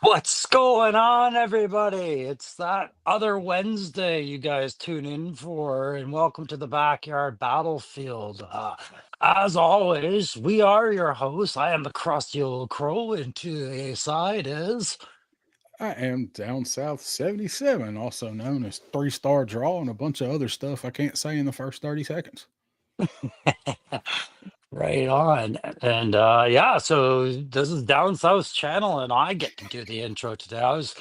What's going on, everybody? It's that other Wednesday you guys tune in for, and welcome to the Backyard Battlefield. As always, we are your hosts. I am the Crusty Old Crow, and to the side is. I am down south 77, also known as three-star draw and a bunch of other stuff I can't say in the first 30 seconds. Right on. And yeah, so this is Down South's channel, and I get to do the intro today. I was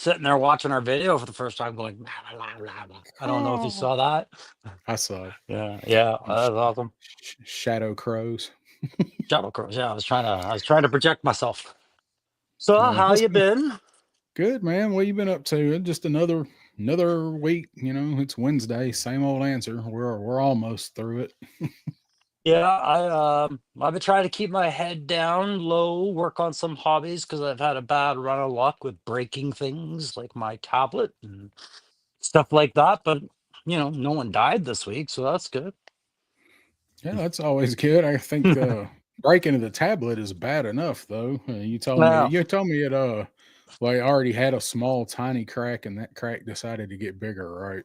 sitting there watching our video for the first time going, "La, la, la, la, la." I don't know if you Oh, saw that. I saw it. Yeah, that's awesome. Shadow crows. Shadow Crows. Yeah, I was trying to project myself. So how What's you been? good, man? What you been up to? Just another week. It's Wednesday. Same old answer. We're almost through it. Yeah, I've been trying to keep my head down low, work on some hobbies because I've had a bad run of luck with breaking things like my tablet and stuff like that. But no one died this week, so that's good. Yeah, that's always good. I think breaking of the tablet is bad enough, though. Now, You told me it like already had a small, tiny crack, and that crack decided to get bigger, right?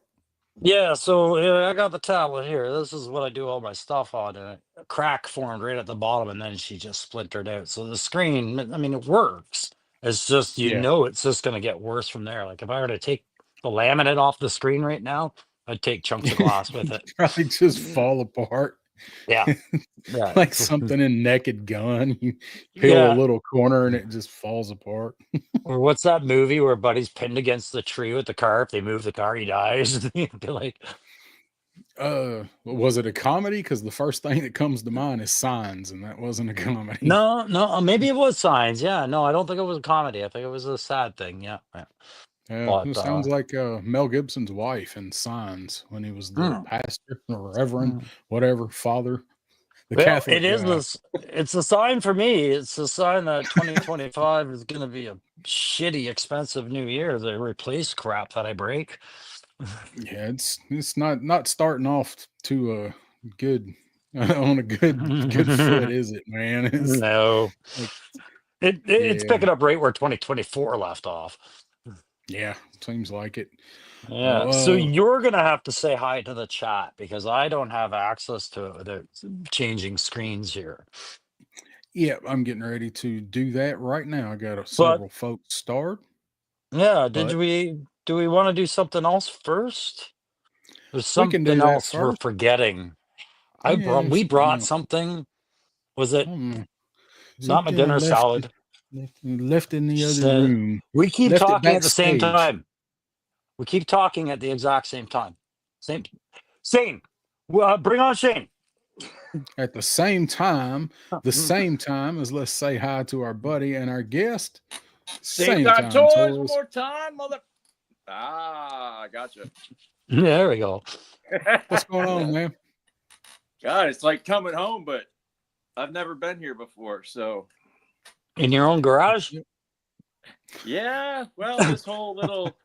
yeah, so yeah, I got the tablet here. This is what I do all my stuff on. And a crack formed right at the bottom, and then she just splintered out. So the screen, I mean, it works. It's just Yeah. it's just going to get worse from there. Like if I were to take the laminate off the screen right now, I'd take chunks of glass with it. Probably just fall apart Yeah, yeah, like something in Naked Gun. You peel a yeah. little corner and it just falls apart. Or what's that movie where Buddy's pinned against the tree with the car? If they move the car, he dies. You'd be like, Was it a comedy? Because the first thing that comes to mind is Signs, and that wasn't a comedy. no, no, maybe it was Signs. Yeah, no, I don't think it was a comedy. I think it was a sad thing. Yeah, yeah. But It sounds like Mel Gibson's wife in Signs when he was the mm, pastor or reverend, mm. whatever, father, the Well, it Catholic is guy. this. It's a sign for me. It's a sign that 2025 is going to be a shitty, expensive new year. They replace crap that I break. Yeah, it's not starting off to a good on a good foot, is it, man? It's No, like it's yeah, picking up right where 2024 left off. yeah, seems like it. Yeah, so Oh, you're gonna have to say hi to the chat because I don't have access to the changing screens here. yeah, I'm getting ready to do that right now. I got But several folks starred, yeah, but do we want to do something else first? There's we can something do that else we're first. forgetting. Yeah, there's We something brought else. something. Was it Hmm, not my something I dinner salad? left in the other So room. we keep Left it talking at the same backstage. time. We keep talking at the exact same time. Same. Shane, bring on Shane. At the same time as let's say hi to our buddy and our guest. Same Same time time, toys one toys. more time, mother. I gotcha. There we go. What's going on, man? God, it's like coming home, but I've never been here before. So, In your own garage? yeah, well, this whole little.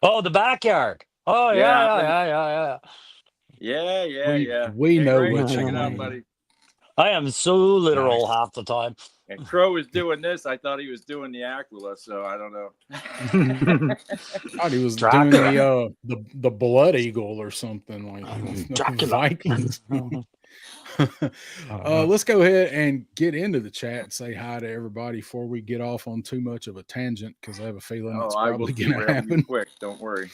Oh, the backyard. Oh, Yeah, yeah. We Hey, know Ray, what you check it out, mean. buddy. I am so literal Nice. half the time. And Crow was doing this. I thought he was doing the Aquila, so I don't know. Thought he was doing Dracula. the blood eagle or something like Dracula. Vikings. Let's go ahead and get into the chat and say hi to everybody before we get off on too much of a tangent because I have a feeling that's I will probably going to derail you happen. quick. Don't worry.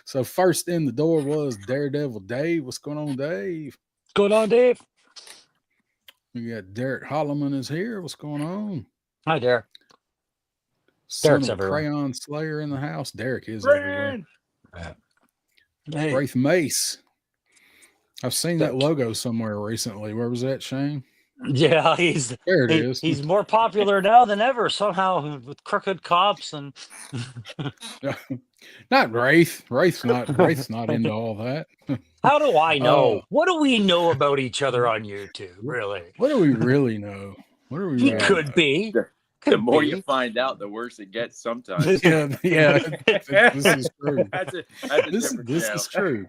So first in the door was Daredevil Dave. What's going on, Dave? What's going on, Dave? We got Derek Holloman is here. What's going on? Hi, Derek. Son Derek's of a everywhere. crayon slayer in the house. Derek is Brand. everywhere. Hey. Wraith Mace. I've seen that logo somewhere recently. Where was that, Shane? Yeah, There it is. he's more popular now than ever somehow with crooked cops and Not Wraith. Wraith's not into all that. how do I know? What do we know about each other on YouTube, really? What do we really know? What do we He really could know? be. The more you find out, the worse it gets sometimes. Yeah. This is true. That's a different This show. is true.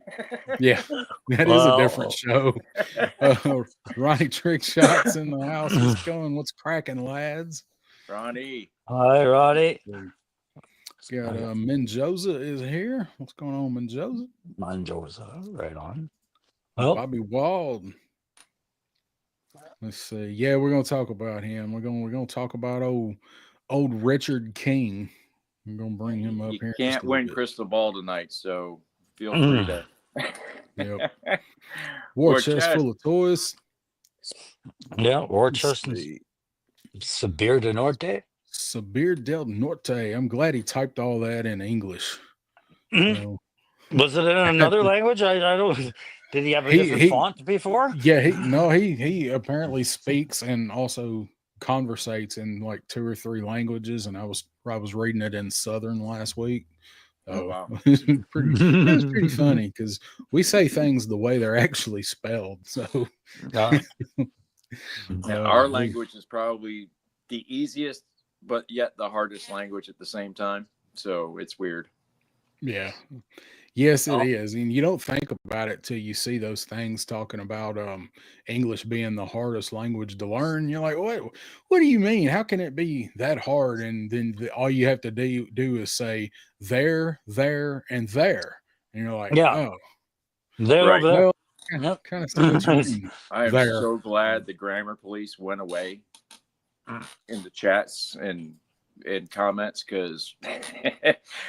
Yeah, that is a different show. Ronnie Trick Shots in the house. What's cracking, lads? Ronnie. Hi, Roddy. Got Menjoza is here. What's going on, Menjoza? Menjoza, right on. Well, Bobby Wald. Let's see. Yeah, we're gonna talk about him. We're gonna talk about old Richard King. I'm gonna bring him up You here. can't win crystal ball tonight, so feel free to. Yep. War chest full of toys. yeah, Worcester, Sabir de Norte. Sabir del Norte. I'm glad he typed all that in English. Mhm. Was it in another language? I don't. Did he have a different font before? Yeah, he apparently speaks and also conversates in like 2 or 3 languages. And I was reading it in Southern last week. Oh wow, it was pretty funny because we say things the way they're actually spelled. So our language is probably the easiest, but yet the hardest language at the same time. So it's weird. Yeah. Yes, it is. And you don't think about it till you see those things talking about English being the hardest language to learn. You're like, what do you mean? How can it be that hard? And then all you have to do is say there, and there. And you're like, yeah. oh. There, right. Well, kind of see what you mean. I am so glad the grammar police went away in the chats and in comments because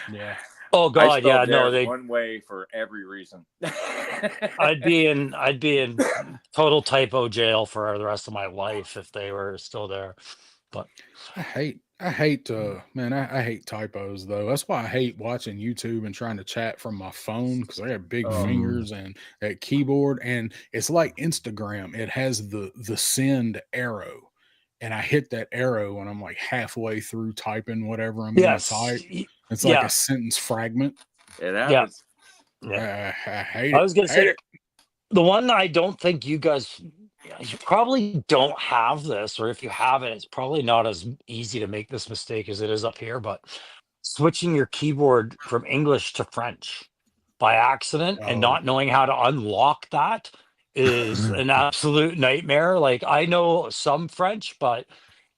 yeah. Oh God, yeah, no, they one way for every reason. I'd be in total typo jail for the rest of my life if they were still there. But I hate man, I hate typos though. That's why I hate watching YouTube and trying to chat from my phone because I have big fingers and that keyboard, and it's like Instagram. It has the send arrow, and I hit that arrow and I'm like halfway through typing whatever I'm going to type. It's like a sentence fragment. It happens. Yeah. I hate it. I was going to say the one I don't think you guys, you probably don't have this, or if you have it, it's probably not as easy to make this mistake as it is up here, but switching your keyboard from English to French by accident and not knowing how to unlock that is an absolute nightmare. Like I know some French, but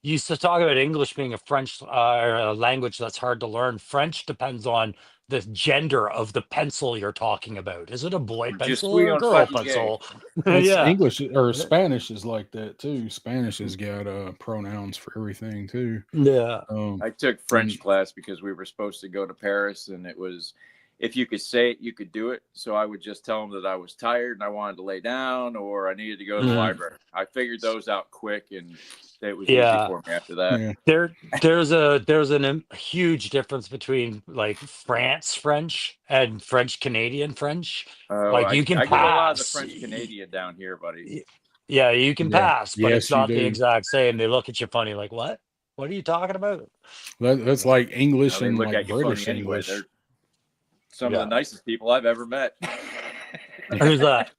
you used to talk about English being a French a language that's hard to learn. French depends on the gender of the pencil you're talking about. Is it a boy pencil or a girl pencil? Yeah, English or Spanish is like that too. Spanish has got pronouns for everything too. Yeah. I took French class because we were supposed to go to Paris, and it was if you could say it, you could do it. So I would just tell them that I was tired and I wanted to lay down, or I needed to go to the library. I figured those out quick, and it was easy for me after that. Yeah. There's a huge difference between like France French and French Canadian French. Like you can I pass. get a lot of the French Canadian down here, buddy. Yeah, you can pass, but it's not the exact same. They look at you funny, like what? What are you talking about? That's like English and look like at you British funny English. Anyway. Some of the nicest people I've ever met. Who's that?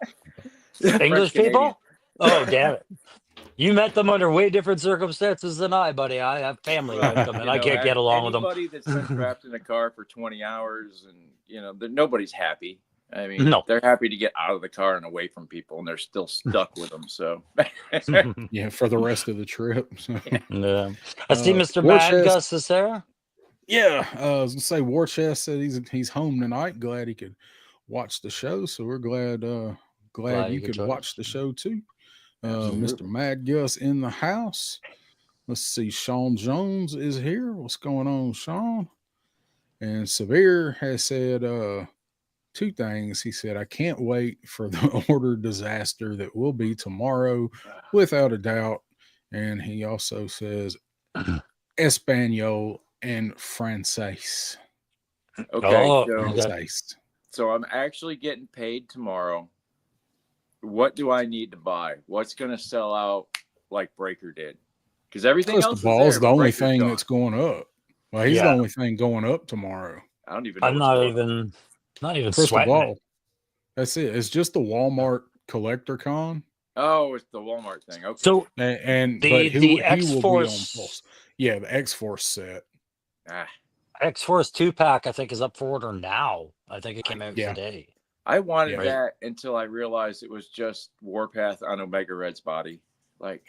English people? Oh, damn it. You met them under way different circumstances than I, buddy. I have family with them, and I can't get along with them. Anybody that's been trapped in a car for 20 hours and, nobody's happy. I mean, they're happy to get out of the car and away from people, and they're still stuck with them. So, yeah, for the rest of the trip. So. Yeah. I see Mr. Mad Gus is there. Yeah, I was gonna say War Chest said he's home tonight. Glad he could watch the show. So we're glad you could watch the show too. Mr. Mad Gus in the house. Let's see. Sean Jones is here. What's going on, Sean? And Severe has said 2 things. He said, I can't wait for the order disaster that will be tomorrow, without a doubt. And he also says Espanol and Francais. Okay, so I'm actually getting paid tomorrow. What do I need to buy? What's going to sell out like Breaker did? Because everything else is the only thing that's going up. Well, he's the only thing going up tomorrow. I don't even know. I'm not even Crystal sweating Ball. That's it. It's just the Walmart Collector Con. Oh, it's the Walmart thing. Okay. So the X-Force. Yeah, the X-Force set. X-Force 2-pack, I think, is up for order now. I think it came out today. I wanted that until I realized it was just Warpath on Omega Red's body. Like,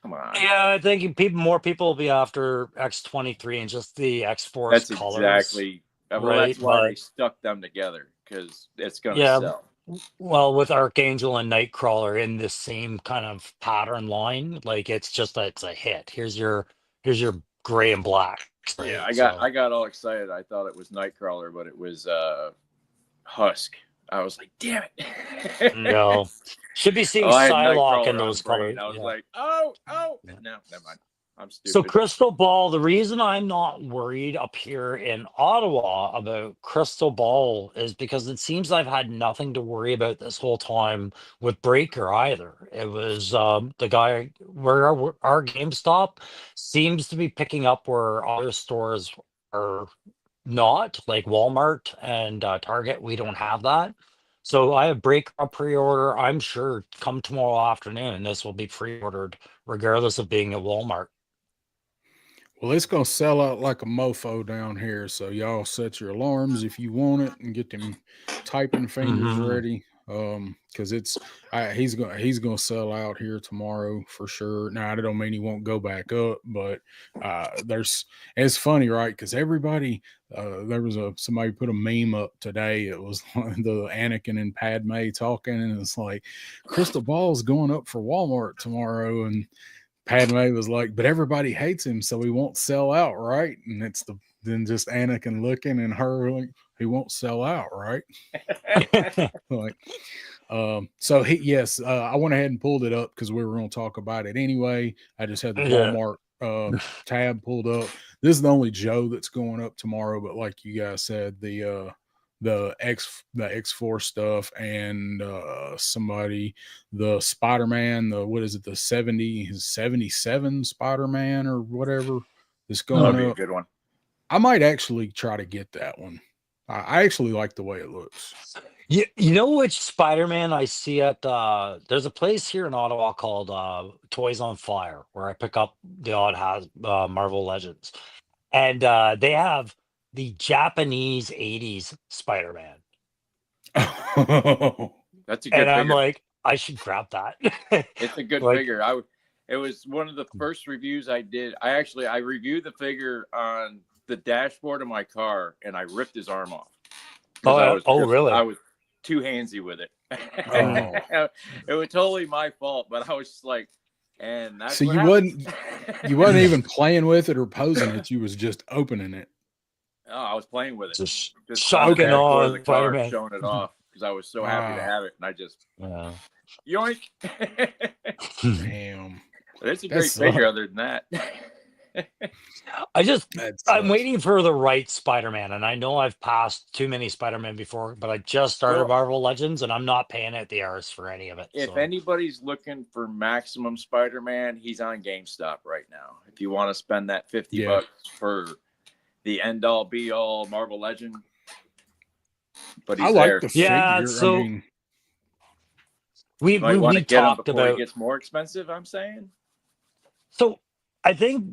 Come on. Yeah, I think more people will be after X23 and just the X-Force That's colors. exactly. Well, right? that's why they stuck them together, because it's gonna Yeah, sell. well, with Archangel and Nightcrawler in the same kind of pattern line, like it's a hit. Here's your gray and black, Yeah, right? I got all excited. I thought it was Nightcrawler, but it was Husk. I was like, damn it. No, should be seeing I had Psylocke in Nightcrawler on those brain. colors. I was Yeah. like, oh, Yeah. no, never mind. I'm So stupid. Crystal Ball, the reason I'm not worried up here in Ottawa about Crystal Ball is because it seems I've had nothing to worry about this whole time with Breaker either. It was the guy where our GameStop seems to be picking up where other stores are not, like Walmart and Target. We don't have that. So I have Breaker on pre-order. I'm sure come tomorrow afternoon, this will be pre-ordered regardless of being at Walmart. Well, it's going to sell out like a mofo down here. So y'all set your alarms if you want it and get them typing fingers ready. Cause he's going to sell out here tomorrow for sure. Now, I don't mean he won't go back up, but, it's funny, right? Cause everybody, there was somebody put a meme up today. It was the Anakin and Padme talking, and it's like Crystal Ball's going up for Walmart tomorrow. And Padme was like, but everybody hates him, so he won't sell out, right? And it's then just Anakin looking and her like, he won't sell out, right? Like, so I went ahead and pulled it up because we were going to talk about it anyway. I just had the Walmart tab pulled up. This is the only Joe that's going up tomorrow, but like you guys said, the X4 stuff and the Spider-Man, the 77 Spider-Man or whatever that's going That'll be up. a good one. I might actually try to get that one. I actually like the way it looks. You know which Spider-Man I see at there's a place here in Ottawa called Toys on Fire where I pick up the odd Marvel Legends. And they have the Japanese 80s Spider-Man. That's a good and figure. I'm like, I should grab that. It's a good figure. It was one of the first reviews I did. I reviewed the figure on the dashboard of my car, and I ripped his arm off. Really? I was too handsy with it. It was totally my fault, but I was just like, and that's so you wasn't even playing with it or posing it. You was just opening it. Oh, I was playing with it. Just shocking on the car, showing it off because I was so happy to have it, and I just yoink. Damn. But it's a great figure. Other than that. I'm waiting for the right Spider-Man, and I know I've passed too many Spider-Man before, but I just started Marvel Legends, and I'm not paying at the hours for any of it. If anybody's looking for maximum Spider-Man, he's on GameStop right now. If you want to spend that $50 for the end-all, be-all Marvel Legend, but he's like the figure. Yeah, so I mean, we want to get him before about it gets more expensive. I'm saying. So I think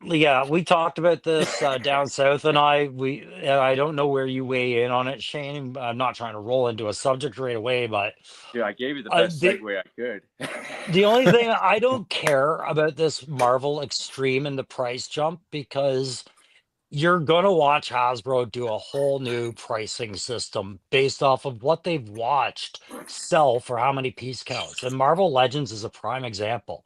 we talked about this down south, and I don't know where you weigh in on it, Shane. I'm not trying to roll into a subject right away, but yeah, I gave you the best segue I could. The only thing I don't care about this Marvel Extreme and the price jump, because you're gonna watch Hasbro do a whole new pricing system based off of what they've watched sell for how many piece counts, and Marvel Legends is a prime example.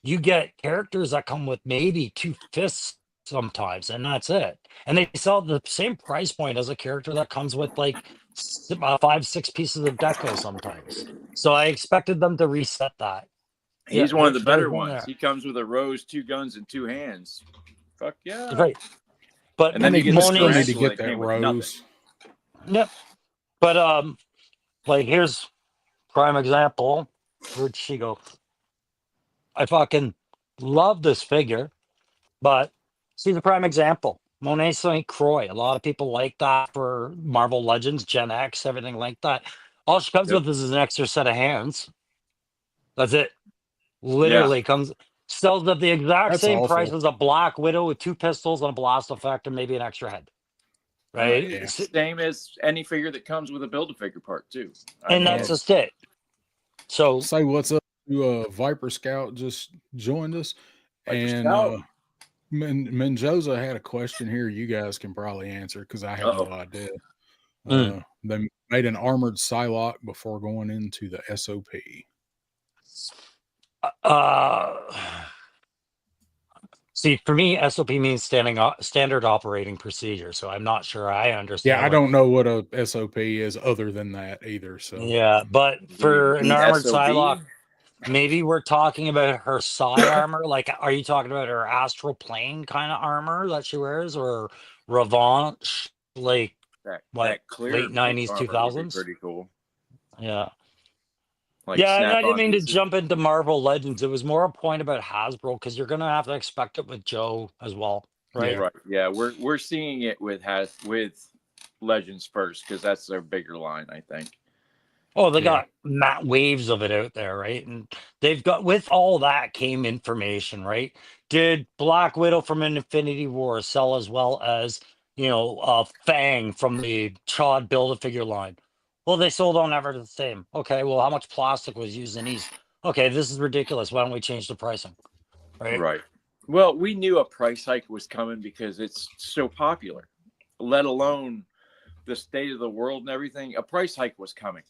You get characters that come with maybe 2 fists sometimes, and that's it. And they sell the same price point as a character that comes with like 5-6 pieces of deco sometimes. So I expected them to reset that. He's one of the better ones. He comes with a rose, 2 guns, and 2 hands. Fuck yeah! Right. But and then you get need to get that rose. Yep. But like here's prime example. Where'd she go? I fucking love this figure, but see the prime example. Monet St. Croix. A lot of people like that for Marvel Legends, Gen X, everything like that. All she comes with is an extra set of hands. That's it. Literally sells at the exact same price as a Black Widow with 2 pistols and a blast effect and maybe an extra head. Right? Yeah. Same as any figure that comes with a Build-A-Figure part too. That's just it. So say what's up Viper Scout just joined us, Viper and Scout. Menjoza had a question here. You guys can probably answer because I have no idea. They made an armored Psylocke before going into the SOP. See, for me, SOP means standard operating procedure. So I'm not sure I understand. Yeah, I don't know what a SOP is other than that either. So yeah, but for an armored Psylocke, maybe we're talking about her psi armor. Like, are you talking about her astral plane kind of armor that she wears, or Revanche, like that clear late 90s, 2000s? Pretty cool. Yeah. Like yeah, and I didn't mean to jump into Marvel Legends. It was more a point about Hasbro because you're gonna have to expect it with Joe as well, right? Yeah. Right. Yeah, we're seeing it with Legends first because that's their bigger line, I think. Oh, they got waves of it out there, right? And they've got, with all that came information, right? Did Black Widow from Infinity War sell as well as, Fang from the Chad Build-A-Figure line? Well, they sold on ever the same. Okay, well, how much plastic was used in these? Okay, this is ridiculous. Why don't we change the pricing? Right. Well, we knew a price hike was coming because it's so popular, let alone the state of the world and everything. A price hike was coming.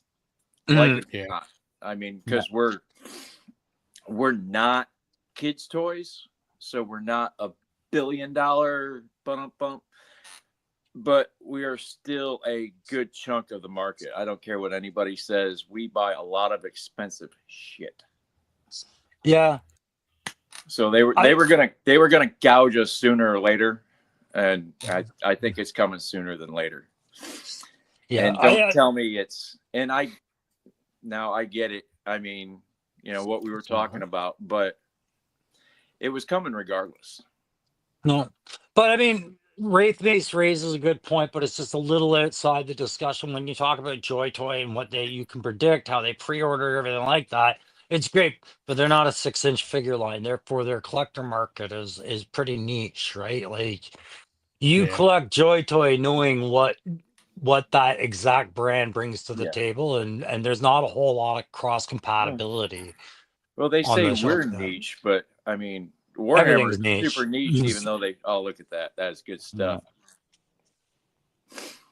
Like it's not. I mean, because we're not kids' toys, so we're not $1 billion bump, but we are still a good chunk of the market. I don't care what anybody says. We buy a lot of expensive shit. Yeah. So they were gonna gouge us sooner or later, and I think it's coming sooner than later. Yeah. And don't tell me it's Now I get it. I mean, what we were talking about, but it was coming regardless. No, but I mean, Wraith-Base raises a good point, but it's just a little outside the discussion when you talk about Joy Toy and what you can predict, how they pre-order everything like that. It's great, but they're not a 6-inch figure line. Therefore, their collector market is pretty niche, right? Like, you collect Joy Toy knowing what that exact brand brings to the table, and there's not a whole lot of cross compatibility. Well, they say we're niche, but I mean, Warhammer is super niche, even though they look at that. That's good stuff.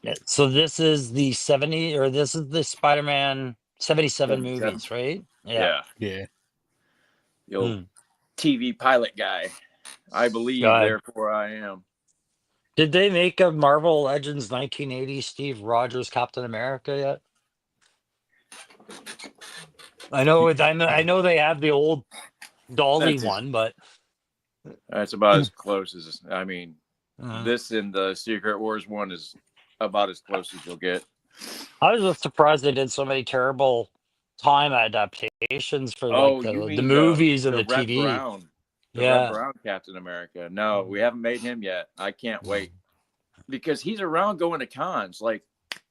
Yeah. So this is the 70, or this is the Spider-Man 77 movies, right? Yeah. The old TV pilot guy. I believe, therefore I am. Did they make a Marvel Legends 1980 Steve Rogers Captain America yet? I know they have the old Dolly one, but that's about as close as, I mean, this and the Secret Wars one is about as close as you'll get. I was just surprised they did so many terrible time adaptations for the movies and the TV. Brown, Red Brown Captain America. No, we haven't made him yet. I can't wait because he's around going to cons. Like,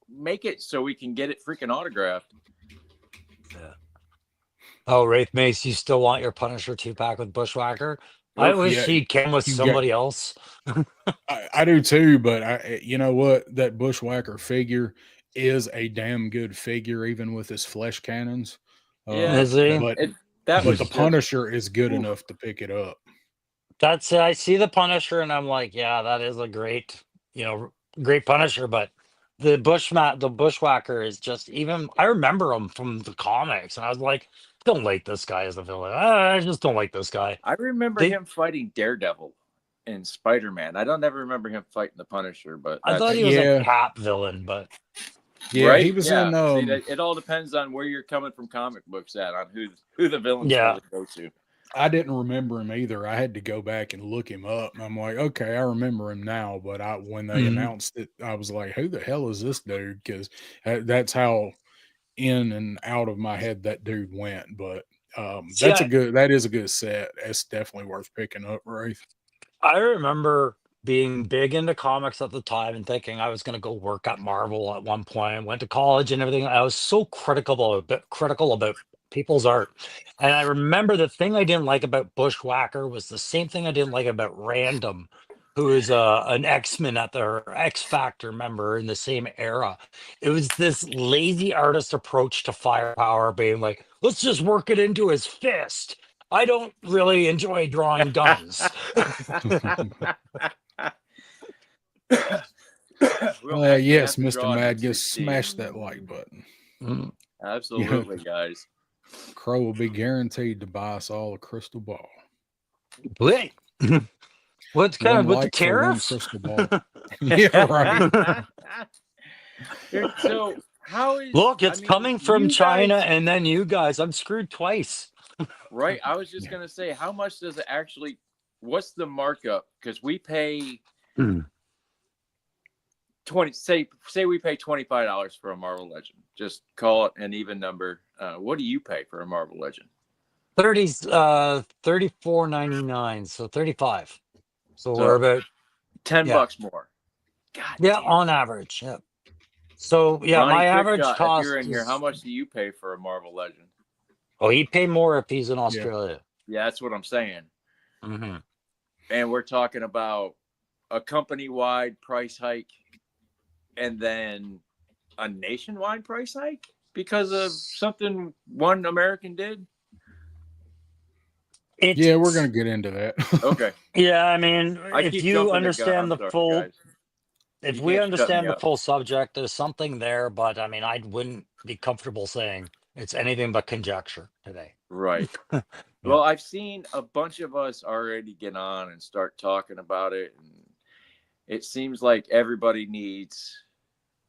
make it so we can get it freaking autographed. Yeah. Oh, Wraith Mace, you still want your Punisher 2-pack with Bushwhacker? I wish he came with somebody else. I do too, but you know what? That Bushwhacker figure is a damn good figure, even with his flesh cannons. Is he? But the Punisher is good enough to pick it up. That's I see the Punisher, and I'm like, yeah, that is a great, great Punisher. But the Bushwhacker is just, even I remember him from the comics, and I was like, don't like this guy as a villain. I just don't like this guy. I remember him fighting Daredevil in Spider-Man. I don't ever remember him fighting the Punisher, but I thought he was a Cap villain, but he was in. See, it all depends on where you're coming from comic books on who the villains really go to. I didn't remember him either. I had to go back and look him up. And I'm like, okay, I remember him now. But when they announced it, I was like, who the hell is this dude? Because that's how in and out of my head that dude went. But that is a good set. It's definitely worth picking up, Wraith. I remember being big into comics at the time and thinking I was going to go work at Marvel at one point. I went to college and everything. I was so critical about people's art. And I remember the thing I didn't like about Bushwhacker was the same thing I didn't like about Random, who is an X-Men at their X Factor member in the same era. It was this lazy artist approach to firepower, being like, let's just work it into his fist. I don't really enjoy drawing guns. Yes, Mr. Mad, just smash that like button. Absolutely, guys. Crow will be guaranteed to buy us all a crystal ball. Wait. What's kind of with the tariffs? Crystal ball. Yeah, right. So how is look? It's coming from China, and then you guys. I'm screwed twice. Right. I was just gonna say, how much does it actually? What's the markup? Because we pay 20. Say we pay $25 for a Marvel Legend. Just call it an even number. What do you pay for a Marvel Legend? $34.99, so 35. So we're about $10 more. God. Yeah, on average. Yeah. So yeah, Ronnie, my average shot, cost. If you're in here, how much do you pay for a Marvel Legend? Oh, he'd pay more if he's in Australia. Yeah, that's what I'm saying. Mm-hmm. And we're talking about a company-wide price hike, and then a nationwide price hike because of something one American did. Yeah, we're going to get into that. Okay. Yeah, I mean, if you understand the full, if we understand the full subject, there's something there, but I mean, I wouldn't be comfortable saying it's anything but conjecture today. Right. Yeah. Well, I've seen a bunch of us already get on and start talking about it, and it seems like everybody needs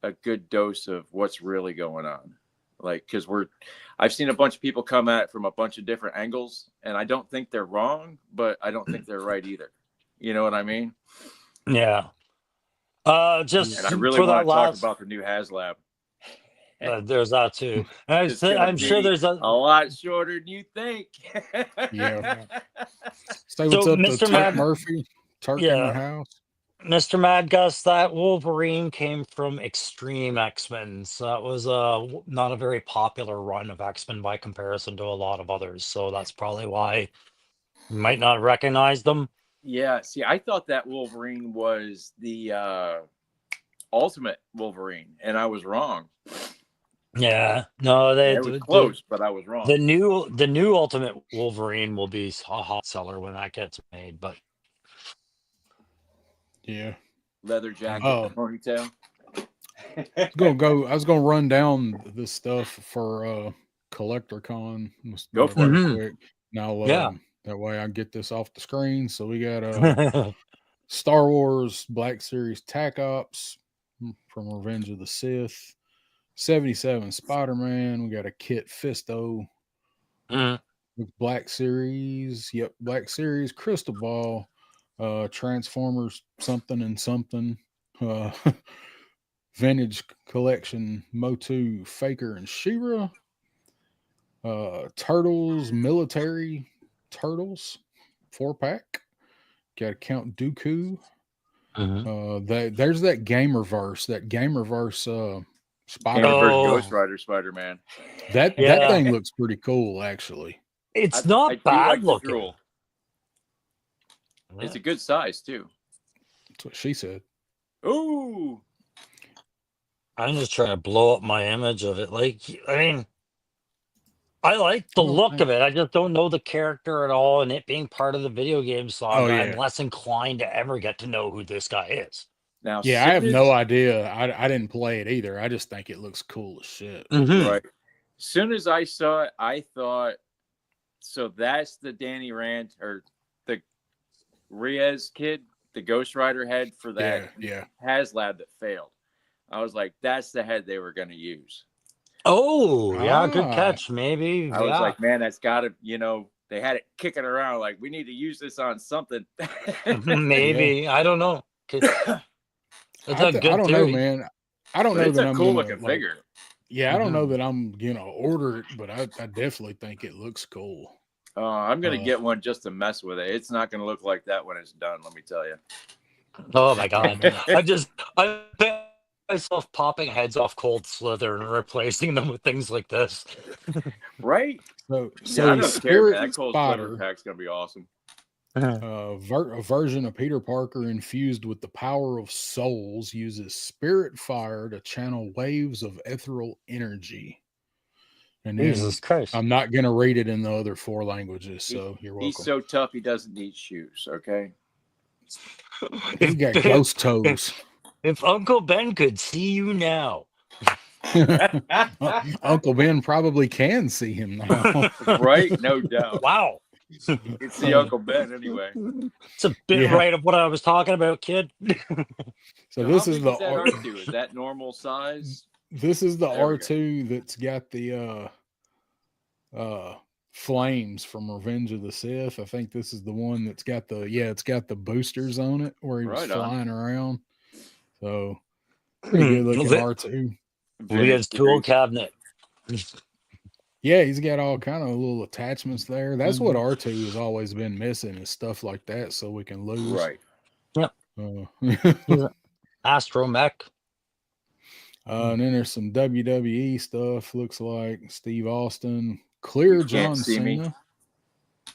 a good dose of what's really going on. Like, because I've seen a bunch of people come at it from a bunch of different angles, and I don't think they're wrong, but I don't think they're right either. You know what I mean? Yeah. Just and I really want to talk about the new HasLab. There's that too. I'm sure there's a lot shorter than you think. Yeah. So what's up to Turk Murphy? Turk in the house. Mr. Mad Gus, that Wolverine came from Extreme X-Men. So that was not a very popular run of X-Men by comparison to a lot of others. So that's probably why you might not recognize them. Yeah, see, I thought that Wolverine was the Ultimate Wolverine, and I was wrong. Yeah, no, it was close, but I was wrong. The new Ultimate Wolverine will be a hot seller when that gets made, but yeah, leather jacket, ponytail. I was gonna run down this stuff for CollectorCon. Go for it quick. Now, that way I can get this off the screen. So we got Star Wars Black Series Tac Ops from Revenge of the Sith, 77 Spider-Man. We got a Kit Fisto with Black Series. Yep, Black Series Crystal Ball, Transformers something and something. Vintage Collection Motu Faker and She-Ra. Turtles Military Turtles 4-pack. Got to Count Dooku. There's that Gamerverse Gamerverse Ghost Rider Spider-Man. That thing looks pretty cool, actually. It's not bad looking. It's a good size too. That's what she said. Ooh. I'm just trying to blow up my image of it. Like, I mean, I like the look of it. I just don't know the character at all, and it being part of the video game saga, I'm less inclined to ever get to know who this guy is. Now, I have no idea. I didn't play it either. I just think it looks cool as shit. Right. As soon as I saw it, I thought, so that's the Danny Rand or the Reyes kid, the Ghost Rider head for that HasLab that failed. I was like, that's the head they were going to use. Oh, yeah, good catch. Maybe. I was like, man, that's got to, they had it kicking around. Like, we need to use this on something. Maybe. I don't know. I don't know, man. I don't know that I'm cool looking figure. Yeah, I don't know that I'm gonna order it, but I definitely think it llooks cool. I'm gonna get one just to mess with it. It's not gonna look like that when it's done. Let me tell you. Oh my god! I bet myself popping heads off Cold Slither and replacing them with things like this. Right? So I don't care, man. That Cold Slither pack's gonna be awesome. A version of Peter Parker infused with the power of souls uses spirit fire to channel waves of ethereal energy. And Jesus Christ. I'm not going to read it in the other 4 languages, so you're welcome. He's so tough, he doesn't need shoes, okay? He's got ghost toes. If Uncle Ben could see you now. Uncle Ben probably can see him now. Right? No doubt. Wow. You can see Uncle Ben anyway. It's a bit right of what I was talking about, kid. So this is the R2. Is that normal size? This is the R2 that's got the flames from Revenge of the Sith. I think this is the one that's got it's got the boosters on it where he was flying around. So pretty good looking R2. Leah's tool cabinet. Yeah, he's got all kind of little attachments there. That's what R2 has always been missing, is stuff like that, so we can lose. Right. Yep. Astromech. And then there's some WWE stuff. Looks like Steve Austin, clear John Cena.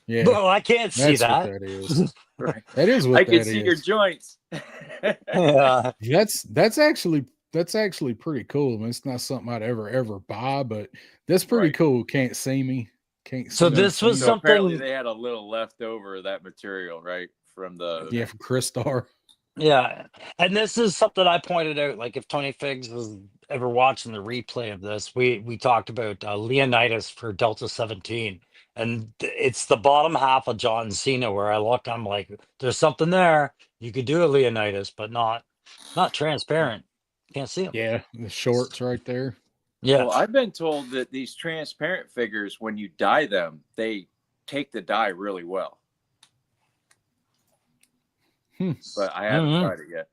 Yeah. Well, I can't see that. What that is. Right. That is what I can see your joints. Yeah. That's actually pretty cool. I mean, it's not something I'd ever buy, but that's pretty cool. Can't see me. Can't. So this was something. Apparently, they had a little left over of that material, right, from the from Crystar. Yeah, and this is something I pointed out. Like, if Tony Figs was ever watching the replay of this, we talked about Leonidas for Delta 17, and it's the bottom half of John Cena where I look. I'm like, there's something there. You could do a Leonidas, but not transparent. Can't see them. Yeah, the shorts right there. Yeah. Well, I've been told that these transparent figures, when you dye them, they take the dye really well. But I haven't tried it yet.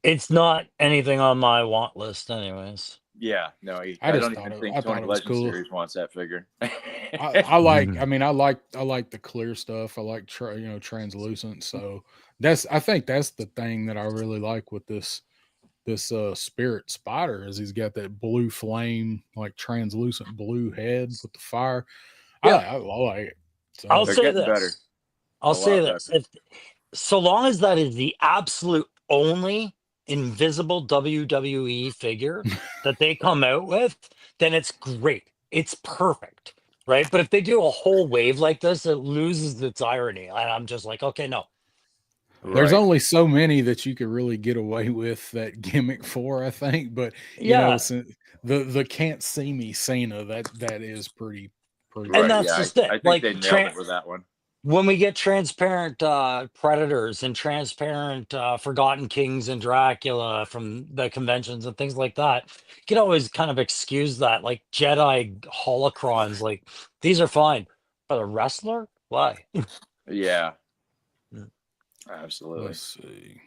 It's not anything on my want list, anyways. Yeah, no, I don't even think Tony Legend Series wants that figure. I like the clear stuff. I like translucent. So I think that's the thing that I really like with this Spirit Spider, is he's got that blue flame, like translucent blue head with the fire. Yeah. I like it. So I'll say this. I'll say this. So long as that is the absolute only invisible WWE figure that they come out with, then it's great. It's perfect, right? But if they do a whole wave like this, it loses its irony. And I'm just like, okay, no. There's only so many that you could really get away with that gimmick for, I think. But you know, the can't see me Cena, that is pretty. And that's just it. I think they nailed it with that one. When we get transparent Predators and transparent Forgotten Kings and Dracula from the conventions and things like that, you can always kind of excuse that. Like Jedi holocrons, like, these are fine. But a wrestler? Why? Yeah. Absolutely. Let's see.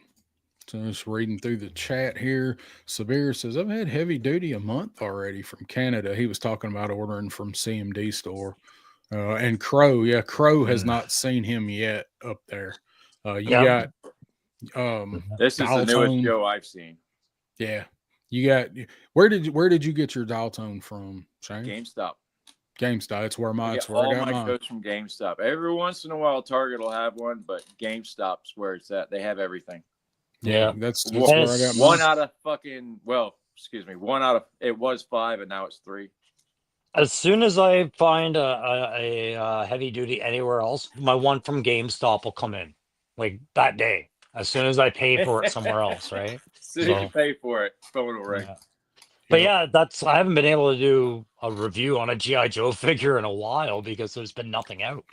So just reading through the chat here. Sabir says, I've had heavy duty a month already from Canada. He was talking about ordering from CMD store. And Crow, Crow has not seen him yet up there. You got this is the newest Joe I've seen. Yeah. You got where did you get your dial tone from, Shane? GameStop. That's where I got my mine. goes from GameStop. Every once in a while Target will have one, but GameStop's where it's at. They have everything. Yeah. That's where I got mine. One out of it was 5 and now it's 3. As soon as I find a heavy duty anywhere else, my one from GameStop will come in, like that day. As soon as I pay for it somewhere else, right? As soon as you pay for it, phone will ring. Yeah. But I haven't been able to do a review on a G.I. Joe figure in a while because there's been nothing out.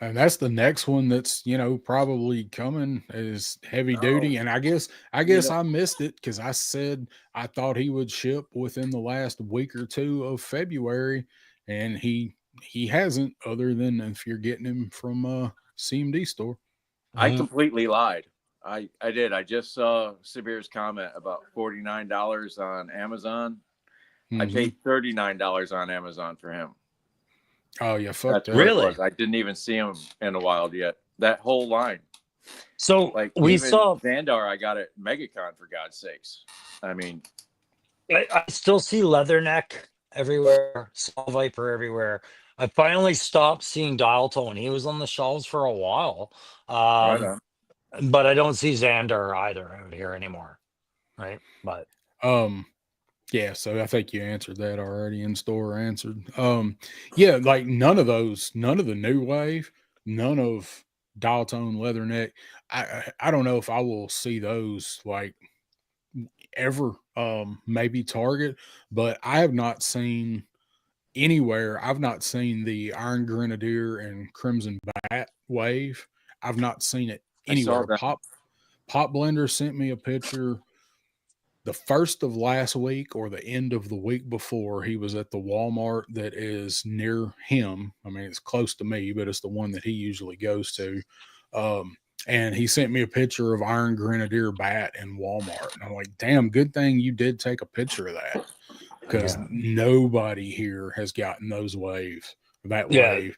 And that's the next one that's, probably coming, is heavy duty. And I guess I missed it because I said I thought he would ship within the last week or two of February, and he hasn't, other than if you're getting him from CMD store. I completely lied. I did. I just saw Sabir's comment about $49 on Amazon. I paid $39 on Amazon for him. Oh yeah, fuck that. Really? I didn't even see him in a while yet. That whole line. So like we even saw Xandar. I got it MegaCon, for God's sakes. I mean, I still see Leatherneck everywhere, Saw Viper everywhere. I finally stopped seeing Dial Tone. He was on the shelves for a while, but I don't see Xandar either out here anymore. Right, but Yeah, so I think you answered that already. In store answered. Yeah, like none of the new wave, none of dial tone leatherneck. I don't know if I will see those like ever. Maybe Target, but I have not seen anywhere. I've not seen the Iron Grenadier and Crimson Bat wave. I've not seen it I saw anywhere. that. Pop Blender sent me a picture the first of last week or the end of the week before. He was at the Walmart that is near him. I mean, it's close to me, but it's the one that he usually goes to. And he sent me a picture of Iron Grenadier Bat in Walmart. And I'm like, damn, good thing you did take a picture of that, because nobody here has gotten those waves, that wave.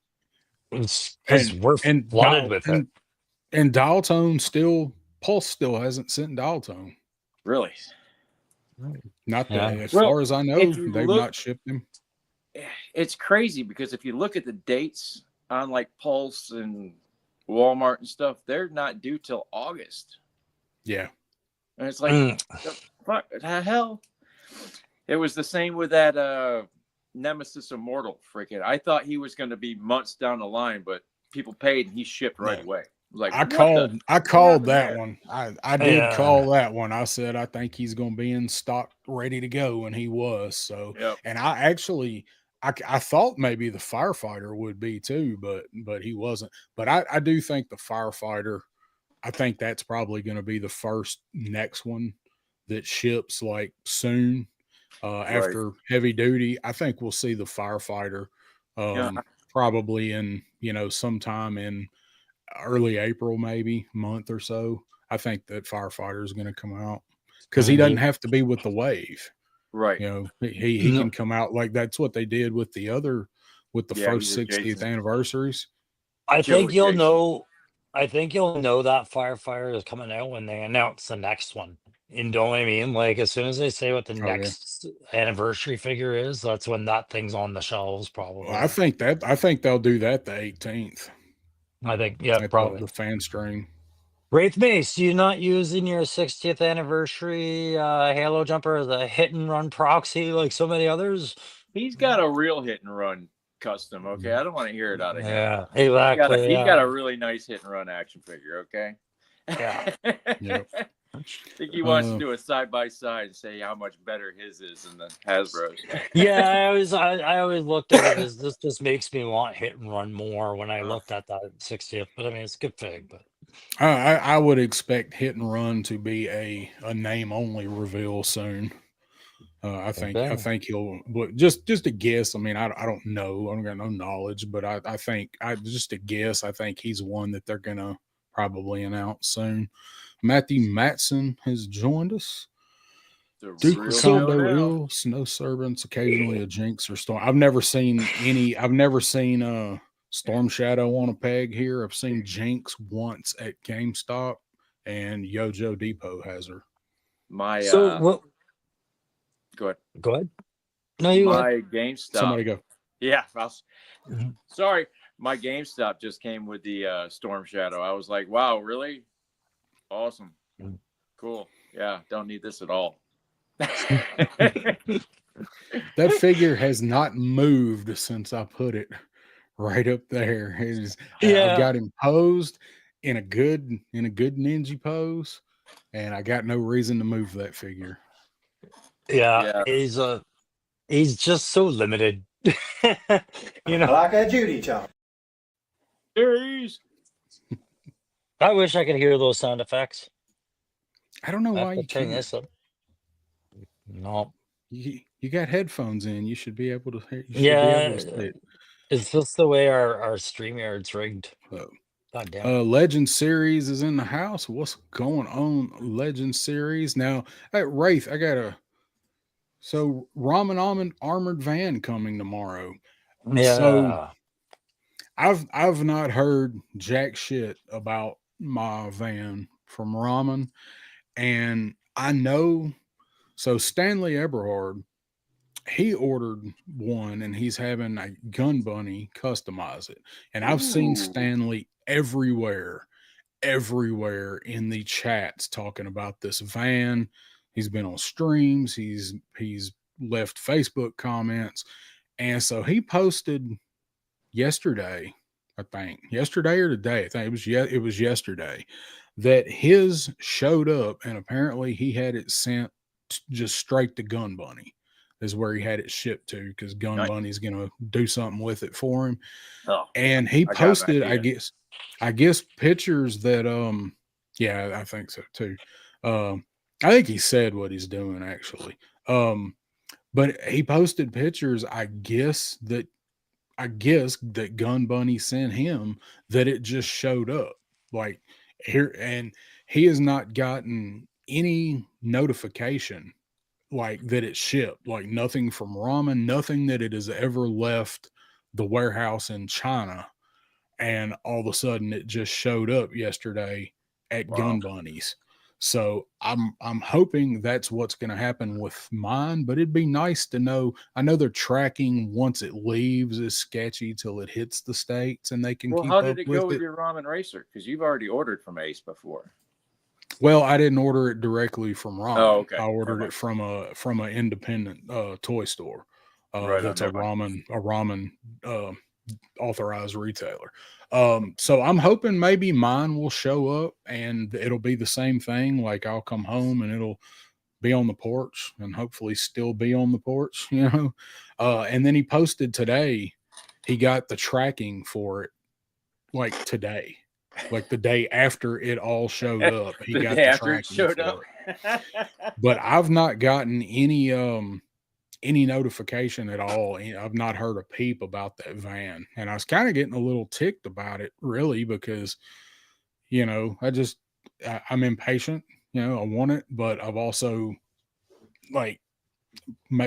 It's because we're flooded with it. And dial tone Pulse still hasn't sent dial tone. Really? Not that, as far as I know, they've not shipped them. It's crazy because if you look at the dates on like Pulse and Walmart and stuff, they're not due till August. Yeah. And it's like, what the hell? It was the same with that Nemesis Immortal. Freaking, I thought he was going to be months down the line, but people paid and he shipped right away. Like, I called that one. I did call that one. I said I think he's going to be in stock, ready to go, and he was. So, and I actually I thought maybe the Firefighter would be too, but he wasn't. But I do think the Firefighter, I think that's probably going to be the first next one that ships like soon after Heavy Duty. I think we'll see the Firefighter probably in, sometime in early April, maybe month or so. I think that Firefighter is going to come out because he doesn't have to be with the wave. Right. He can come out like that's what they did with the first 60th anniversaries. I think you'll know that Firefighter is coming out when they announce the next one. You know what I mean? Like as soon as they say what the next anniversary figure is, that's when that thing's on the shelves probably. Well, I think they'll do that the 18th. I think, probably the fan string. Wraith Mace, you not using your 60th anniversary Halo jumper as a hit and run proxy like so many others? He's got a real hit and run custom. Okay, I don't want to hear it out of him. Yeah, exactly. He's got a really nice hit and run action figure. Okay. Yeah. I think he wants to do a side by side and say how much better his is than the Hasbro's. Yeah, I always looked at it as this just makes me want hit and run more when I looked at that 60th. But I mean, it's a good fig. But I would expect hit and run to be a name only reveal soon. I think he'll, but just a guess. I mean, I don't know. I don't got no knowledge, but I think just a guess. I think he's one that they're gonna probably announce soon. Matthew Matson has joined us. Duke Recondo, Snow Servants, occasionally a Jinx or Storm. I've never seen Storm Shadow on a peg here. I've seen Jinx once at GameStop, and Yojo Depot has her. Go ahead. No, you my GameStop. Somebody go. Yeah. Sorry. My GameStop just came with the Storm Shadow. I was like, wow, really? Awesome. Cool. Yeah. Don't need this at all. That figure has not moved since I put it right up there. I got him posed in a good ninja pose, and I got no reason to move that figure. Yeah. He's just so limited. Like a Judy chop. Series. I wish I could hear those sound effects. I don't know why you turn can't. This up. No. You got headphones in. You should be able to hear. Be able to see it. It's just the way our StreamYard's rigged. God damn. Legend Series is in the house. What's going on, Legend Series? Now, hey, Wraith, so Ramen Armored Van coming tomorrow. Yeah. So I've not heard jack shit about my van from Ramen, and I know. So Stanley Eberhard, he ordered one, and he's having a Gun Bunny customize it. And I've seen Stanley everywhere in the chats talking about this van. He's been on streams. He's left Facebook comments. And so he posted yesterday, I think yesterday or today. I think it was yesterday that his showed up, and apparently he had it sent just straight to Gun Bunny is where he had it shipped to, because Gun Bunny's going to do something with it for him. Oh, and he posted, I guess pictures that, yeah, I think so too. I think he said what he's doing actually. But he posted pictures, I guess that Gun Bunny sent him, that it just showed up like here, and he has not gotten any notification like that it shipped, like nothing from Ramen, nothing that it has ever left the warehouse in China. And all of a sudden it just showed up yesterday at Gun Bunny's. So I'm hoping that's what's going to happen with mine, but it'd be nice to know. I know they're tracking once it leaves is sketchy till it hits the States, and they can keep up with it. Well, how did it go with your Ramen Racer? Because you've already ordered from Ace before. Well, I didn't order it directly from Ramen. Oh, okay. I ordered it from an independent toy store. That's a ramen authorized retailer. So I'm hoping maybe mine will show up and it'll be the same thing. Like I'll come home and it'll be on the porch, and hopefully still be on the porch, you know. And then he posted today, he got the tracking for it like today. Like the day after it all showed up, he got the tracking for it. But I've not gotten any notification at all. I've not heard a peep about that van, and I was kind of getting a little ticked about it, really, because you know I'm impatient. You know, I want it, but I've also like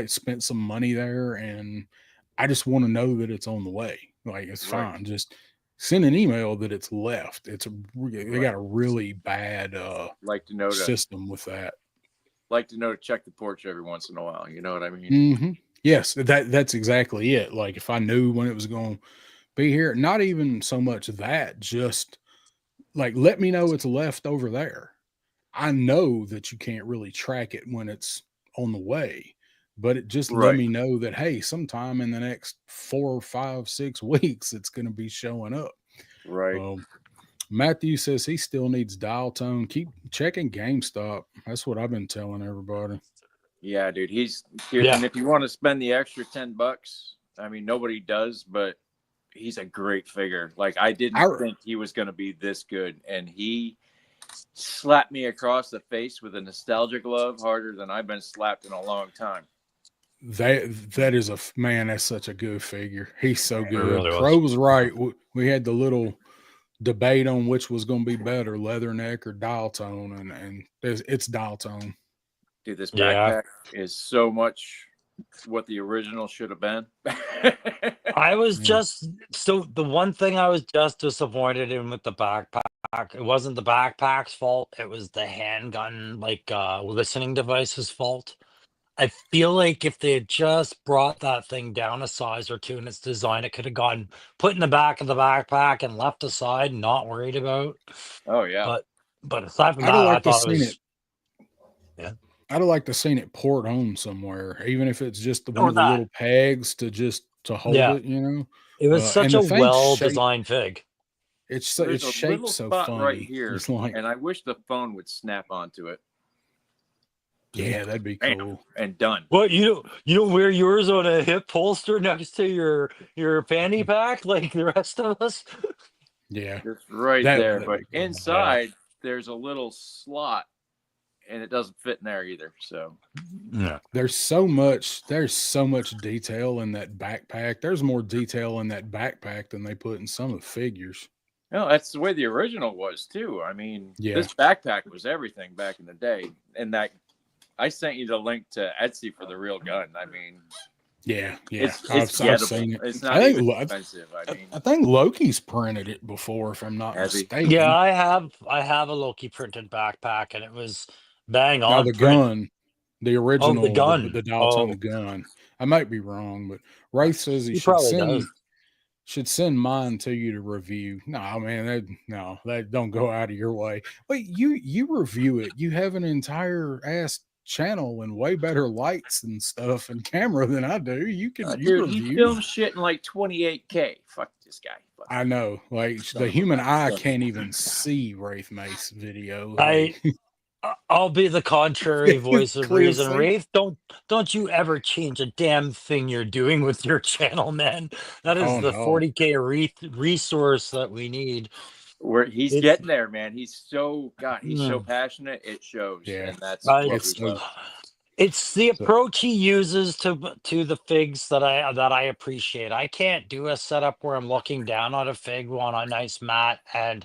spent some money there, and I just want to know that it's on the way. Like it's fine. Just send an email that it's left. They got a really bad system with that. Like to know to check the porch every once in a while. You know what I mean? Mm-hmm. Yes, that's exactly it. Like if I knew when it was going to be here, not even so much that, just like let me know it's left over there. I know that you can't really track it when it's on the way, but it just let me know that, hey, sometime in the next 4, 5, 6 weeks, it's going to be showing up. Right. Matthew says he still needs dial tone. Keep checking GameStop. That's what I've been telling everybody. Yeah, dude. And if you want to spend the extra $10, I mean, nobody does, but he's a great figure. Like I didn't think he was going to be this good, and he slapped me across the face with a nostalgia glove harder than I've been slapped in a long time. That is that's such a good figure. He's so good. Really Crow was right. We had the little debate on which was going to be better, leatherneck or dial tone, and it's dial tone. Dude, this backpack is so much what the original should have been. I was the one thing I was just disappointed in with the backpack, it wasn't the backpack's fault, it was the handgun listening device's fault. I feel like if they had just brought that thing down a size or two in its design, it could have gone put in the back of the backpack and left aside, not worried about. Oh yeah. But aside from that, I thought it was I'd have liked to seen it port on somewhere, even if it's just one of the little pegs to hold it, you know. It was such a well-designed fig. It's shaped so funny right here, and I wish the phone would snap onto it. Yeah, that'd be cool. And done. What, you don't wear yours on a hip holster next to your fanny pack like the rest of us? Yeah, it's right there. But inside, there's a little slot, and it doesn't fit in there either. So yeah, there's so much detail in that backpack. There's more detail in that backpack than they put in some of the figures. No, that's the way the original was too. I mean, this backpack was everything back in the day, and that I sent you the link to Etsy for the real gun. I mean, I've seen it. It's not even expensive. I think Loki's printed it before, if I'm not mistaken. Yeah, I have a Loki printed backpack, and it was bang on. Now the gun, the original, the gun, the dots on the gun. I might be wrong, but Wraith says he should send mine to you to review. No, man, that don't go out of your way. Wait, you review it. You have an entire ass channel and way better lights and stuff and camera than I do. You can dude, he films shit in like 28K. Fuck this guy. Fuck I know, like the human eye can't even see Wraith Mace video. I'll be the contrary voice of reason. Wraith, don't you ever change a damn thing you're doing with your channel, man. That is the 40K resource that we need. He's getting there, man. He's so passionate. It shows. Yeah, and that's what we love. It's the approach he uses to the figs that I appreciate. I can't do a setup where I'm looking down on a fig on a nice mat and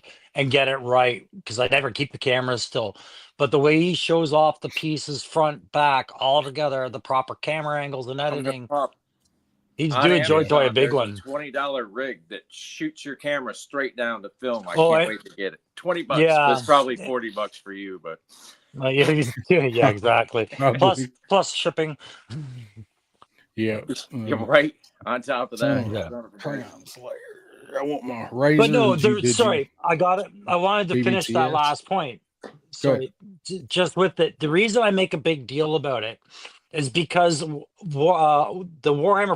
get it right because I never keep the camera still. But the way he shows off the pieces front, back, all together, the proper camera angles and editing. He's doing Toy a big one. $20 rig that shoots your camera straight down to film. I can't wait to get it. $20. Yeah, it's probably $40 for you, but. Yeah, exactly. plus shipping. Yeah, you're right. On top of that, I want my razor. But no, sorry, I got it. I wanted to finish that last point. Sorry, just with it. The reason I make a big deal about it is because the Warhammer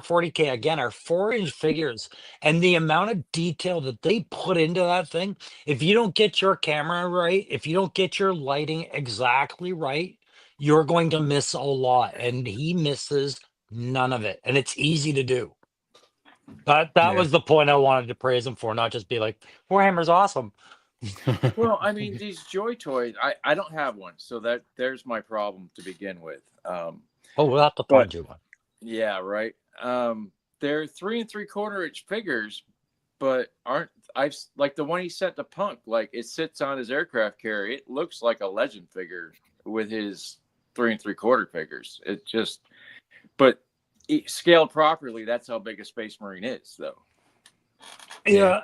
40K again are 4-inch figures, and the amount of detail that they put into that thing. If you don't get your camera right, if you don't get your lighting exactly right, you're going to miss a lot. And he misses none of it, and it's easy to do. That was the point I wanted to praise him for, not just be like Warhammer's awesome. Well, I mean, these Joy Toys, I don't have one, so there's my problem to begin with. We'll have to find you one. Yeah, right. They're 3 3/4-inch figures, but like the one he sent to Punk, like it sits on his aircraft carrier. It looks like a Legend figure with his 3 3/4 figures. It just, but scaled properly, that's how big a Space Marine is, though. Yeah.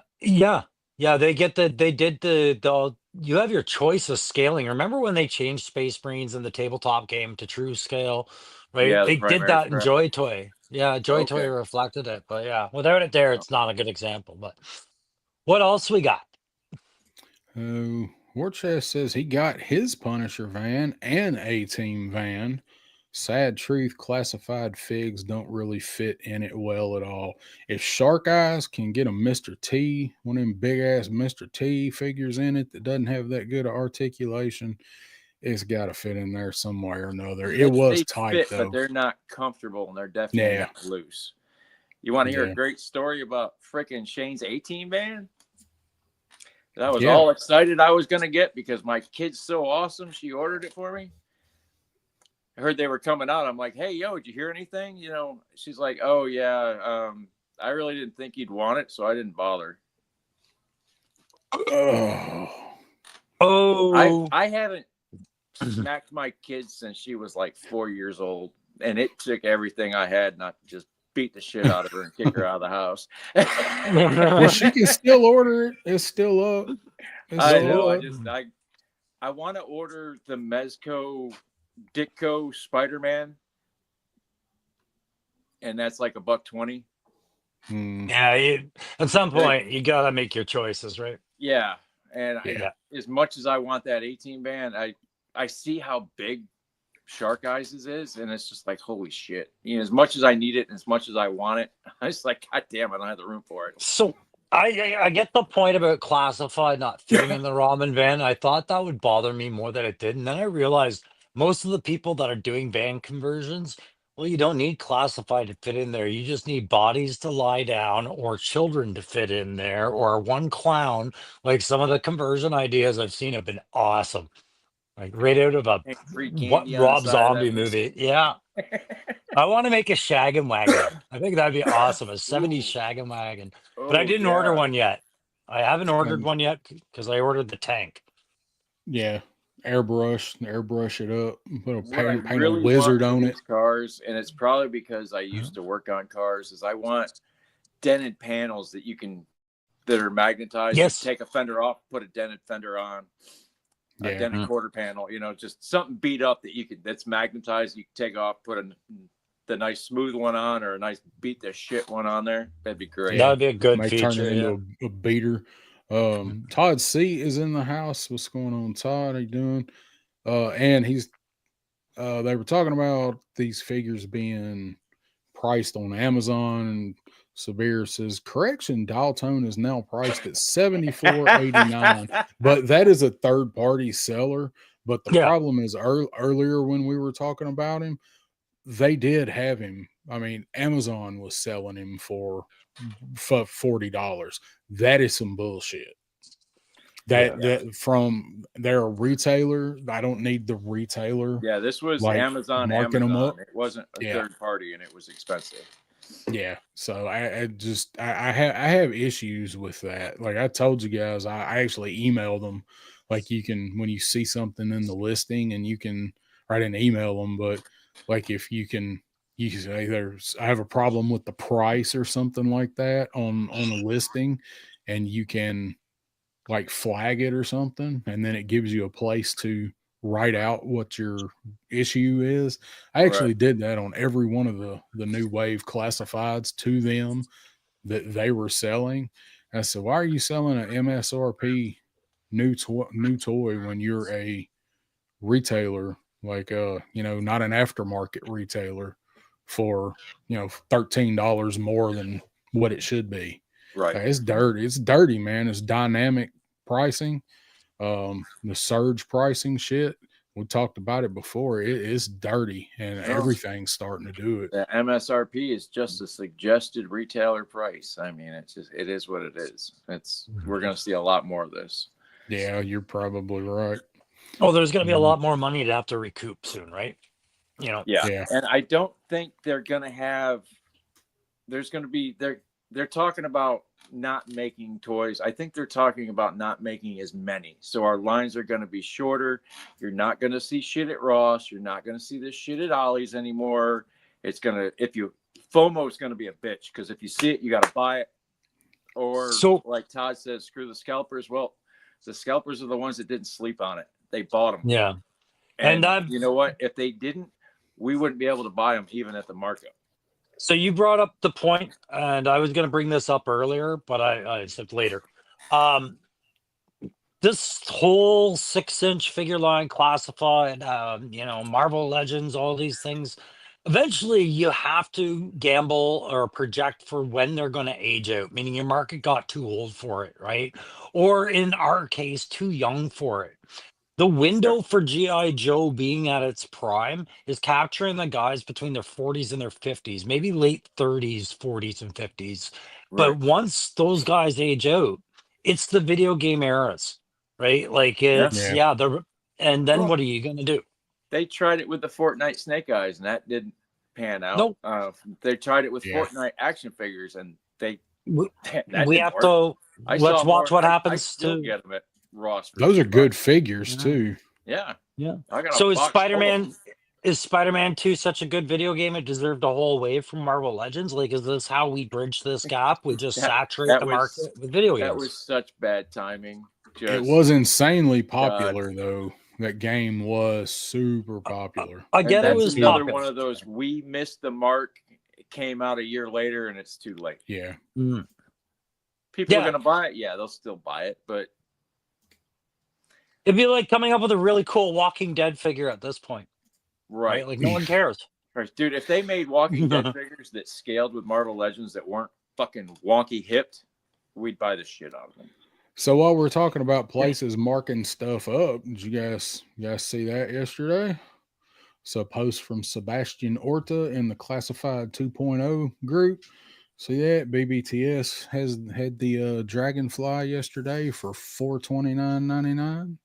They did the. You have your choice of scaling. Remember when they changed Space Marines in the tabletop game to true scale? Right, yeah, they did that in Joy Toy. Yeah, Joy Toy reflected it, but yeah, without it there, it's not a good example. But what else we got? War Chest says he got his Punisher van and A-Team van. Sad truth, classified figs don't really fit in it well at all. If Shark Eyes can get a Mr. T, one of them big ass Mr. T figures in it that doesn't have that good of articulation, it's got to fit in there somewhere or another. It was tight, though. But they're not comfortable, and they're definitely not loose. You want to hear a great story about frickin' Shane's A-Team van? I was all excited I was going to get because my kid's so awesome. She ordered it for me. I heard they were coming out. I'm like, hey, yo, did you hear anything? You know, she's like, oh, yeah. I really didn't think you'd want it, so I didn't bother. I haven't smacked my kid since she was like 4 years old, and it took everything I had not to just beat the shit out of her and kick her out of the house. Well, she can still order it. It's still up. I know. I want to order the Mezco Ditko Spider-Man, and that's like $120. Yeah, at some point you gotta make your choices, right? Yeah, and as much as I want that 18 band, I see how big Shark Eyes is, and it's just like, holy shit. You know, as much as I need it and as much as I want it, I just like, god damn, I don't have the room for it. So I get the point about classified not fitting in the ramen van. I thought that would bother me more than it did, and then I realized most of the people that are doing van conversions, well, you don't need classified to fit in there. You just need bodies to lie down or children to fit in there or one clown. Like some of the conversion ideas I've seen have been awesome. Like right out of a Rob Zombie movie. Yeah. I want to make a Shaggin' Wagon. I think that'd be awesome. A 70s Shaggin' Wagon. But I didn't order one yet. I haven't ordered one yet because I ordered the tank. Yeah. Airbrush it up, put a paint a wizard on it. Cars, and it's probably because I used to work on cars. Is I want dented panels that are magnetized. Yes. Take a fender off, put a dented fender on. A dented quarter panel. You know, just something beat up that's magnetized. You can take off, put the nice smooth one on, or a nice beat the shit one on there. That'd be great. That'd be a good feature. Turn it into a beater. Todd C is in the house. What's going on, Todd? How you doing? And he's they were talking about these figures being priced on Amazon, and Sabir says, correction, dial tone is now priced at $74.89, but that is a third party seller. But the problem is earlier when we were talking about him, they did have him. I mean, Amazon was selling him for $40. That is some bullshit. That from their retailer, I don't need the retailer. Yeah, this was like, Amazon. Marking them up. It wasn't a third party, and it was expensive. Yeah, so I have issues with that. Like I told you guys, I actually emailed them. Like you can, when you see something in the listing, and you can write an email them, but like if you can say I have a problem with the price or something like that on a listing, and you can like flag it or something, and then it gives you a place to write out what your issue is. I actually did that on every one of the new wave classifieds to them that they were selling. I said, why are you selling an MSRP new toy when you're a retailer, like not an aftermarket retailer, for $13 more than what it should be. Right. It's dirty, man. It's dynamic pricing. The surge pricing shit, we talked about it before. It is dirty, and everything's starting to do it. The MSRP is just a suggested retailer price. I mean, it is what it is. We're going to see a lot more of this. Yeah, you're probably right. Oh, there's going to be a lot more money to have to recoup soon, right? Yeah. And I don't think they're going to have. There's going to be they're talking about not making toys. I think they're talking about not making as many. So our lines are going to be shorter. You're not going to see shit at Ross. You're not going to see this shit at Ollie's anymore. It's going to, FOMO is going to be a bitch, because if you see it, you got to buy it. Or like Todd says, screw the scalpers. Well, the scalpers are the ones that didn't sleep on it. They bought them. Yeah. And you know what? If they didn't, we wouldn't be able to buy them even at the markup. So you brought up the point, and I was going to bring this up earlier, but I said later. This whole 6-inch figure line classified, Marvel Legends, all these things, eventually you have to gamble or project for when they're going to age out, meaning your market got too old for it, right? Or in our case, too young for it. The window for G.I. Joe being at its prime is capturing the guys between their 40s and their 50s, maybe late 30s, 40s, and 50s. But once those guys age out, it's the video game eras, right? Like and then what are you going to do? They tried it with the Fortnite Snake Eyes, and that didn't pan out. Nope. They tried it with Fortnite action figures, and we have to let's watch what happens to get them at Ross. Those are good figures too. Yeah. So is Spider-Man 2 such a good video game it deserved a whole wave from Marvel Legends? Like, is this how we bridge this gap? We just saturate the market with video games. That was such bad timing. It was insanely popular though. That game was super popular. I get it was another one of those, we missed the mark. It came out a year later and it's too late. Yeah. People are gonna buy it. Yeah, they'll still buy it, but it'd be like coming up with a really cool Walking Dead figure at this point. Right? Like, no one cares. Dude, if they made Walking Dead figures that scaled with Marvel Legends that weren't fucking wonky hipped, we'd buy the shit out of them. So while we're talking about places marking stuff up, did you guys see that yesterday? So a post from Sebastian Orta in the Classified 2.0 group. See that? BBTS had the Dragonfly yesterday for $429.99.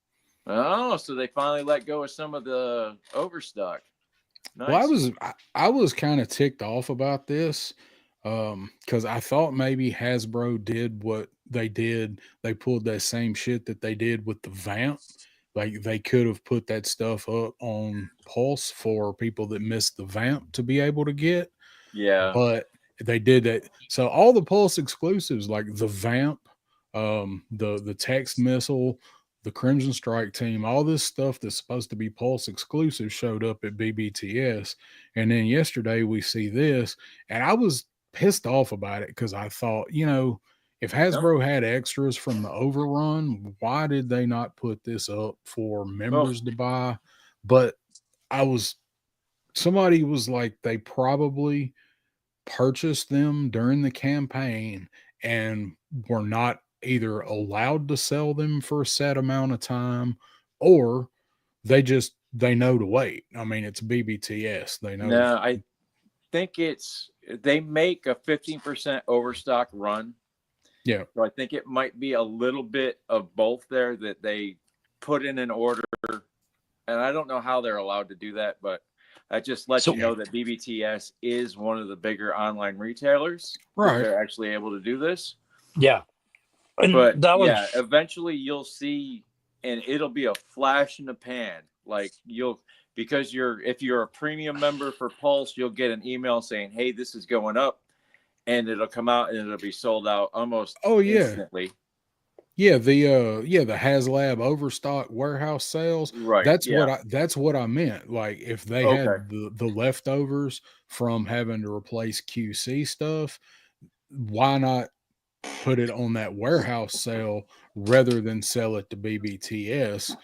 Oh, so they finally let go of some of the overstock. Nice. Well, I was kind of ticked off about this because I thought maybe Hasbro did what they did. They pulled that same shit that they did with the Vamp. Like they could have put that stuff up on Pulse for people that missed the Vamp to be able to get. Yeah, but they did that. So all the Pulse exclusives, like the Vamp, the Text Missile, the Crimson Strike team, all this stuff that's supposed to be Pulse exclusive showed up at BBTS. And then yesterday we see this, and I was pissed off about it because I thought, if Hasbro had extras from the Overrun, why did they not put this up for members to buy? But I was somebody was like, they probably purchased them during the campaign and were not either allowed to sell them for a set amount of time, or they know to wait. I mean, it's BBTS. They know. No, I think they make a 15% overstock run. Yeah. So I think it might be a little bit of both there, that they put in an order, and I don't know how they're allowed to do that, but that just lets you know that BBTS is one of the bigger online retailers. Right. They're actually able to do this. Yeah. And but eventually you'll see, and it'll be a flash in the pan. Like if you're a premium member for Pulse, you'll get an email saying, hey, this is going up, and it'll come out and it'll be sold out almost instantly. Yeah, the HasLab overstock warehouse sales. Right. That's what I meant. Like, if they had the leftovers from having to replace QC stuff, why not put it on that warehouse sale rather than sell it to BBTS?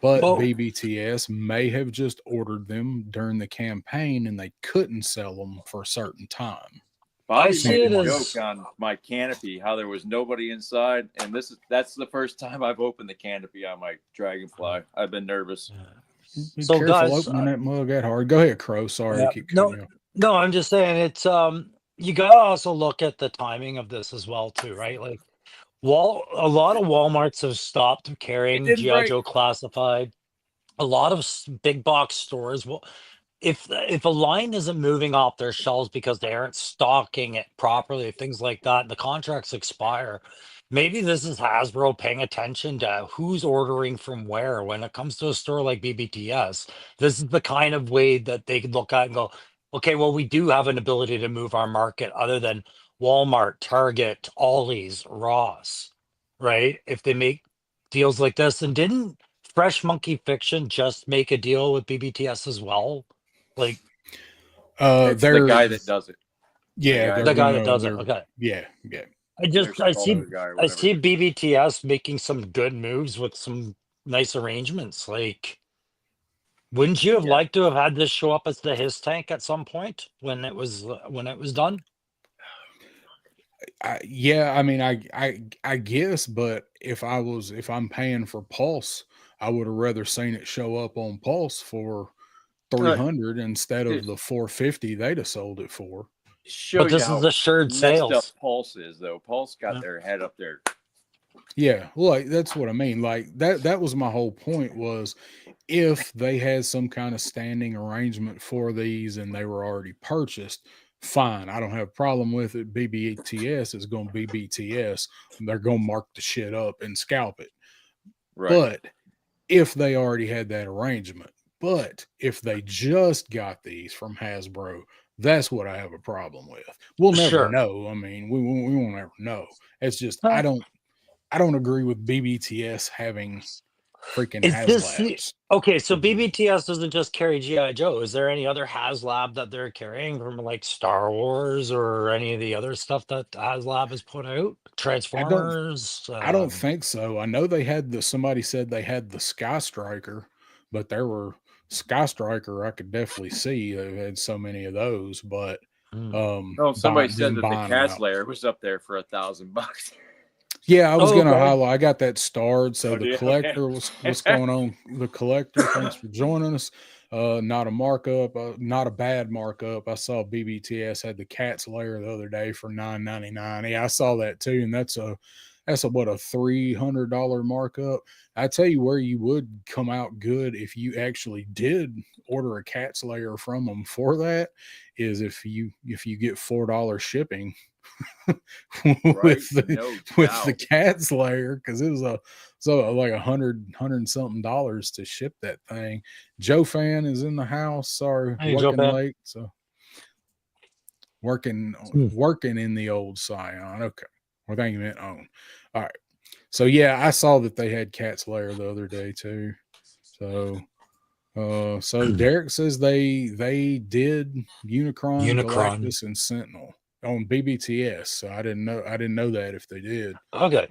But BBTS may have just ordered them during the campaign and they couldn't sell them for a certain time. Bobby made a joke on my canopy, how there was nobody inside, and that's the first time I've opened the canopy on my Dragonfly. I've been nervous. Be careful opening that mug that hard. Go ahead, Crow. Sorry, keep cutting you off. No, I'm just saying it's you gotta also look at the timing of this as well too, right? Like a lot of Walmarts have stopped carrying G.I. Joe classified. A lot of big box stores will. If a line isn't moving off their shelves because they aren't stocking it properly, things like that, the contracts expire. Maybe this is Hasbro paying attention to who's ordering from where when it comes to a store like BBTS. This is the kind of way that they could look at and go, okay, well, we do have an ability to move our market other than Walmart, Target, Ollie's, Ross, right? If they make deals like this, and didn't Fresh Monkey Fiction just make a deal with BBTS as well? Like, it's the guy that does it. Yeah, the guy that does it. Okay. Yeah. I see BBTS making some good moves with some nice arrangements. Like, wouldn't you have liked to have had this show up as the His Tank at some point when it was done? I mean, I guess, but if I'm paying for Pulse, I would have rather seen it show up on Pulse for 300 instead of the 450 they'd have sold it for. But this is assured sales. Pulse is though. Pulse got their head up there. Yeah, well, that's what I mean. Like that was my whole point, was if they had some kind of standing arrangement for these and they were already purchased, fine. I don't have a problem with it. BBTS is going to be BTS. They're going to mark the shit up and scalp it. Right. But if they already had that arrangement, but if they just got these from Hasbro, that's what I have a problem with. We'll never know. I mean, we won't ever know. It's just I don't agree with BBTS having freaking HasLabs. Okay, so BBTS doesn't just carry G.I. Joe. Is there any other HasLab that they're carrying from like Star Wars or any of the other stuff that HasLab has put out? Transformers? I don't think so. I know they had somebody said they had the Sky Striker, but there were Sky Striker I could definitely see. They've had so many of those, but somebody said that the Cat Slayer was up there for $1,000. Yeah, I was going to highlight. I got that starred. So the collector, what's going on? The collector, thanks for joining us. Not a markup, not a bad markup. I saw BBTS had the Cat's Lair the other day for $9.99. Yeah, I saw that too, and that's a what, a $300 markup. I tell you where you would come out good if you actually did order a Cat's Lair from them for that is if you get $4 shipping. with the Cat's Lair, because it was like $100 something to ship that thing. Joe Fan is in the house. Sorry, working late, so working in the old Scion. Okay, well, thank you, meant on. All right, so yeah, I saw that they had Cat's Lair the other day too. So Derek says they did Unicron, Galactus, and Sentinel on BBTS. So I didn't know that if they did. Okay.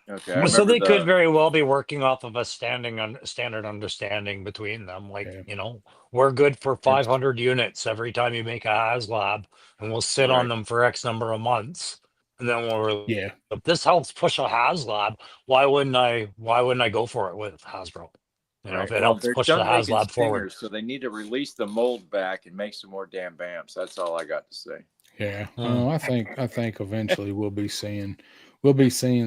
Okay. So they could very well be working off of a standard understanding between them. Like, we're good for 500 units every time you make a HasLab, and we'll sit on them for X number of months. And then if this helps push a HasLab, why wouldn't I go for it with Hasbro? If it helps push the HasLab forward. So they need to release the mold back and make some more damn BAMs. That's all I got to say. Yeah. I think eventually we'll be seeing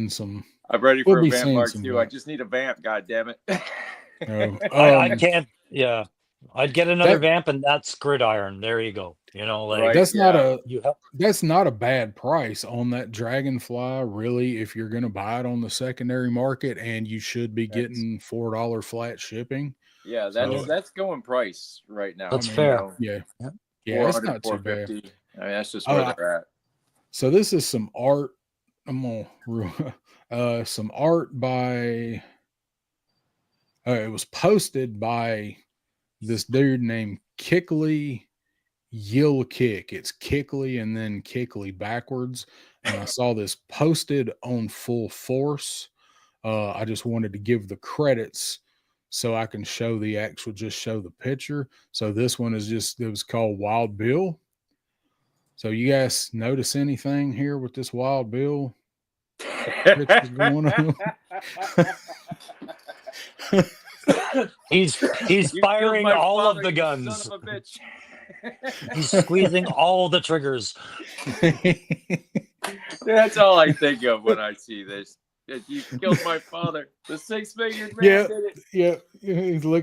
some. I'm ready for a vamp part 2. I just need a vamp, god damn it. I can't. Yeah, I'd get another vamp, and that's Gridiron. There you go. That's not a bad price on that Dragonfly. Really, if you're going to buy it on the secondary market, and you should be getting $4 flat shipping. Yeah, that's going price right now. That's fair. Yeah, it's not too bad. I mean, that's just where they're at. So this is some art. Some art by. It was posted by this dude named Kickley Yill Kick. It's Kickley and then Kickley backwards. And I saw this posted on Full Force. I just wanted to give the credits so I can show the picture. So this one it was called Wild Bill. So you guys notice anything here with this Wild Bill picture going on? He's firing all of the guns. Son of a bitch. He's squeezing all the triggers. That's all I think of when I see this. You killed my father. The 6-fingered man did it. Yeah.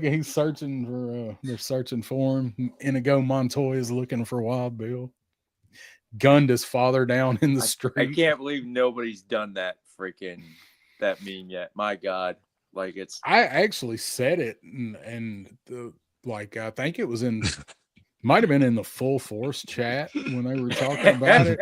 He's searching for. They're searching for him. Inigo Montoya is looking for Wild Bill. Gunned his father down in the street. I can't believe nobody's done that meme yet. My God. Like I actually said it and I think it was might have been in the Full Force chat when they were talking about it.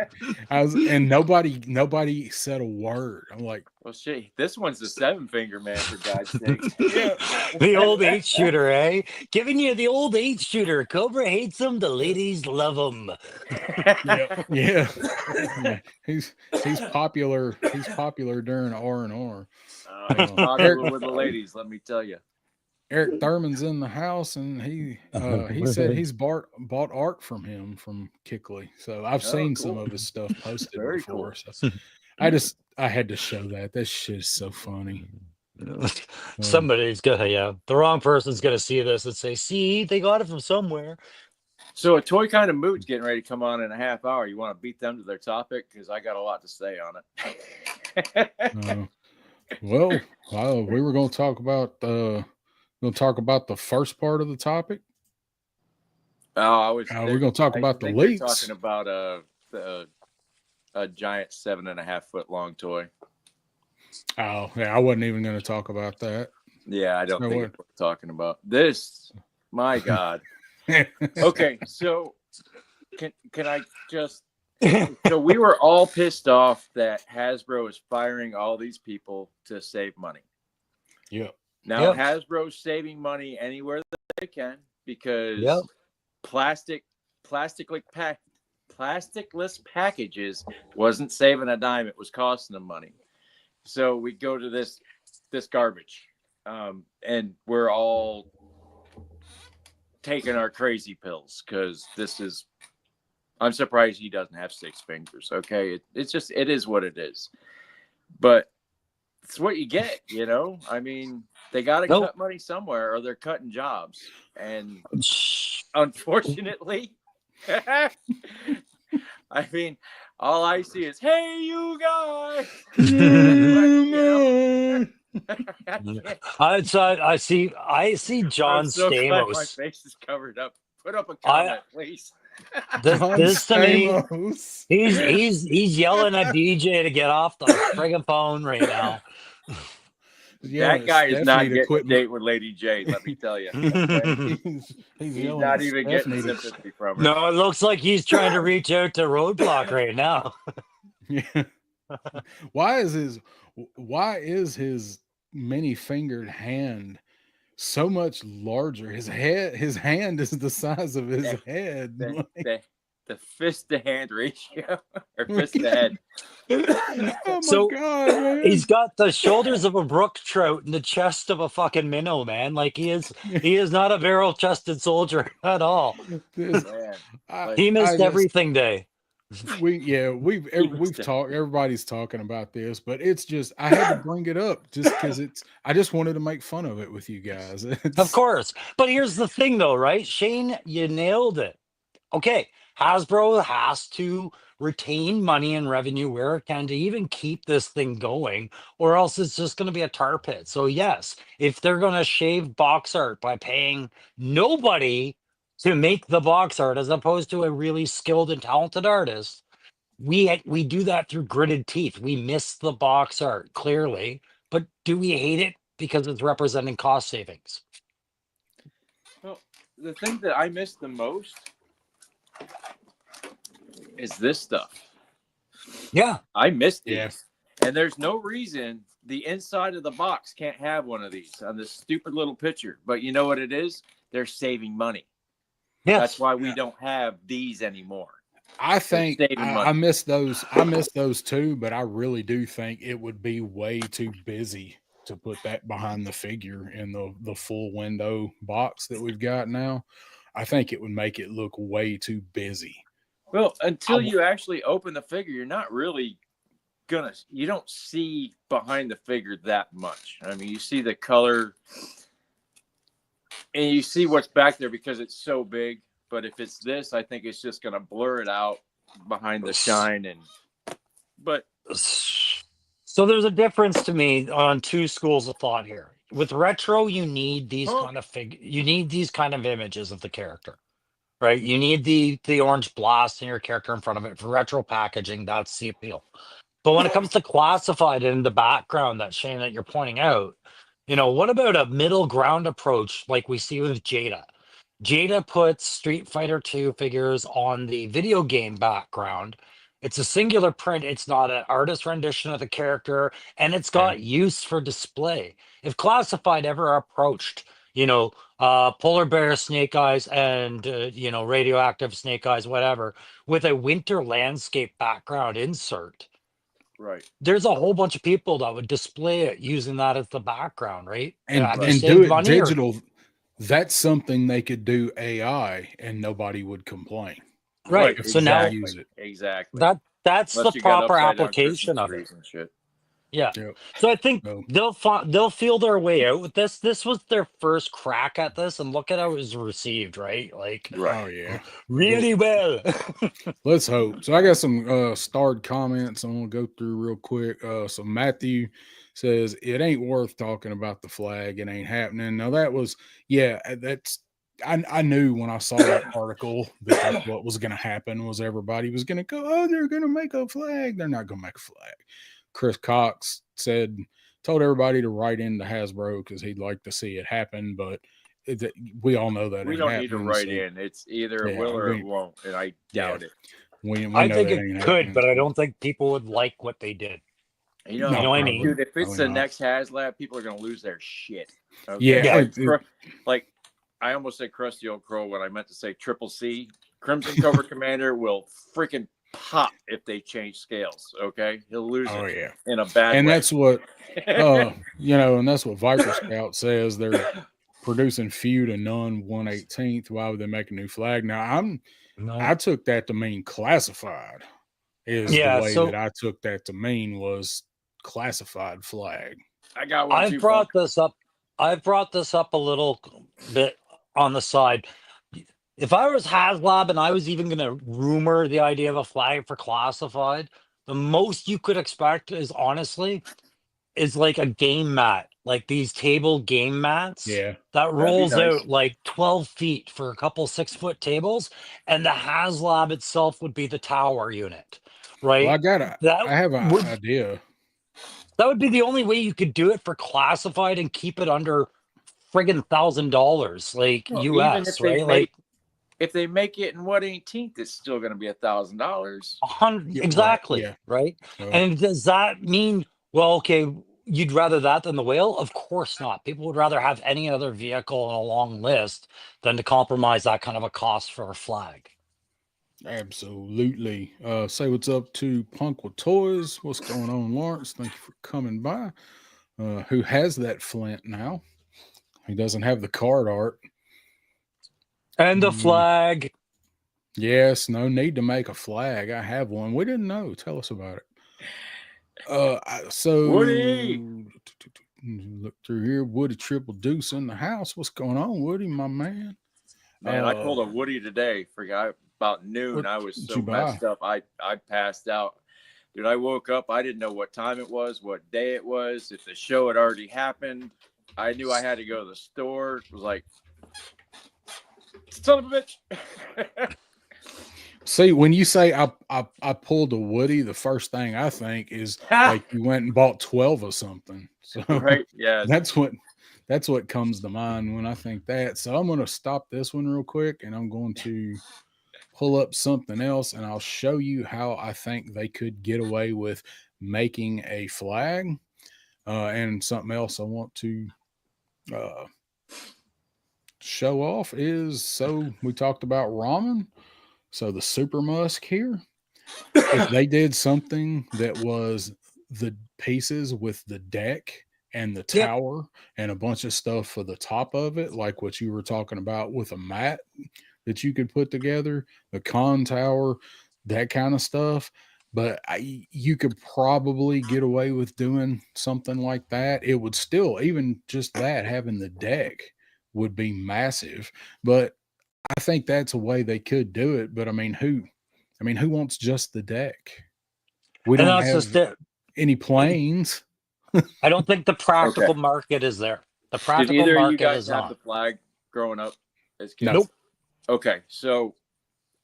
And nobody said a word. I'm like, well, shit, this one's the 7-finger man, for God's sake. Yeah. The old 8-shooter, eh? Giving you the old 8-shooter. Cobra hates him, the ladies love him. Yeah. He's popular. He's popular during R&R. He's popular with the ladies, let me tell you. Eric Thurman's in the house, and he said he's bought art from him from Kickley. So I've seen some of his stuff posted before. Cool. So I had to show that. That shit is so funny. Somebody's gonna, the wrong person's gonna see this and say, "See, they got it from somewhere." So a Toy Kind of Mood's getting ready to come on in a half hour. You want to beat them to their topic because I got a lot to say on it. Well, we were going to talk about the first part of the topic. We're going to talk about the leaks. Talking about a giant 7.5 foot long toy. Oh yeah, I wasn't even going to talk about that. Yeah, I don't think we're talking about this. My God. Okay, so can I just? So we were all pissed off that Hasbro is firing all these people to save money. Yeah. Now Hasbro's saving money anywhere that they can because plasticless packages wasn't saving a dime. It was costing them money. So we go to this garbage, and we're all taking our crazy pills because this is. I'm surprised he doesn't have 6 fingers. Okay, it is what it is, but it's what you get. I mean, they got to cut money somewhere, or they're cutting jobs, and unfortunately, I mean, all I see is, "Hey, you guys." I see John Stamos. My face is covered up. Put up a comment, please. This to me, he's yelling at DJ to get off the friggin' phone right now. Yeah, that guy is not getting a date with Lady J, let me tell you. Okay? he's not even getting sympathy from her. No, it looks like he's trying to reach out to Roadblock right now. Yeah. Why is his many-fingered hand so much larger? His hand is the size of his head. the fist to hand ratio or fist to head. Oh So, my God, man. he's got the shoulders of a brook trout and the chest of a fucking minnow, man. Like he is not a barrel-chested soldier at all. This- Man, He missed I just everything day. we've talked, everybody's talking about this, but it's just I had to bring it up just because I just wanted to make fun of it with you guys. Of course. But here's the thing though, right? Shane, you nailed it. Okay, Hasbro has to retain money and revenue where it can to even keep this thing going, or else it's just going to be a tar pit. So yes, if they're going to shave box art by paying nobody to make the box art as opposed to a really skilled and talented artist, we do that through gritted teeth. We miss the box art clearly, but do we hate it because it's representing cost savings? well, the thing that I miss the most is this stuff. Yeah. I missed these. Yeah. And there's no reason the inside of the box can't have one of these on this stupid little picture. But you know what it is? They're saving money. Yes. That's why we don't have these anymore. I think saving money. I miss those. I miss those too, but I really do think it would be way too busy to put that behind the figure in the full window box that we've got now. I think it would make it look way too busy. Well, until you actually open the figure, you're not really you don't see behind the figure that much. I mean, you see the color and you see what's back there because it's so big. But if it's this, I think it's just going to blur it out behind the shine. But so there's a difference to me on two schools of thought here. With retro, you need these you need these kind of images of the character, right? You need the orange blast in your character in front of it. For retro packaging, that's the appeal. But when it comes to classified in the background, that Shane that you're pointing out, what about a middle ground approach like we see with Jada? Jada puts Street Fighter 2 figures on the video game background. It's a singular print. It's not an artist rendition of the character, and it's got use for display. If Classified ever approached, Polar Bear Snake Eyes and, Radioactive Snake Eyes, whatever, with a winter landscape background insert, right, there's a whole bunch of people that would display it using that as the background, right? And do it digital. That's something they could do AI and nobody would complain. Right. So now use it. Exactly. That's the proper application of it. Shit. Yeah. So I think they'll feel their way out with this. This was their first crack at this, and look at how it was received, right? Like, oh yeah, really well. Let's hope. So I got some starred comments I'm gonna go through real quick. So Matthew says it ain't worth talking about the flag. It ain't happening. Now that was that's. I knew when I saw that article that what was going to happen was everybody was going to go, oh, they're going to make a flag. They're not going to make a flag. Chris Cox told everybody to write into Hasbro because he'd like to see it happen, but we all know that we don't need to write in. It's either it will or it won't, and I doubt it. I think it could, but I don't think people would like what they did. You know what I mean? Dude, if it's the next HasLab, people are going to lose their shit. Okay? Yeah. Like I almost said Crusty Old Crow when I meant to say Triple C. Crimson Cobra Commander will freaking pop if they change scales. Okay, he'll lose it in a bad way. And that's what and that's what Viper Scout says. They're producing few to none 1/18th. Why would they make a new flag? Now I took that to mean classified. The way that I took that to mean was classified flag. I got one. I've brought this up a little bit on the side. If I was HasLab and I was even going to rumor the idea of a flag for classified, the most you could expect is like a game mat, like these table game mats. Yeah, that rolls out like 12 feet for a couple 6-foot tables, and the HasLab itself would be the tower unit, right? Well, I have an idea. That would be the only way you could do it for classified and keep it under friggin' $1,000, like US, right? If they make it in 1/18th, it's still going to be $1,000. Exactly, right? And does that mean, you'd rather that than the whale? Of course not. People would rather have any other vehicle on a long list than to compromise that kind of a cost for a flag. Absolutely. Say what's up to Punk with Toys. What's going on, Lawrence? Thank you for coming by. Who has that Flint now? He doesn't have the card art. And the flag. Yes, no need to make a flag. I have one. We didn't know. Tell us about it. So Woody, look through here. Woody Triple Deuce in the house. What's going on, Woody, my man? Man, I pulled a Woody today. Forgot about noon. I was so messed up. I passed out. Dude, I woke up. I didn't know what time it was, what day it was, if the show had already happened. I knew I had to go to the store. It was like, son of a bitch. See, when you say I pulled a Woody, the first thing I think is like you went and bought 12 or something. So right, yeah, that's what comes to mind when I think that. So I'm going to stop this one real quick, and I'm going to pull up something else, and I'll show you how I think they could get away with making a flag. And something else I want to show off is, so we talked about ramen. So the Super Musk here, if they did something that was the pieces with the deck and the tower and a bunch of stuff for the top of it, like what you were talking about with a mat that you could put together, the con tower, that kind of stuff. But you could probably get away with doing something like that. It would still, even just that, having the deck would be massive. But I think that's a way they could do it. But I mean, who wants just the deck? We don't have any planes. I don't think the practical market is there. The practical Did either market of you guys is have not. the flag growing up as kids? Nope. Okay, so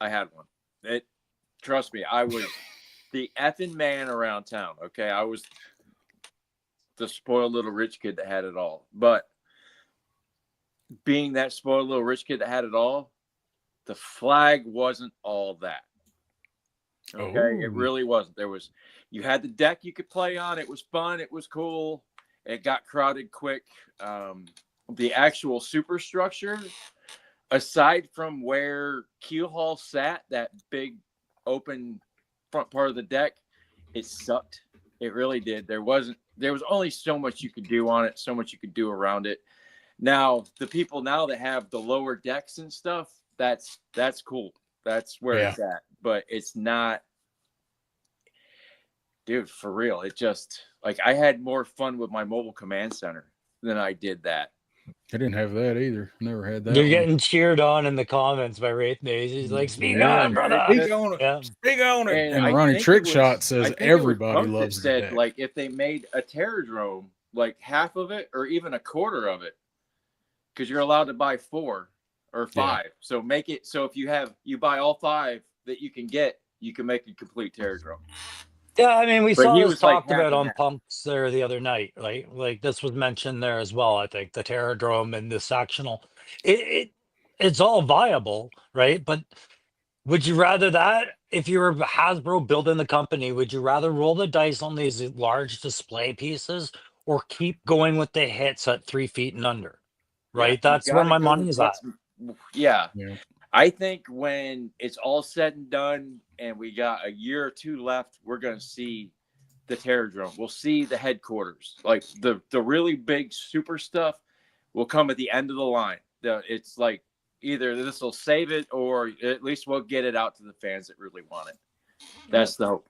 I had one. Trust me, I was the effing man around town. Okay, I was the spoiled little rich kid that had it all. But being that spoiled little rich kid that had it all, the flag wasn't all that. Okay, it really wasn't. You had the deck you could play on. It was fun. It was cool. It got crowded quick. The actual superstructure, aside from where Keel Hall sat, that big open front part of the deck, it sucked. It really did. There was only so much you could do on it, so much you could do around it. Now, the people now that have the lower decks and stuff, that's cool. That's where it's at. But it's not, dude, for real. It just, like, I had more fun with my mobile command center than I did that. I didn't have that either. Never had that. You're getting cheered on in the comments by Wraith Maze. He's like, speak on, brother. Speak on it. Yeah. Speak on it. And Ronnie Trickshot says everybody loves the deck. Like, if they made a Terradrome, like half of it or even a quarter of it, because you're allowed to buy 4 or 5. So make it so if you buy all 5 that you can get, you can make a complete Terradrome. Yeah, I mean, we saw this talked about on Punks there the other night. Like this was mentioned there as well. I think the Terradrome and the sectional, it's all viable, right? But would you rather that if you were Hasbro building the company? Would you rather roll the dice on these large display pieces or keep going with the hits at 3 feet and under? Right, that's where my money is at. Yeah. I think when it's all said and done and we got a year or 2 left, we're going to see the Terradrome. We'll see the headquarters. Like the really big super stuff will come at the end of the line. It's like either this will save it or at least we'll get it out to the fans that really want it. That's the hope.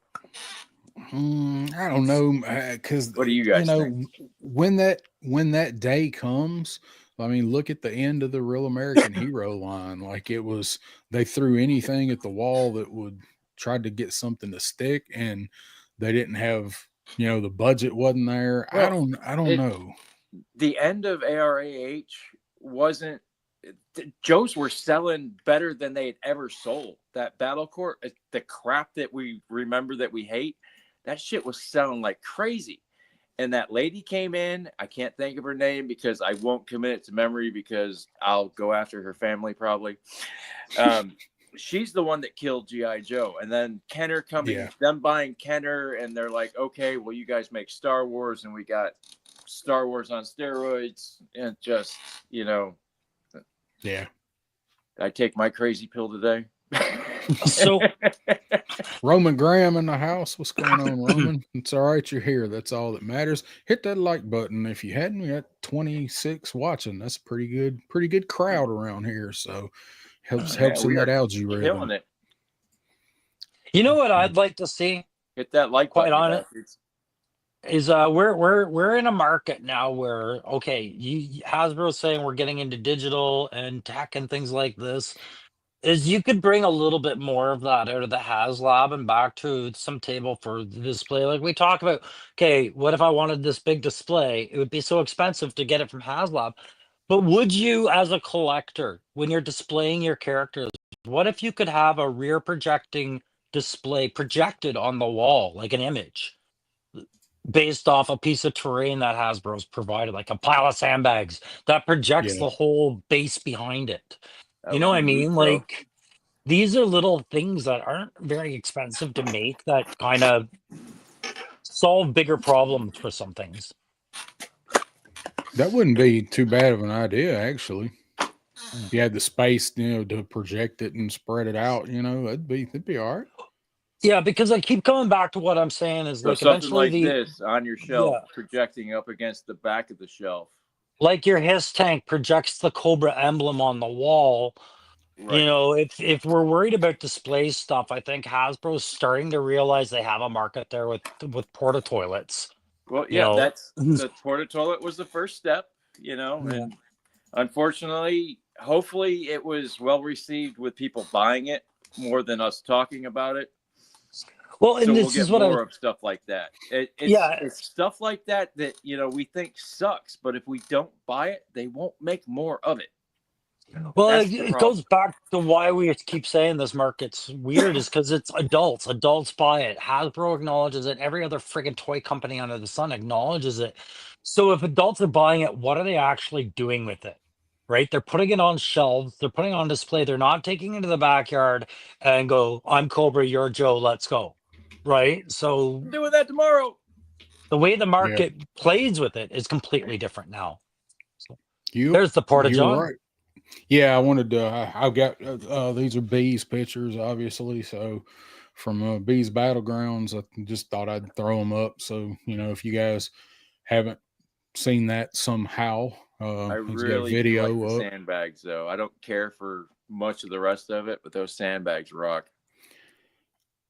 I don't know, because what do you guys think? When that day comes, I mean, look at the end of the Real American Hero line. Like they threw anything at the wall that would try to get something to stick, and they didn't have, the budget wasn't there. Well, I don't know. The end of ARAH wasn't. Joes were selling better than they had ever sold. That Battle Court, the crap that we remember that we hate, that shit was selling like crazy. And that lady came in. I can't think of her name because I won't commit it to memory because I'll go after her family probably. She's the one that killed G.I. Joe. And then Kenner coming, them buying Kenner, and they're like, okay, well, you guys make Star Wars, and we got Star Wars on steroids, and just, Yeah. I take my crazy pill today. So Roman Graham in the house. What's going on, Roman? It's all right. You're here. That's all that matters. Hit that like button. If you hadn't, we got 26 watching. That's a pretty good crowd around here. So helps in that algorithm. Killing it. You know what I'd like to see? Hit that like quite button. on it. Is we're in a market now where Hasbro's saying we're getting into digital and tech and things like this. Is you could bring a little bit more of that out of the HasLab and back to some table for the display. Like we talk about, okay, what if I wanted this big display? It would be so expensive to get it from HasLab. But would you, as a collector, when you're displaying your characters, what if you could have a rear projecting display projected on the wall, like an image, based off a piece of terrain that Hasbro's provided, like a pile of sandbags that projects the whole base behind it? You know what I mean? Like, these are little things that aren't very expensive to make that kind of solve bigger problems for some things. That wouldn't be too bad of an idea, actually. If you had the space, to project it and spread it out, it'd be all right. Yeah, because I keep coming back to what I'm saying is, like, something eventually like this on your shelf, projecting up against the back of the shelf. Like your Hiss tank projects the Cobra emblem on the wall. Right. If we're worried about display stuff, I think Hasbro's starting to realize they have a market there with porta toilets. Well, that's the porta toilet was the first step, and unfortunately, hopefully it was well received with people buying it more than us talking about it. Well, and so this we'll get is what more of stuff like that. It's stuff like that we think sucks, but if we don't buy it, they won't make more of it. Well, it goes back to why we keep saying this market's weird is because it's adults. Adults buy it. Hasbro acknowledges it. Every other friggin' toy company under the sun acknowledges it. So if adults are buying it, what are they actually doing with it? Right? They're putting it on shelves. They're putting it on display. They're not taking it to the backyard and go, I'm Cobra, you're Joe, let's go. Right? So I'm doing that tomorrow. The way the market plays with it is completely different now. So there's the Porta John. Right. Yeah, I wanted to. I've got these are Bees pictures, obviously. So from Bees Battlegrounds, I just thought I'd throw them up. So if you guys haven't seen that somehow, I he's really got a video like the up. sandbags, though. I don't care for much of the rest of it, but those sandbags rock.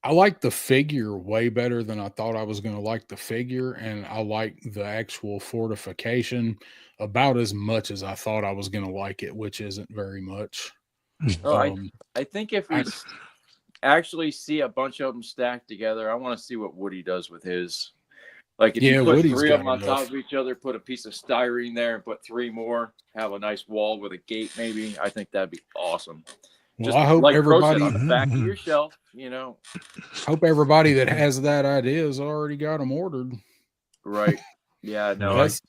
I like the figure way better than I thought I was going to like the figure, and I like the actual fortification about as much as I thought I was going to like it, which isn't very much. I think if we actually see a bunch of them stacked together, I want to see what Woody does with his. Like if you put Woody's three of them on top of each other, put a piece of styrene there, and put three more, have a nice wall with a gate, maybe. I think that'd be awesome. Well, I hope everybody on the back of your shelf, Hope everybody that has that idea has already got them ordered. Right. Yeah. No. That's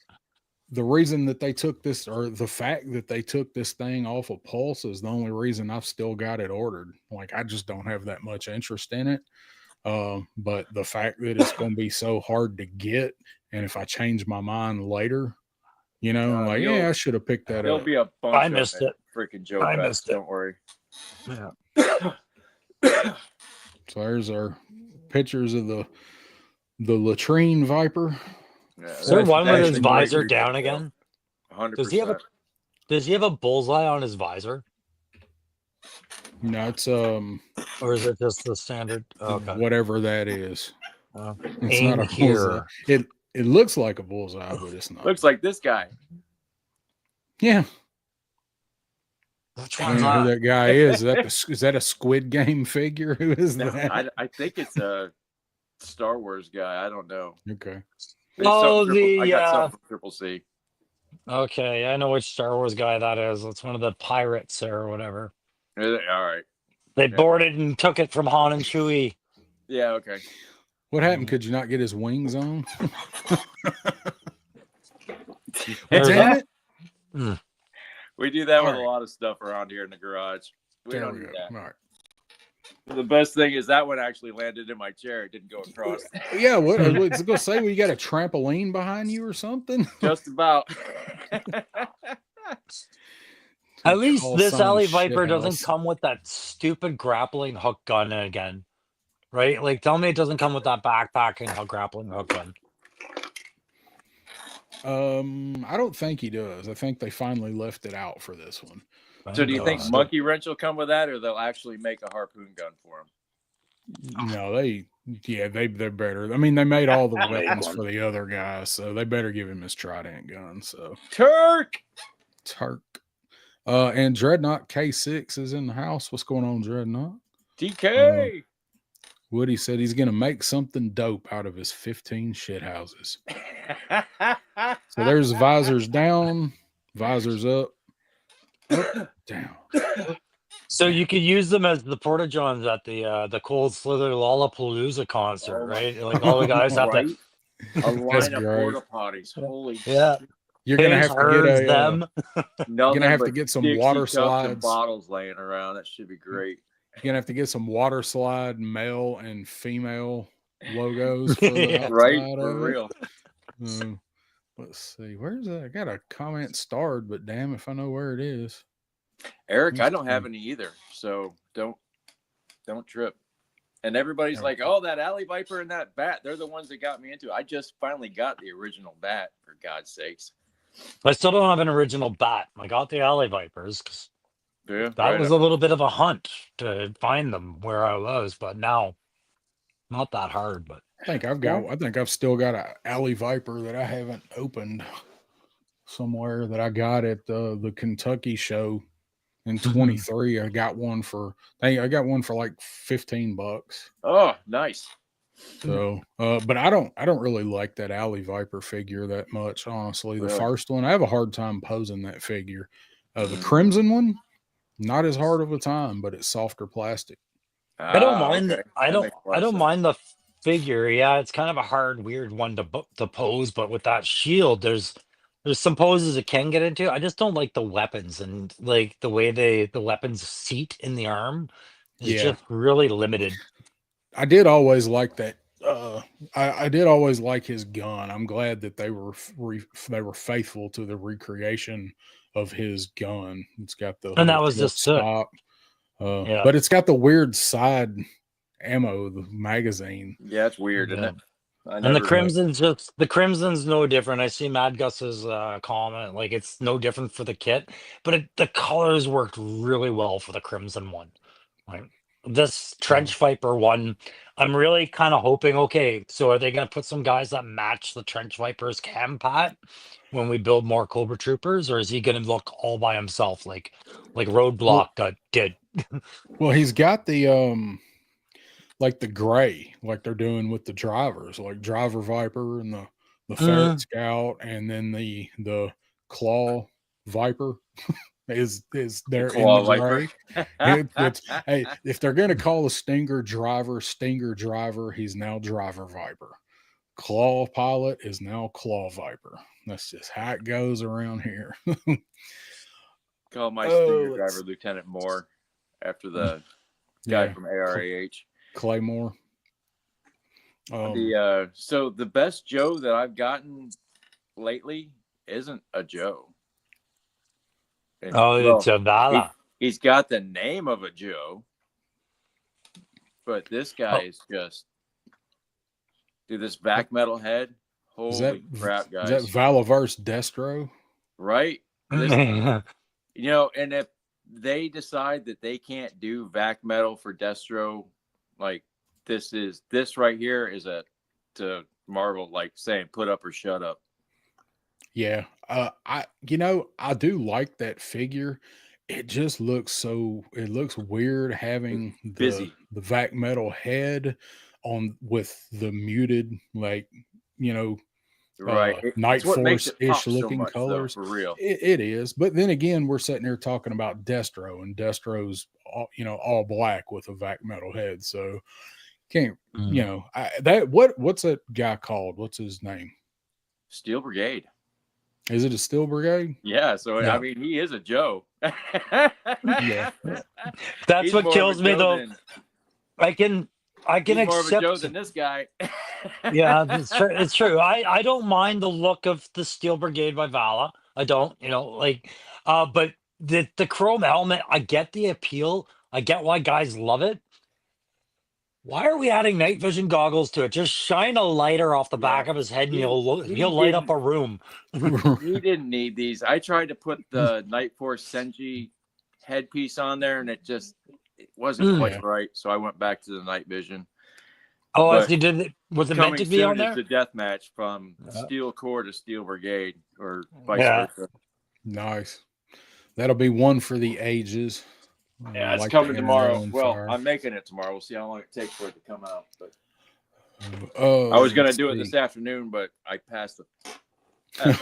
the reason that they took this, or the fact that they took this thing off of Pulse, is the only reason I've still got it ordered. Like, I just don't have that much interest in it. But the fact that it's going to be so hard to get, and if I change my mind later, I should have picked that up. There'll be a bunch. I missed it. Freaking Joe Fest. Don't worry. Yeah. So there's our pictures of the latrine Viper. Yeah, is there one with his visor down again? 100%. Does he have a bullseye on his visor? No, it's or is it just the standard? Okay. Whatever that is. It's not a bullseye. It looks like a bullseye, but it's not. Looks like this guy. Yeah. Which one's who that guy is? Is that a Squid Game figure? Who is that? I think it's a Star Wars guy. I don't know. Okay. I got something from Triple C. Okay, I know which Star Wars guy that is. It's one of the pirates or whatever. All right. They boarded and took it from Han and Chewie. Yeah. Okay. What happened? Could you not get his wings on? Damn it. We do that with a lot of stuff around here in the garage. We don't do that. All right. The best thing is that one actually landed in my chair. It didn't go across. Yeah, what I was going to say, you got a trampoline behind you or something? Just about. At least Call this sign Alley Viper doesn't shithouse. come with that stupid grappling hook gun again, right? Like, tell me it doesn't come with that backpacking grappling hook gun. I don't think he does. I think they finally left it out for this one. So do you think Monkey Wrench will come with that, or they'll actually make a harpoon gun for him? No, they're better. I mean, they made all the weapons for the other guys, so they better give him his trident gun. So Turk. And Dreadnought K6 is in the house. What's going on, Dreadnought? TK. Woody said he's going to make something dope out of his 15 shit houses. So there's visors down, visors up, down. So you could use them as the porta-johns at the Cold Slither Lollapalooza concert, right? Like all the guys have to... A line of porta potties. Holy yeah. shit. You're gonna have to get them. You're gonna have to get some water slides. Bottles laying around. That should be great. You're gonna have to get some water slide male and female logos for the right for real. Let's see. Where's that? I got a comment starred, but damn if I know where it is. Eric, I don't have any either, so don't trip. And everybody's like, "Oh, that Alley Viper and that bat, they're the ones that got me into it." I just finally got the original bat, for God's sakes. I still don't have an original bat. I got the Alley Vipers because that was a little bit of a hunt to find them where I was, but now not that hard. But I think I've still got an Alley Viper that I haven't opened somewhere that I got at the Kentucky show in 23. I got one for like $15. Oh, nice. So, but I don't really like that Alley Viper figure that much, honestly. The first one, I have a hard time posing that figure. The Crimson one, not as hard of a time, but it's softer plastic. I don't mind. Okay. I don't mind the figure. Yeah, it's kind of a hard, weird one to pose, but with that shield, there's some poses it can get into. I just don't like the weapons and like the way the weapons seat in the arm is just really limited. I did always like that. I did always like his gun. I'm glad that they were faithful to the recreation of his gun. It's got the and that was just stock, but it's got the weird side ammo, the magazine. Yeah, it's weird, isn't it? And the Crimson's no different. I see Mad Gus's comment, like it's no different for the kit, but the colors worked really well for the Crimson one. Right. This Trench Viper one, I'm really kind of hoping, okay, so are they going to put some guys that match the Trench Viper's cam pat when we build more Cobra Troopers, or is he going to look all by himself like Roadblock did? Well, he's got the like the gray, like they're doing with the drivers, like Driver Viper and the Ferret Scout, and then the Claw Viper. is there in the gray. Hey, if they're going to call the Stinger Driver, he's now Driver Viper. Claw Pilot is now Claw Viper. That's just how it goes around here. Call my Stinger Driver Lieutenant Moore after the guy from ARAH. Claymore. So the best Joe that I've gotten lately isn't a Joe. It's a Vala. He's got the name of a Joe, but this guy is just this back metal head. Holy crap, guys! Is that Valaverse Destro? Right. And if they decide that they can't do vac metal for Destro, like this right here is to Marvel, like saying put up or shut up. Yeah. I do like that figure. It just looks weird having the vac metal head on with the muted, like, Night Force-ish looking colors. Though, for real. It is. But then again, we're sitting here talking about Destro, and Destro's all black with a vac metal head. So can't what's that guy called? What's his name? Steel Brigade. Is it a Steel Brigade? Yeah, so I mean, he is a Joe. Yeah, that's what kills me though. I can accept more of a Joe than this guy. Yeah, it's true. I don't mind the look of the Steel Brigade by Vala. I don't, but the chrome helmet, I get the appeal. I get why guys love it. Why are we adding night vision goggles to it? Just shine a lighter off the back of his head and he'll light up a room. He didn't need these. I tried to put the Night Force Senji headpiece on there, and it wasn't quite right. So I went back to the night vision. Oh, as he did it, was it meant to be on there? It's the death match from Steel Corps to Steel Brigade, or vice versa. Nice. That'll be one for the ages. Yeah, it's coming tomorrow. Well, I'm making it tomorrow. We'll see how long it takes for it to come out. But I was going to do it this afternoon, but I passed the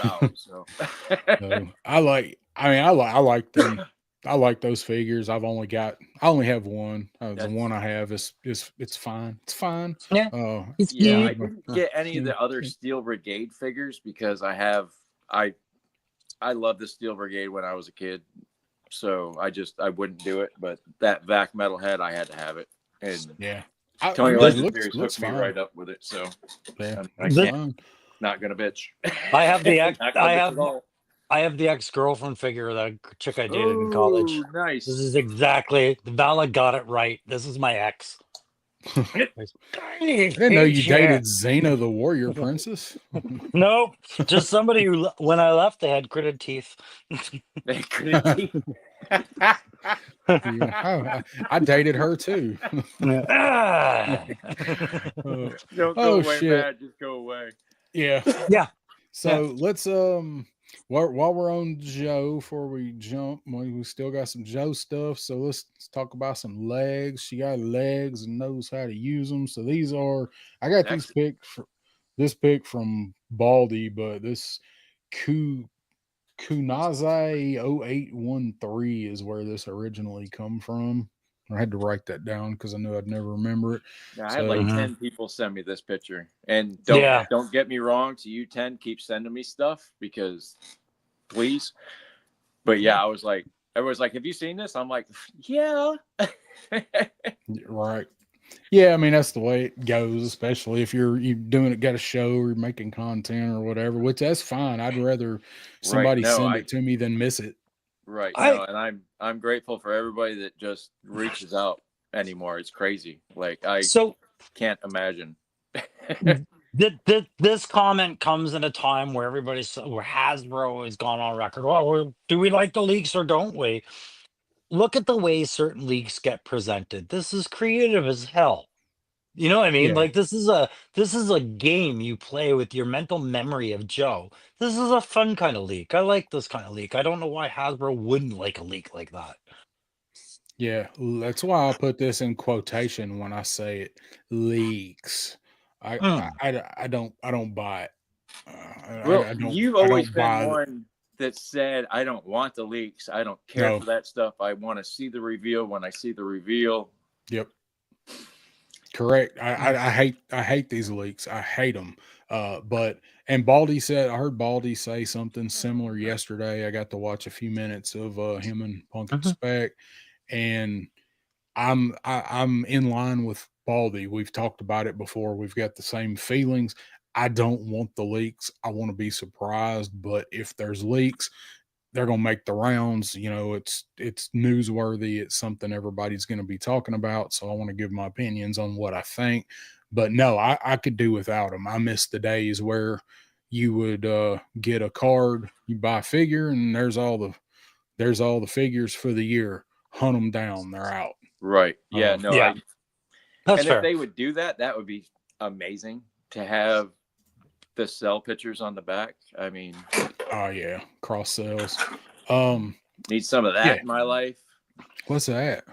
out. So I like them. I like those figures. I only have one. The one I have is it's fine. It's fine. Yeah. I didn't get any of the other Steel Brigade figures because I loved the Steel Brigade when I was a kid. So I wouldn't do it, but that VAC metal head, I had to have it. And Tony Legendaries hooked me right up with it. So I'm not gonna bitch. I have the I have the ex-girlfriend figure, that chick I dated in college. Nice. This is exactly, Vala got it right. This is my ex. I didn't know you dated Xena the Warrior Princess. Nope. Just somebody who, when I left, they had critted teeth. I dated her too. Don't go away, man. Just go away. Yeah. Yeah. So let's while we're on Joe, before we jump, we still got some Joe stuff. So let's talk about some legs. She got legs and knows how to use them. So these are, I got this pick from Baldy, but this Kunazai 0813 is where this originally come from. I had to write that down because I knew I'd never remember it. Yeah, I had like 10 people send me this picture. And don't get me wrong, to you 10, keep sending me stuff because please. But yeah, everyone's like, have you seen this? I'm like, yeah. Right. Yeah, I mean, that's the way it goes, especially if you're doing it, got a show or making content or whatever, which that's fine. I'd rather somebody send it to me than miss it. Right. And I'm grateful for everybody that just reaches out anymore. It's crazy. Like I can't imagine. This comment comes in a time where where Hasbro has gone on record. Well, do we like the leaks or don't we? Look at the way certain leaks get presented. This is creative as hell. You know what I mean? Yeah. Like this is a game you play with your mental memory of Joe. This is a fun kind of leak. I like this kind of leak. I don't know why Hasbro wouldn't like a leak like that. Yeah, that's why I put this in quotation when I say it. Leaks. I don't buy it. You've always been one that said, I don't want the leaks. I don't care for that stuff. I want to see the reveal when I see the reveal. Yep. Correct. I hate these leaks. I hate them. And Baldy said, I heard Baldy say something similar yesterday. I got to watch a few minutes of him and Punk and Spec, and I'm in line with Baldy. We've talked about it before. We've got the same feelings. I don't want the leaks. I want to be surprised, but if there's leaks, they're going to make the rounds. You know, it's newsworthy. It's something everybody's going to be talking about. So I want to give my opinions on what I think. But no, I could do without them. I miss the days where you would get a card, you buy a figure, and there's all the figures for the year. Hunt them down. They're out. Right. Yeah. That's fair. If they would do that, that would be amazing to have the sell pictures on the back. I mean, oh yeah, cross sales. Need some of that in my life. What's that?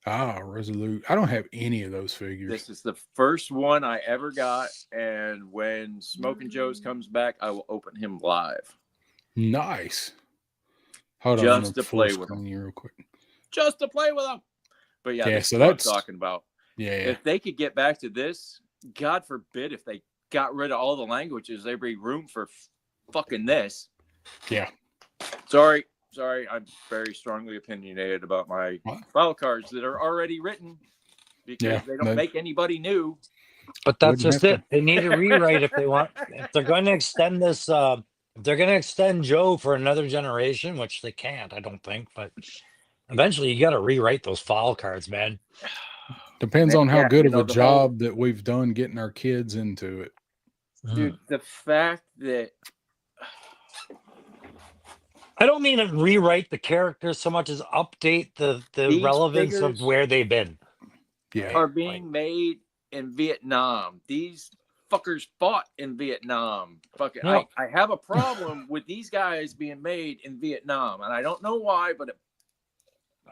Resolute. I don't have any of those figures. This is the first one I ever got, and when Smoking Joe's comes back, I will open him live. Nice. Hold on, just to play with him real quick. Just to play with him. But yeah, so that's what I'm talking about. Yeah. If they could get back to this, God forbid, if they got rid of all the languages, there'd be room for fucking this. Yeah. Sorry. I'm very strongly opinionated about my file cards that are already written because they don't make anybody new. But that's just it. They need a rewrite if they want. If they're going to extend this If they're gonna extend Joe for another generation, which they can't, I don't think, but eventually you got to rewrite those file cards, man. Depends on how Yeah, good you of know, a job that we've done getting our kids into it. Dude, the fact that I don't mean to rewrite the characters so much as update the these relevance of figures where they've been. Yeah. are being made in Vietnam. These fuckers fought in Vietnam. Fucking, No. I have a problem with these guys being made in Vietnam, and I don't know why, but it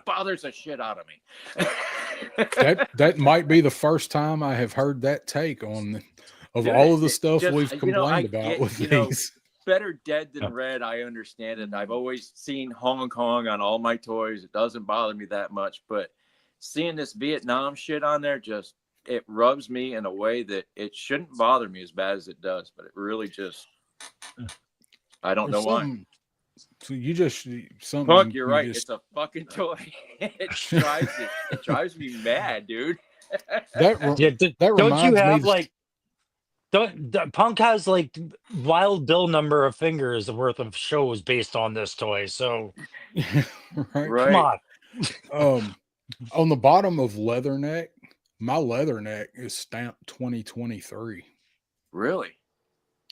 bothers the shit out of me. that might be the first time I have heard that take on all of the stuff we've complained about with these. Better dead than red. I understand it. I've always seen Hong Kong on all my toys. It doesn't bother me that much, but seeing this Vietnam shit on there, just it rubs me in a way that it shouldn't bother me as bad as it does, but it really just, I don't know why. So you just Punk, you're right. It's a fucking toy. It drives me mad, dude. Don't you have like? Punk has like Wild Bill number of fingers worth of shows based on this toy. So, right. Come on the bottom of Leatherneck, my Leatherneck is stamped 2023. Really?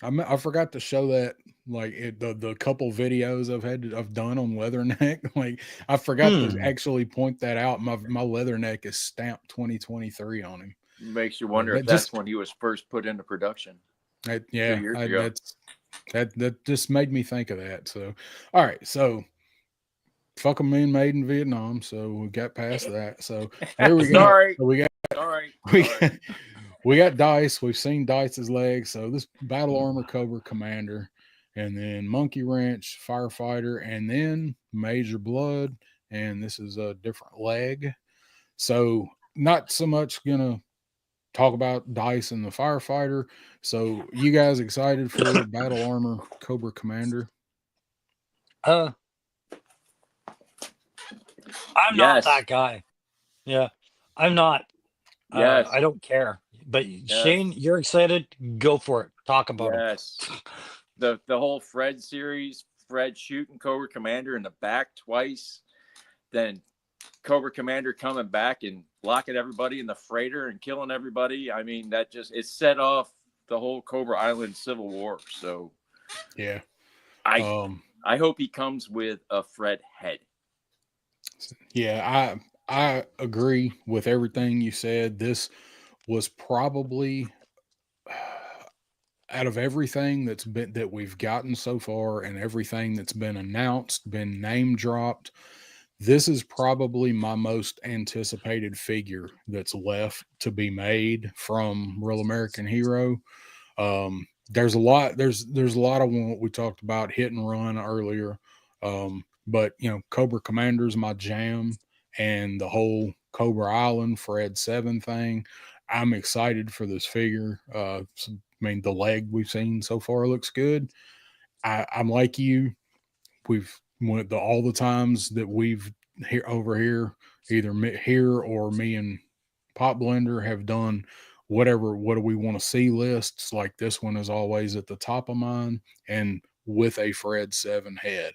I forgot to show that, like the couple videos I've done on Leatherneck. Like I forgot to actually point that out. My Leatherneck is stamped 2023 on him. Makes you wonder if that's when he was first put into production. That just made me think of that. So, all right, so fuck them being made in Vietnam. So we got past that. So there we go. Sorry. So we got Sorry. we got Dice. We've seen Dice's legs. So this Battle Armor Cobra Commander, and then Monkey Wrench Firefighter, and then Major Blood, and this is a different leg. So not so much gonna talk about Dice and the Firefighter. So you guys excited for Battle Armor Cobra Commander? I'm not that guy. Yeah, I'm not. Yes. I don't care. But Shane, you're excited? Go for it. Talk about it. Yes. The whole Fred series, Fred shooting Cobra Commander in the back twice, then Cobra Commander coming back and locking everybody in the freighter and killing everybody. I mean, that just, it set off the whole Cobra Island Civil War. So yeah, I hope he comes with a Fred head. Yeah, I agree with everything you said. This was probably out of everything that we've gotten so far and everything that's been announced, been name dropped, this is probably my most anticipated figure that's left to be made from Real American Hero. There's a lot of what we talked about, hit and run earlier. But Cobra Commander's my jam, and the whole Cobra Island Fred 7 thing. I'm excited for this figure. I mean, the leg we've seen so far looks good. I'm like you. We've went all the times that we've over here, either here or me and Pop Blender have done what do we want to see lists. Like this one is always at the top of mine, and with a Fred 7 head.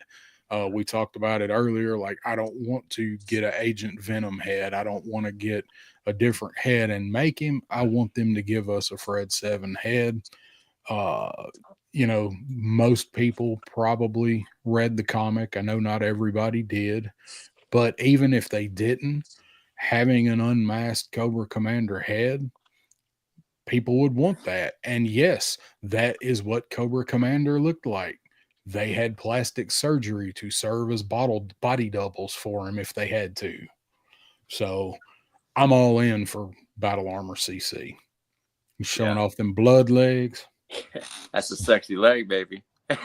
We talked about it earlier. Like, I don't want to get an Agent Venom head. I don't want to get a different head and make him. I want them to give us a Fred 7 head. Most people probably read the comic. I know not everybody did, but even if they didn't, having an unmasked Cobra Commander head, people would want that. And yes, that is what Cobra Commander looked like. They had plastic surgery to serve as body doubles for him if they had to. So I'm all in for Battle Armor CC. He's showing off them blood legs. That's a sexy leg, baby. And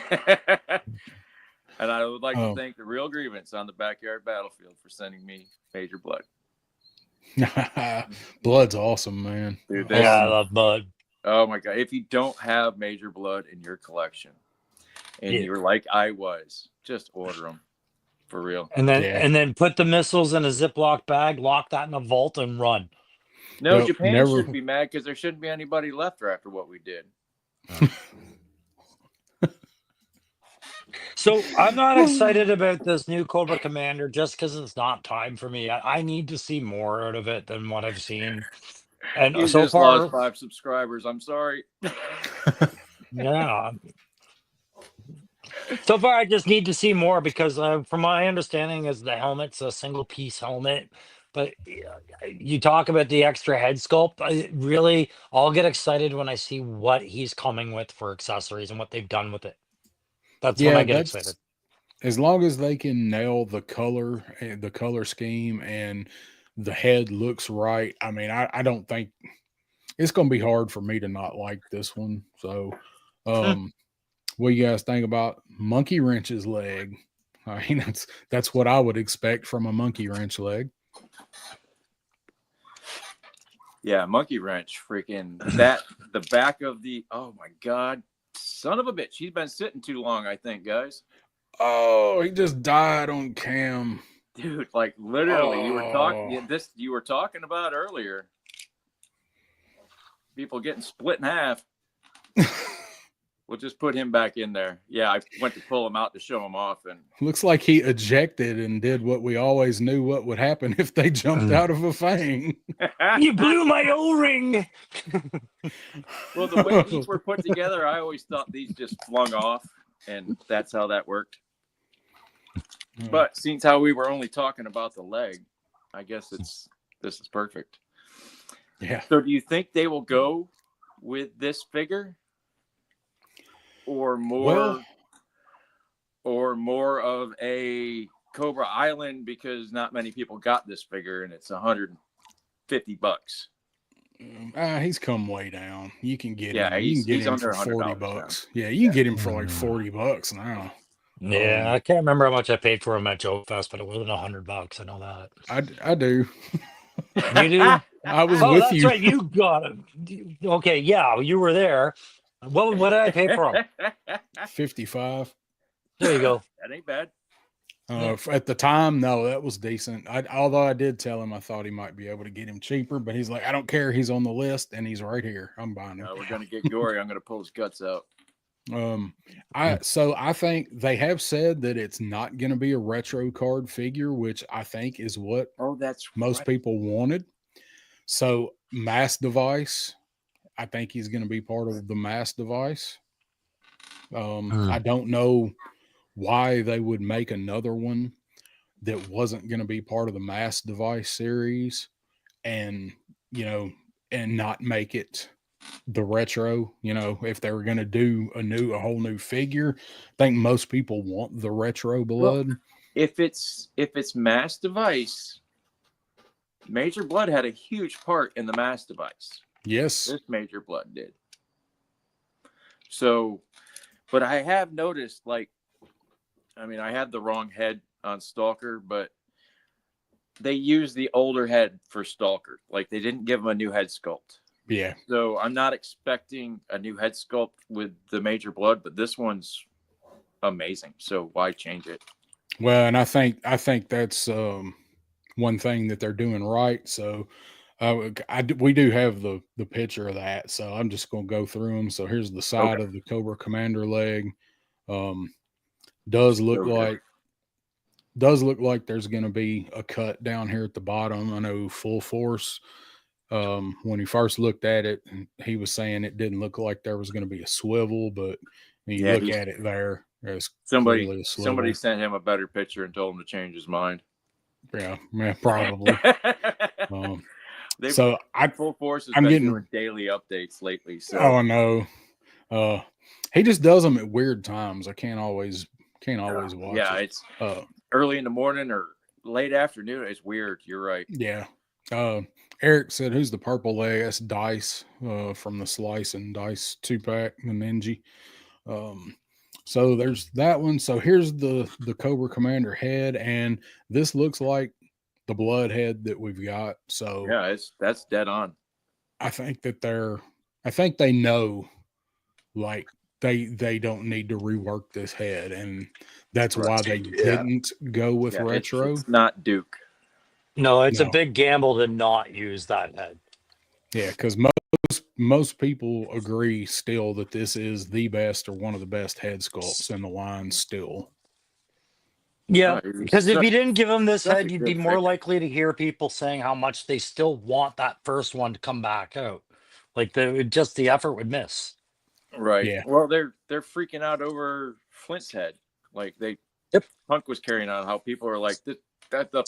I would like to thank the Real Grievance on the Backyard Battlefield for sending me Major Blood. Blood's awesome, man. Dude, I love Blood. Oh my God. If you don't have Major Blood in your collection and you're like I was, just order them for real. And then put the missiles in a Ziploc bag, lock that in a vault, and run. No, Japan shouldn't be mad because there shouldn't be anybody left after what we did. So I'm not excited about this new Cobra Commander just because it's not time for me. I need to see more out of it than what I've seen. And You so just far, lost 5 subscribers. I'm sorry. yeah. So far, I just need to see more because, from my understanding, is the helmet's a single piece helmet. But you talk about the extra head sculpt. I'll get excited when I see what he's coming with for accessories and what they've done with it. That's when I get excited. As long as they can nail the color scheme, and the head looks right. I mean, I don't think it's going to be hard for me to not like this one. So, what do you guys think about Monkey Wrench's leg? I mean, that's what I would expect from a Monkey Wrench leg. Yeah, Monkey Wrench, freaking that. The back of the, oh my God, son of a bitch. He's been sitting too long, I think, guys. Oh, he just died on cam. Dude, like literally, you were talking about earlier. People getting split in half. We'll just put him back in there. Yeah, I went to pull him out to show him off, and looks like he ejected and did what we always knew what would happen if they jumped out of a fang. You blew my O-ring. Well, the way these were put together, I always thought these just flung off, and that's how that worked. But since how we were only talking about the leg, I guess this is perfect. Yeah. So do you think they will go with this figure, or more of a Cobra Island, because not many people got this figure and it's $150? He's come way down. You can get him. Yeah, You can get he's him under for $40. now. Yeah, you can get him for like $40 now. Yeah, I can't remember how much I paid for him at Joe Fest, but it wasn't $100. I know that. I do. You do? I was with that's you. Right. You got it. Okay, yeah, you were there. What did I pay for him? $55. There you go. That ain't bad. At the time, no, that was decent. Although I did tell him I thought he might be able to get him cheaper, but he's like, I don't care. He's on the list and he's right here. I'm buying him. We're gonna get gory. I'm gonna pull his guts out. I think they have said that it's not going to be a retro card figure, which I think is what most people wanted. So mass device, I think he's going to be part of the mass device. I don't know why they would make another one that wasn't going to be part of the mass device series, and not make it the retro. If they were going to do a whole new figure, I think most people want the retro blood. Well, if it's mass device, Major Blood had a huge part in the mass device. Yes, this Major Blood did. So, but I have noticed, I had the wrong head on Stalker, but they used the older head for Stalker. Like, they didn't give him a new head sculpt. Yeah. So I'm not expecting a new head sculpt with the Major Blood, but this one's amazing. So why change it? Well, and I think that's one thing that they're doing right. So we do have the picture of that. So I'm just going to go through them. So here's the side of the Cobra Commander leg. Does look like there's going to be a cut down here at the bottom. I know Full Force, when he first looked at it, he was saying it didn't look like there was going to be a swivel, but when you look at it there, there's somebody sent him a better picture and told him to change his mind. Yeah, probably. Full Force has been doing daily updates lately. So no, he just does them at weird times. I can't always watch. Yeah, it's early in the morning or late afternoon. It's weird. You're right. Yeah. Eric said, "Who's the purple leg?" That's Dice from the Slice and Dice 2-pack, the Ninja. So there's that one. So here's the Cobra Commander head, and this looks like the blood head that we've got. So yeah, that's dead on. I think they know, like, they don't need to rework this head, and that's why they didn't go with retro. It's not Duke. No, it's a big gamble to not use that head. Yeah, because most people agree still that this is the best or one of the best head sculpts in the line still. Yeah, because if you didn't give him this such a head, you'd be good more figure. likely to hear people saying how much they still want that first one to come back out. Like the effort would miss. Right. Yeah. Well, they're freaking out over Flint's head. Like Punk was carrying on how people are like that the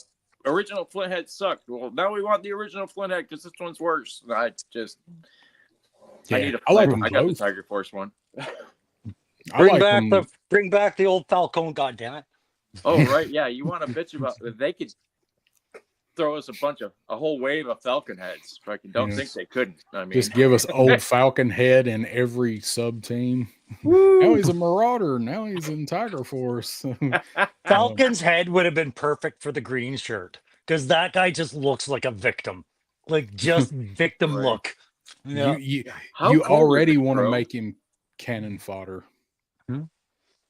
original Flint head sucked. Well, now we want the original Flint head because this one's worse. I need a I got the Tiger Force one. Bring back the old Falcone, goddammit. Oh right, yeah. You want to bitch about they could throw us a whole wave of Falcon heads. I don't think they couldn't. I mean, just give us old Falcon head in every sub team. Now he's a Marauder. Now he's in Tiger Force. Falcon's head would have been perfect for the green shirt because that guy just looks like a victim, like just victim Right. look. Yeah. You already want to make him cannon fodder.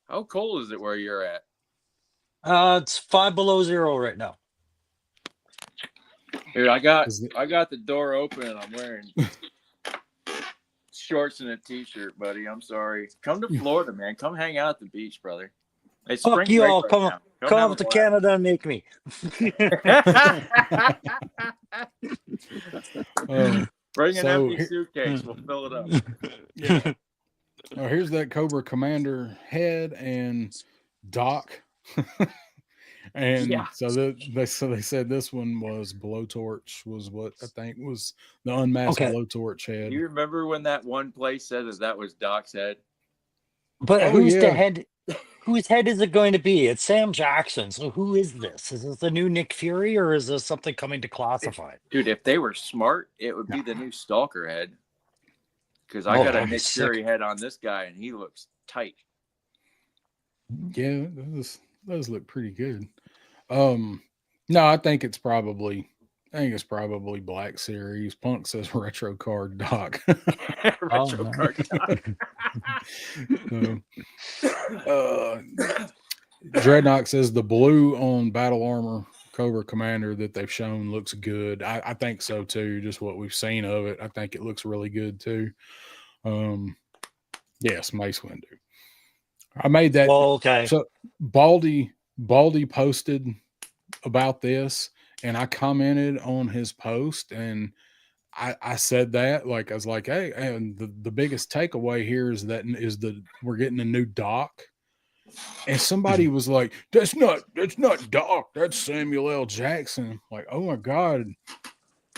How cold is it where you're at? It's 5 below zero right now. Here, I got the door open and I'm wearing shorts and a t-shirt, buddy. I'm sorry. Come to Florida, man. Come hang out at the beach, brother. It's Fuck you all. Come have to a Canada and make me. Bring an empty suitcase. We'll fill it up. Yeah. Oh, here's that Cobra Commander head and Doc. And so they said this one was Blowtorch was what I think was the unmasked Blowtorch head. Do you remember when that one place said that was Doc's head? But who's the head? Whose head is it going to be? It's Sam Jackson. So who is this? Is this the new Nick Fury or is this something coming to Classified? Dude, if they were smart, it would be the new Stalker head. Because I got a Nick Fury head on this guy and he looks tight. Yeah, those look pretty good. No, I think it's probably Black Series. Punk says Retro Card Doc. Retro Card Doc. Dreadnought says the blue on Battle Armor Cobra Commander that they've shown looks good. I think so too. Just what we've seen of it, I think it looks really good too. Yes, Mace Windu. I made that. Well, okay. So Baldy posted about this, and I commented on his post, and I said that, like, I was like, hey, and the biggest takeaway here is that we're getting a new Doc. And somebody was like, that's not Doc, that's Samuel L. Jackson. Like, oh my God,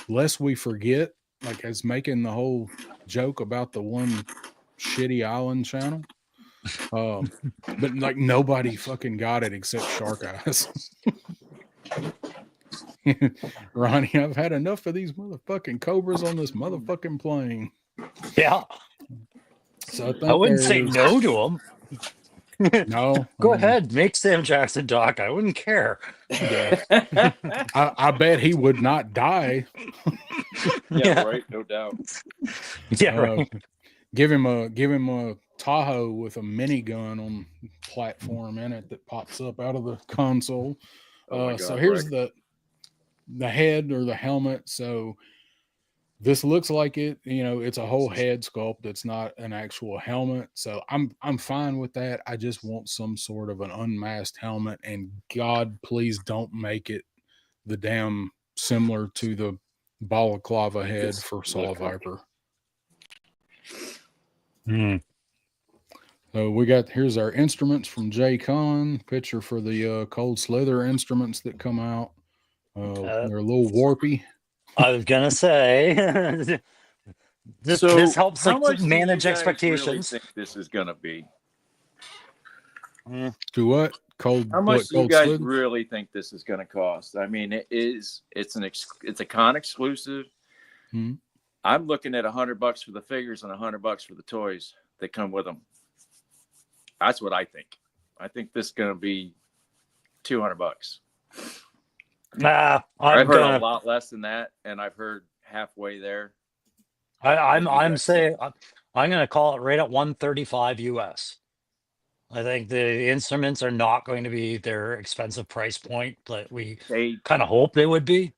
lest we forget, like, as making the whole joke about the one shitty island channel. But like nobody fucking got it except Shark Eyes. Ronnie, I've had enough of these motherfucking cobras on this motherfucking plane. Yeah. So I wouldn't say no to them. No. Go ahead, make Sam Jackson Doc. I wouldn't care. Yeah. I bet he would not die. Yeah, right, no doubt. Yeah, right. Give him a Tahoe with a minigun on platform in it that pops up out of the console. So here's the head or the helmet. So this looks like it's a whole head sculpt. It's not an actual helmet. So I'm fine with that. I just want some sort of an unmasked helmet, and God, please don't make it the damn similar to the balaclava head for Saw Viper. So here's our instruments from J Con. Picture for the Cold Slither instruments that come out. They're a little warpy. I was gonna say this helps manage expectations. Really think this is gonna be? To what? How much do you guys really think this is gonna cost? I mean, it's a con exclusive. Hmm. I'm looking at $100 for the figures and $100 for the toys that come with them. That's what I think. I think this is going to be $200. Nah, I've heard a lot less than that, and I've heard halfway there. I'm saying I'm going to call it right at $135 US. I think the instruments are not going to be their expensive price point that we kind of hope they would be.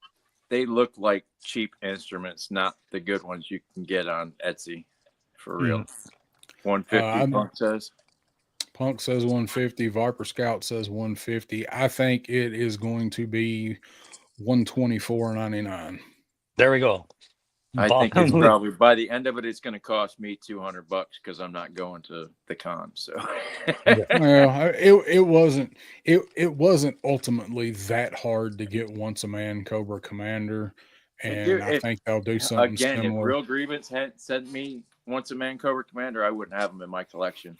they look like cheap instruments, not the good ones you can get on Etsy, for real. 150 Punk says 150. Viper Scout says 150. I think it is going to be 124.99. There we go. I think it's probably, by the end of it, it's going to cost me $200 because I'm not going to the con. So, well, it wasn't ultimately that hard to get Once a Man Cobra Commander, and I think they'll do something similar. If Real Grievance had sent me Once a Man Cobra Commander, I wouldn't have them in my collection.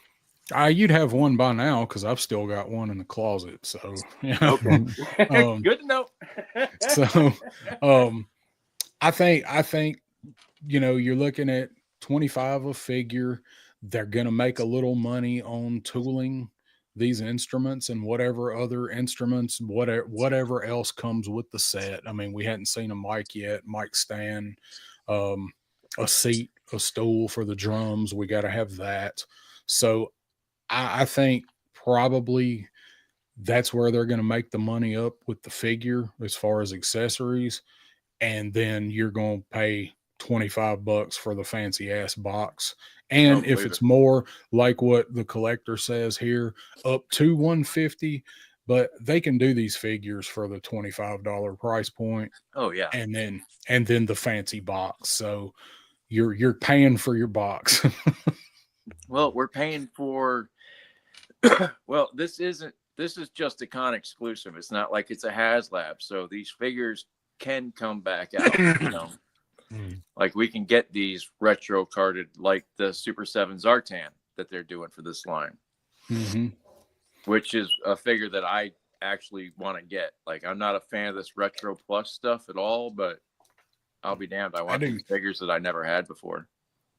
You'd have one by now because I've still got one in the closet. So, okay, good to know. So, I think, you're looking at 25 a figure. They're going to make a little money on tooling these instruments and whatever other instruments, whatever else comes with the set. I mean, we hadn't seen a mic yet, mic stand, a seat, a stool for the drums. We got to have that. So I think probably that's where they're going to make the money up with the figure as far as accessories. And then you're going to pay $25 for the fancy ass box. And if it's more like what the collector says here, up to 150, but they can do these figures for the $25 price point. Oh yeah. And then the fancy box. So you're paying for your box. Well, we're paying for well, this is just a con exclusive. It's not like it's a HasLab. So these figures can come back out, like we can get these retro carded, like the Super 7 Zartan that they're doing for this line, which is a figure that I actually want to get. Like, I'm not a fan of this retro plus stuff at all, but I'll be damned. I want these figures that I never had before.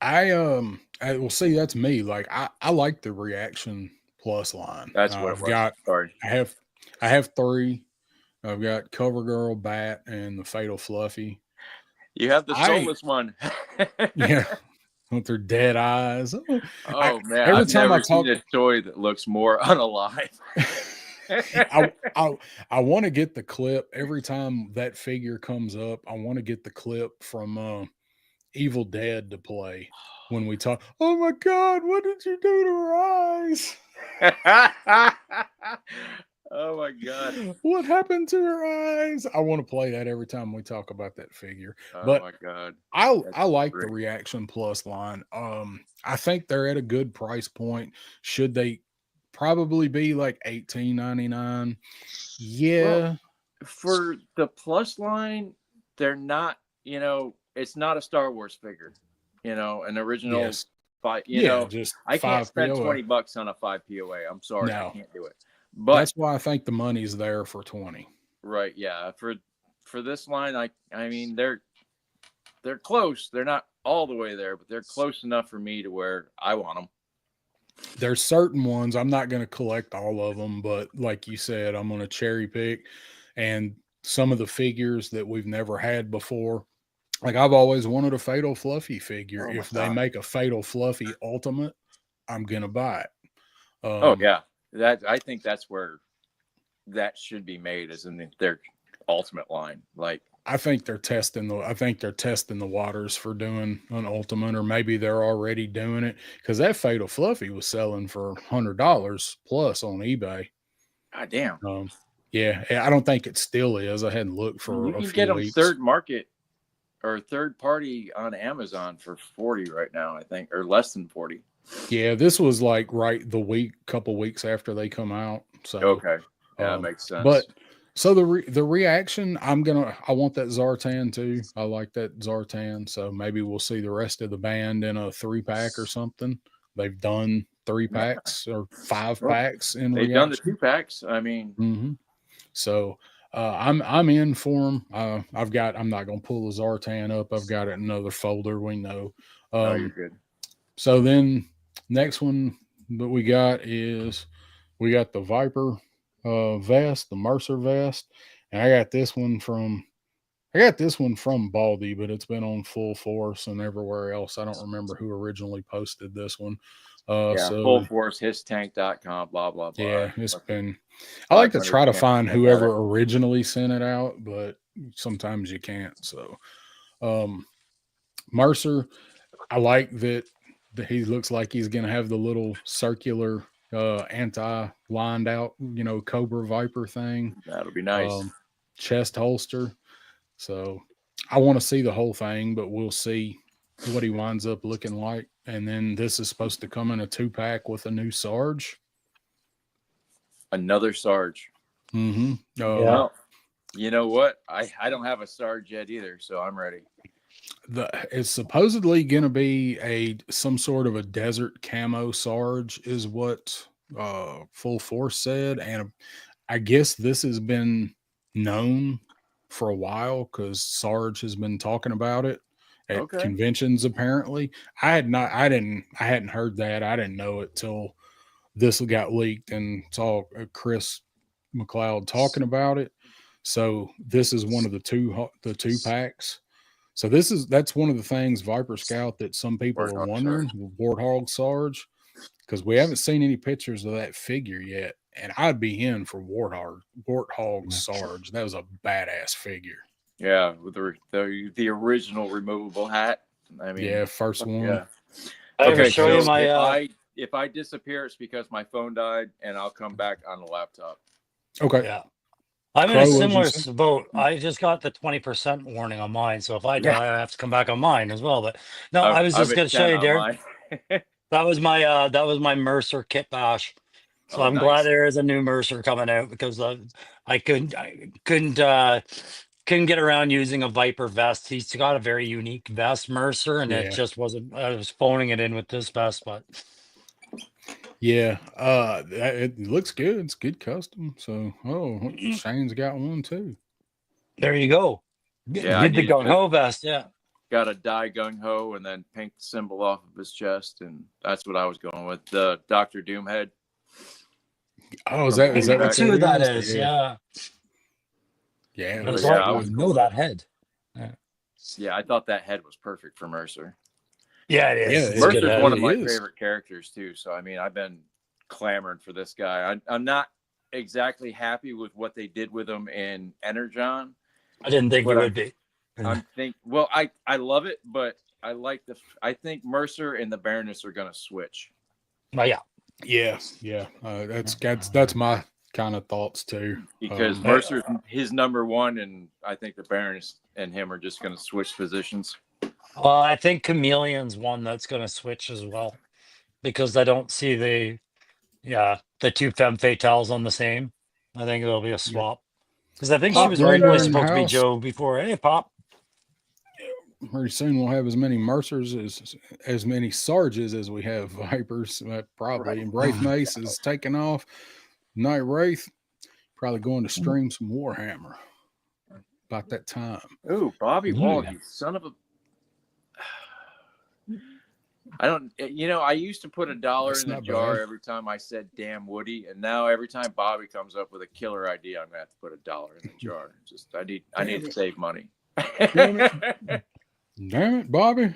I will see, that's me. Like, I like the Reaction Plus line. That's what I've got. Sorry. I have 3. I've got CoverGirl, Bat, and the Fatal Fluffy. You have the soulless one. Yeah, with their dead eyes. Oh man, I've never seen a toy that looks more unalive. I want to get the clip every time that figure comes up. I want to get the clip from Evil Dead to play when we talk. Oh my God, what did you do to her eyes? Oh my God, what happened to her eyes? I want to play that every time we talk about that figure. Oh but my God, I like the Reaction Plus line. I think they're at a good price point. Should they probably be like $18.99? Yeah. Well, for the Plus line, they're not, it's not a Star Wars figure, an original. Yes. Just I can't spend POA. $20 on a 5 POA. I'm sorry, no. I can't do it. But that's why I think the money's there for 20. Right. Yeah. For this line, I mean, they're close. They're not all the way there, but they're close enough for me to where I want them. There's certain ones, I'm not going to collect all of them, but like you said, I'm going to cherry pick. And some of the figures that we've never had before, like I've always wanted a Fatal Fluffy figure. If they make a Fatal Fluffy Ultimate, I'm going to buy it. Oh yeah. I think that's where that should be made, is in their Ultimate line. Like, I think they're testing the waters for doing an Ultimate, or maybe they're already doing it, because that Fatal Fluffy was selling for $100 plus on eBay. God damn. Yeah, I don't think it still is. I hadn't looked for. You can get them third market or third party on Amazon for $40 right now, I think, or less than $40. Yeah, this was like couple weeks after they come out. So okay, yeah, that makes sense. But so the Reaction, I want that Zartan too. I like that Zartan. So maybe we'll see the rest of the band in a 3-pack or something. They've done 3-packs or 5-packs in. They've done the 2-packs. I mean, so I'm in for them. I'm not going to pull the Zartan up. I've got it in another folder. We know. You're good. So then next one that we got the Viper vest, the Mercer vest, and I got this one from Baldy, but it's been on Full Force and everywhere else. I don't remember who originally posted this one. So Full Force, histank.com, blah blah blah. Yeah, it's been. I like to try to find whoever originally sent it out, but sometimes you can't. So, Mercer, I like that he looks like he's going to have the little circular anti-lined out, Cobra Viper thing. That'll be nice. Chest holster. So I want to see the whole thing, but we'll see what he winds up looking like. And then this is supposed to come in a 2-pack with a new Sarge. Another Sarge. Mm-hmm. Well, you know what? I don't have a Sarge yet either, so I'm ready. It's supposedly going to be some sort of a desert camo Sarge is what Full Force said. And I guess this has been known for a while because Sarge has been talking about it at conventions. Apparently, I hadn't heard that. I didn't know it till this got leaked and saw Chris McLeod talking about it. So this is one of the two packs. So that's one of the things Viper Scout that some people are wondering, Warthog Sarge, because we haven't seen any pictures of that figure yet. And I'd be in for Warthog Sarge. That was a badass figure. Yeah, with the original removable hat. I mean, yeah, first one. Yeah. Okay, show you my. If I disappear, it's because my phone died, and I'll come back on the laptop. Okay. Yeah. I'm in a similar boat. I just got the 20% warning on mine, so if I die, I have to come back on mine as well. But no, I was just going to show you, Derek. That was my Mercer kit bash. So I'm glad there is a new Mercer coming out because I couldn't get around using a Viper vest. He's got a very unique vest, Mercer, and it just wasn't. I was phoning it in with this vest, but. Yeah, it looks good. It's good custom. So, Shane's got one too. There you go. Yeah, did the gung ho vest. Yeah, got a dye gung ho and then paint the symbol off of his chest, and that's what I was going with. The Dr. Doom head. Oh, is that what that is? Yeah. Yeah, I know that head. Yeah, I thought that head was perfect for Mercer. Yeah, it is. Yeah, Mercer's one of my favorite characters too. So I mean, I've been clamoring for this guy. I'm not exactly happy with what they did with him in Energon. I didn't think you would be. I love it, but I think Mercer and the Baroness are going to switch. Oh yeah. That's my kind of thoughts too. Because Mercer's his number one, and I think the Baroness and him are just going to switch positions. Well, I think Chameleon's one that's going to switch as well, because I don't see the two femme fatales on the same. I think it'll be a swap because I think she was originally supposed to be Joe before. Hey, Pop. Pretty soon we'll have as many Mercers as many Sarges as we have Vipers, probably. Right. And Wraith Mace is taking off. Night Wraith probably going to stream some Warhammer about that time. Oh, Bobby Wall, you son of a. I used to put $1 in the jar every time I said damn Woody, and now every time Bobby comes up with a killer idea, I'm gonna have to put $1 in the jar. I need to save money. Damn it, Bobby.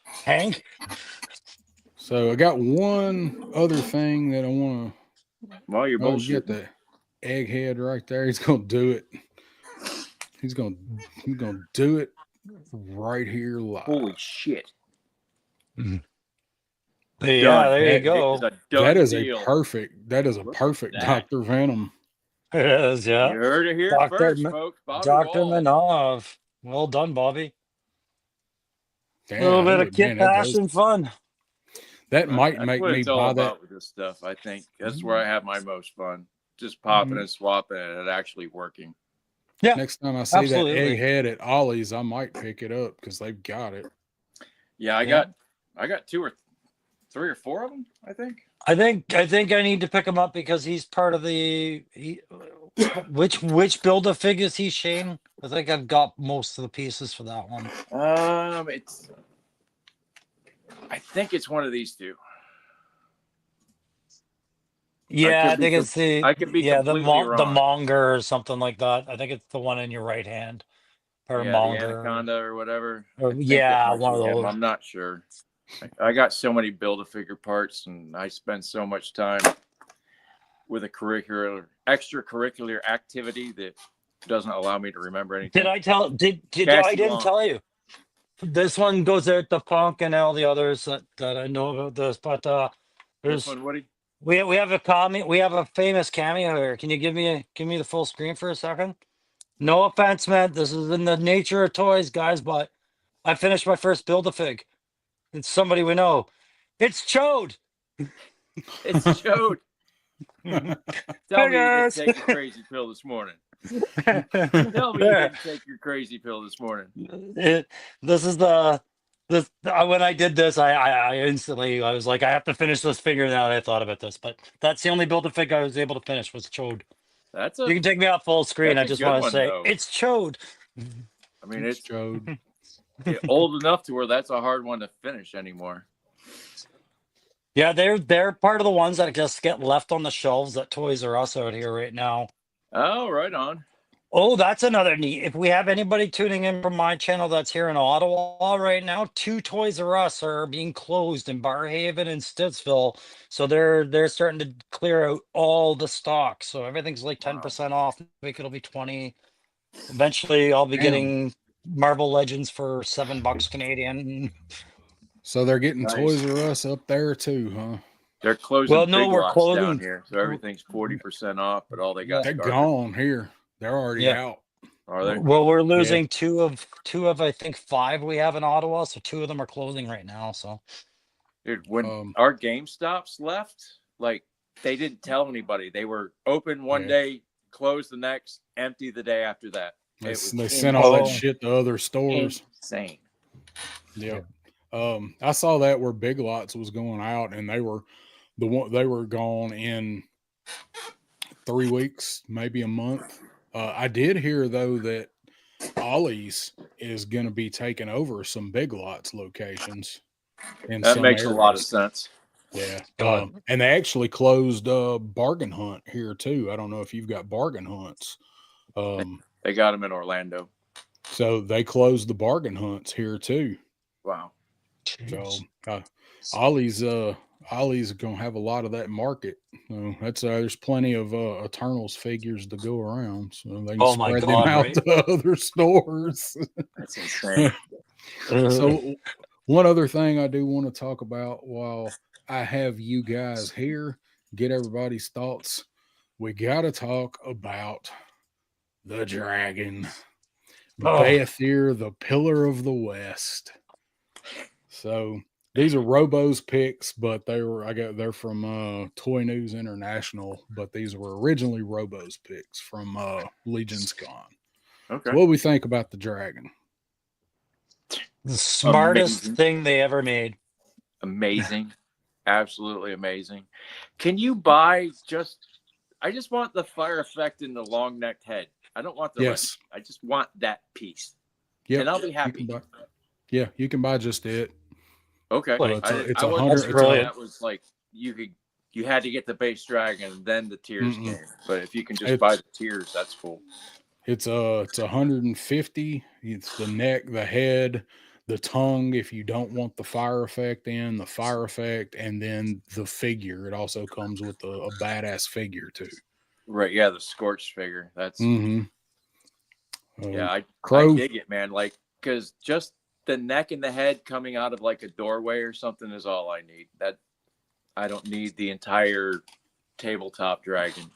Hank. So I got one other thing that I want to. Well, you're bullshit. Get the egghead right there. He's gonna do it. He's gonna do it right here live. Holy shit! Mm-hmm. Yeah, there you go. That is a perfect Dr. Venom. It is, yeah. You heard it here first, folks. Dr. Manov. Well done, Bobby. Damn, a little bit of kit bash and fun. That might make me buy that. With this stuff, I think that's where I have my most fun. Just popping and swapping and actually working. Yeah. Next time I see that egghead at Ollie's, I might pick it up because they've got it. Yeah, I got 2 or 3 or 4 of them. I think I need to pick him up because he's part of the. Which build of fig is he, Shane? I think I've got most of the pieces for that one. I think it's one of these two. Yeah, I think it's the. I could be completely wrong. The Monger or something like that. I think it's the one in your right hand. Or Monger. The Anaconda or whatever. One of those. I'm not sure. I got so many Build-A-Figure parts, and I spend so much time with a extracurricular activity that doesn't allow me to remember anything. Did I tell? Did Pass I it didn't along. tell you? This one goes out to Punk and all the others that I know about this, but This there's one, Woody? we have a we have a famous cameo here. Can you give me the full screen for a second? No offense, man. This is in the nature of toys, guys, but I finished my first Build-A-Fig. It's somebody we know. It's Chode. It's Chode. Tell me you didn't take your crazy pill this morning. Tell me you didn't take your crazy pill this morning. This is the when I did this, I instantly I was like, I have to finish this figure now that I thought about this. But that's the only Build-A-Fig I was able to finish was Chode. You can take me out full screen. I just want to say it's Chode. I mean, it's Chode. Old enough to where that's a hard one to finish anymore. Yeah, they're part of the ones that just get left on the shelves at Toys R Us out here right now. Oh, right on. Oh, that's another neat. If we have anybody tuning in from my channel that's here in Ottawa right now, 2 Toys R Us are being closed in Barhaven and Stittsville. So they're starting to clear out all the stock. So everything's like 10% off. Maybe it'll be 20. Eventually I'll be getting Marvel Legends for $7 Canadian. So they're getting Toys R Us up there too, huh? They're closing. Well, no, Big we're Lots closing down here, so everything's 40% off. But all they got, they're gone here. They're already out. Are they? Well, we're losing two of I think 5 we have in Ottawa, so 2 of them are closing right now. So, dude, when our GameStops left, like they didn't tell anybody. They were open one day, closed the next, empty the day after that. They sent all that shit to other stores. Insane. Yeah. I saw that where Big Lots was going out, and they were gone in 3 weeks, maybe a month. I did hear though that Ollie's is going to be taking over some Big Lots locations. That makes a lot of sense. Yeah. And they actually closed Bargain Hunt here too. I don't know if you've got Bargain Hunts. They got them in Orlando. So they closed the Bargain Hunts here too. Wow. So Ollie's gonna have a lot of that market. That's there's plenty of Eternals figures to go around, so they can spread them out to other stores. That's insane. So one other thing I do want to talk about while I have you guys here, get everybody's thoughts. We got to talk about the dragon, Baethir, the Pillar of the West. So these are Robo's picks, but they're from Toy News International, but these were originally Robo's picks from Legion's Con. Okay. So what do we think about the dragon? The smartest thing they ever made. Amazing. Absolutely amazing. Can you buy I just want the fire effect in the long necked head. I don't want the I just want that piece. Yeah. And I'll be happy. You can buy just it. Okay. Well, it's 100. That was like you had to get the base dragon, then the tiers came. But if you can just buy the tiers, that's cool. It's 150. It's the neck, the head, the tongue. If you don't want the fire effect the fire effect, and then the figure. It also comes with a badass figure too. Right. Yeah, the scorched figure. That's I dig it, man. Like, because just the neck and the head coming out of like a doorway or something is all I need. That I don't need the entire tabletop dragon.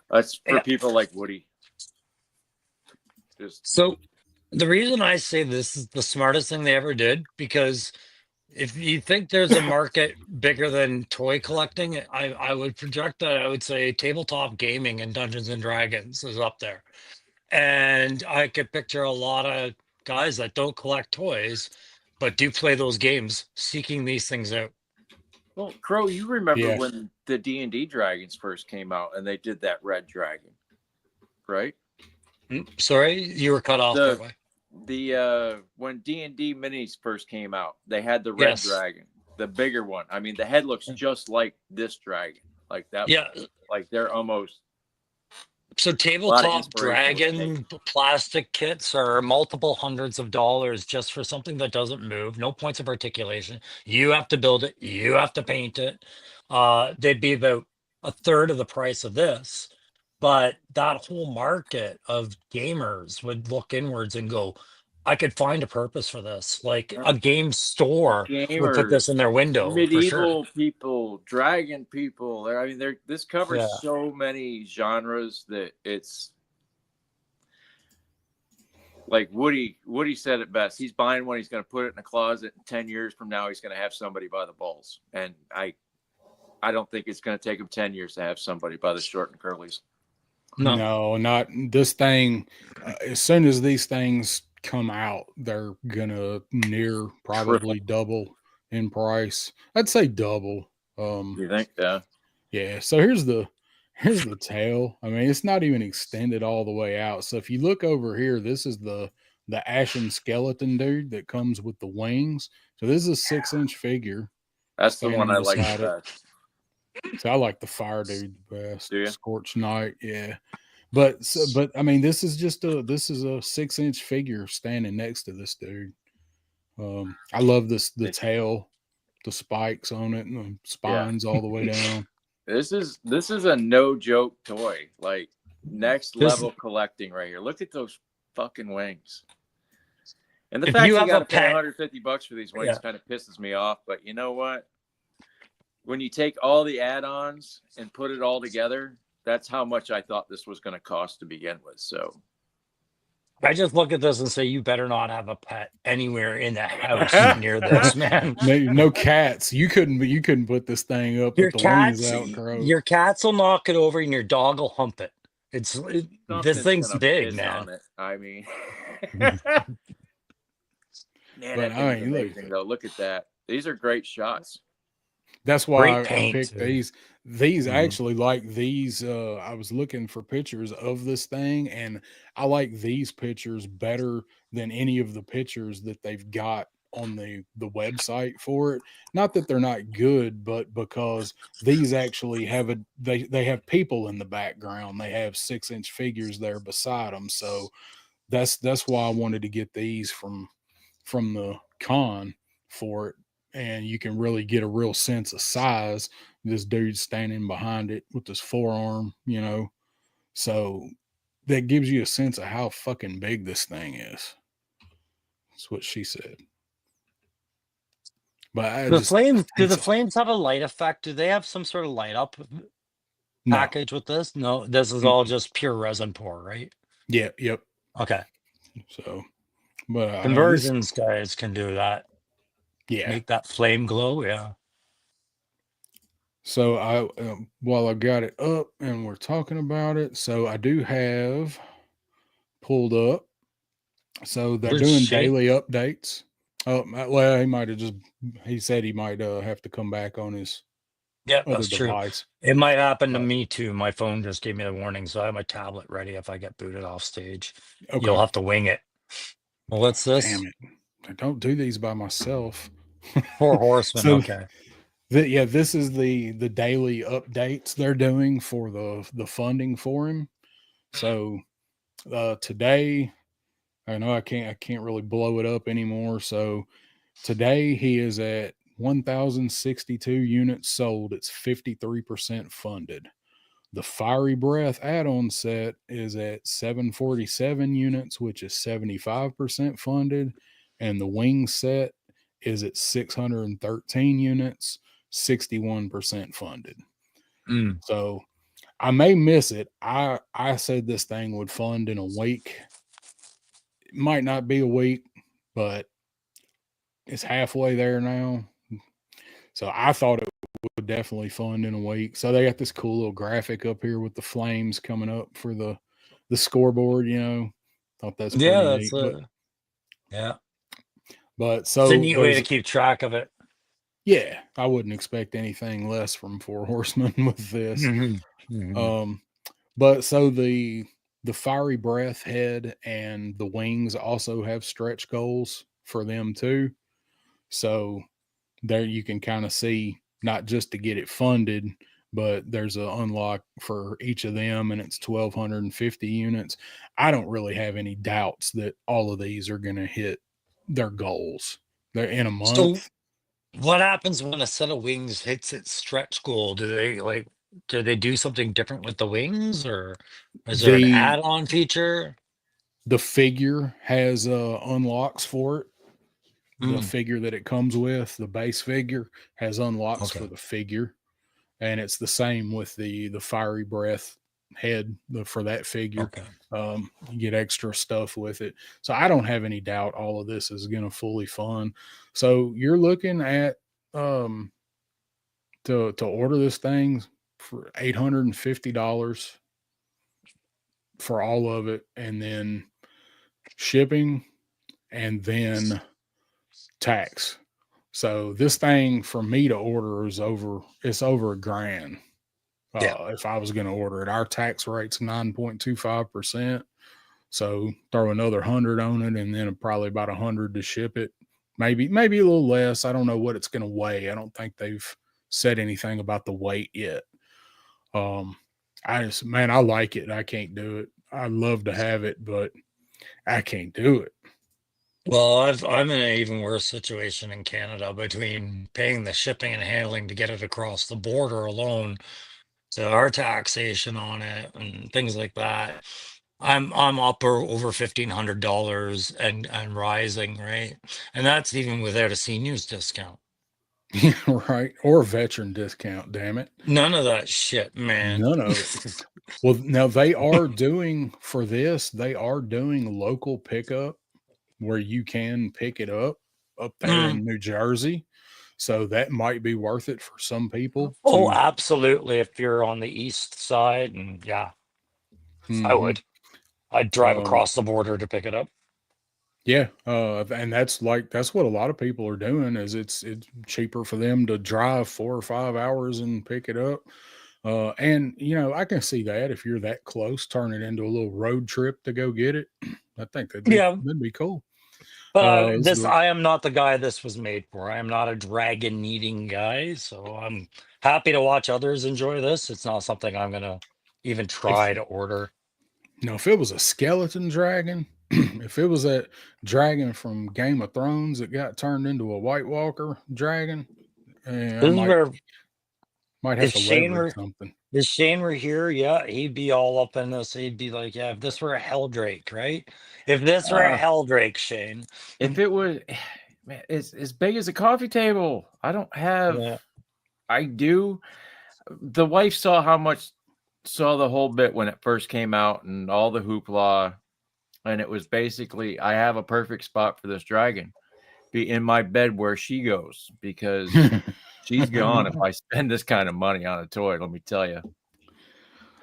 That's for people like Woody. So the reason I say this is the smartest thing they ever did, because if you think there's a market bigger than toy collecting, I would project that I would say tabletop gaming and Dungeons and Dragons is up there. And I could picture a lot of guys that don't collect toys, but do play those games, seeking these things out. Well, Crow, you remember when the D&D dragons first came out and they did that red dragon, right? Sorry, you were cut off that way. When D&D minis first came out, they had the red dragon, the bigger one. I mean, the head looks just like this dragon, like that. Yeah, like they're almost. So tabletop dragon plastic kits are multiple hundreds of dollars just for something that doesn't move, no points of articulation. You have to build it, you have to paint it. They'd be about a third of the price of this. but that whole market of gamers would look inwards and go, I could find a purpose for this. Like a game store would put this in Gamers, their window for sure. medieval people, dragon people. I mean, this covers so many genres that it's like Woody said it best. He's buying one, he's going to put it in a closet. 10 years from now, he's going to have somebody by the balls. And I don't think it's going to take him 10 years to have somebody by the short and curlies. No, not this thing. As soon as these things come out, they're gonna near probably double in price. I'd say double. You think? Yeah. So here's the tail. I mean, it's not even extended all the way out. So if you look over here, this is the ashen skeleton dude that comes with the wings. So this is a 6-inch figure. That's the one I like best. So I like the fire dude the best. Do you? Scorched Knight, yeah. But I mean, this is a 6-inch figure standing next to this dude. I love the tail, the spikes on it, and the spines all the way down. This is a no joke toy, like next level collecting right here. Look at those fucking wings. And the fact you got to pay $150 for these wings kind of pisses me off. But you know what? When you take all the add-ons and put it all together, that's how much I thought this was going to cost to begin with. So I just look at this and say, you better not have a pet anywhere in the house near this, man. No cats. You couldn't put this thing up with the wings out, Crow. Your cats will knock it over and your dog will hump it. This thing's big, man. I mean, man, but I mean, amazing, though. Look at that. These are great shots. That's why I picked these. These actually like these. I was looking for pictures of this thing, and I like these pictures better than any of the pictures that they've got on the website for it. Not that they're not good, but because these actually have they have people in the background. They have 6-inch figures there beside them. So that's why I wanted to get these from the con for it. And you can really get a real sense of size. This dude's standing behind it with his forearm, so that gives you a sense of how fucking big this thing is. That's what she said. But do the flames have a light effect? Do they have some sort of light up package with this? No, this is all just pure resin pour, right? Yeah. Yep. Okay. So, but conversions guys can do that. Yeah, make that flame glow. Yeah. So I while I got it up and we're talking about it, so I do have pulled up. So they're doing daily updates. Oh, well, he said he might have to come back on his other device. True. It might happen to me too. My phone just gave me the warning, so I have my tablet ready if I get booted off stage. Okay. You'll have to wing it. Well, what's this? Damn it. I don't do these by myself. 4 horsemen. So, okay. This is the daily updates they're doing for the funding for him. So today, I know I can't really blow it up anymore. So today he is at 1,062 units sold. It's 53% funded. The Fiery Breath add-on set is at 747 units, which is 75% funded. And the Wing set is at 613 units, 61% funded. So I may miss it. I said this thing would fund in a week. It might not be a week, but it's halfway there now. So I thought it would definitely fund in a week. So they got this cool little graphic up here with the flames coming up for the scoreboard, Thought that's pretty neat. Yeah. But so it's a neat way to keep track of it. Yeah, I wouldn't expect anything less from 4 horsemen with this. But so the Fiery Breath head and the wings also have stretch goals for them too. So there you can kind of see, not just to get it funded, but there's an unlock for each of them, and it's 1,250 units. I don't really have any doubts that all of these are going to hit their goals. They're in a month. So what happens when a set of wings hits its stretch goal? Do they do they do something different with the wings, or is there an add-on feature? The figure has unlocks for it. The figure that it comes with, the base figure, has unlocks for the figure, and it's the same with the fiery breath head for that figure. You get extra stuff with it, so I don't have any doubt all of this is going to fully fund. So you're looking at to order this thing for $850 for all of it, and then shipping, and then tax. So this thing for me to order is over $1,000. If I was going to order it, our tax rate's 9.25%. So throw another 100 on it, and then probably about 100 to ship it. Maybe a little less. I don't know what it's going to weigh. I don't think they've said anything about the weight yet. I like it. I can't do it. I'd love to have it, but I can't do it. Well, I'm in an even worse situation in Canada between paying the shipping and handling to get it across the border alone, to our taxation on it and things like that. I'm up over $1,500 and rising, right? And that's even without a seniors discount. Right, or a veteran discount. Damn it! None of that shit, man. None of it. Well, now they are doing for this. They are doing local pickup where you can pick it up there in New Jersey. So that might be worth it for some people. Oh, absolutely. If you're on the east side, and I would. I'd drive across the border to pick it up. Yeah, and that's what a lot of people are doing. Is it's cheaper for them to drive 4 or 5 hours and pick it up. And I can see that if you're that close, turn it into a little road trip to go get it. I think that'd be cool. But I am not the guy this was made for. I am not a dragon eating guy, so I'm happy to watch others enjoy this. It's not something I'm gonna even try to order. No, if it was a skeleton dragon, if it was that dragon from Game of Thrones that got turned into a White Walker dragon, I might have to leverage something. If Shane were here, he'd be all up in this. He'd be like, if this were a Helldrake, right? If this were a Helldrake, Shane. If it was, man, it's as big as a coffee table. I don't have, I do. The wife saw the whole bit when it first came out and all the hoopla. And it was basically, I have a perfect spot for this dragon. Be in my bed where she goes, because she's gone if I spend this kind of money on a toy, let me tell you.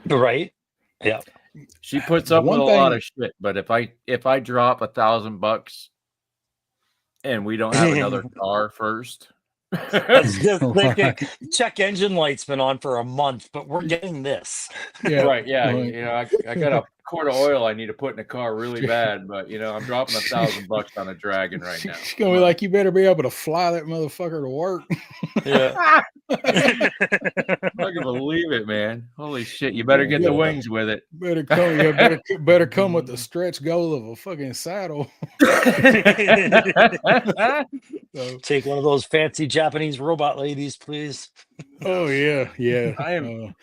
Right? Yeah. She puts up with a lot of shit, but if I drop $1,000 and we don't have another car first. That's just thinking, check engine light's been on for a month, but we're getting this. Yeah, right. Yeah. I got a quart of oil I need to put in the car really bad, but I'm dropping $1,000 on a dragon right now. She's gonna be like, you better be able to fly that motherfucker to work. Yeah. I can believe it, man. Holy shit. You better get the wings with it. Better come with the stretch goal of a fucking saddle. Take one of those fancy Japanese robot ladies, please. Oh yeah. I am.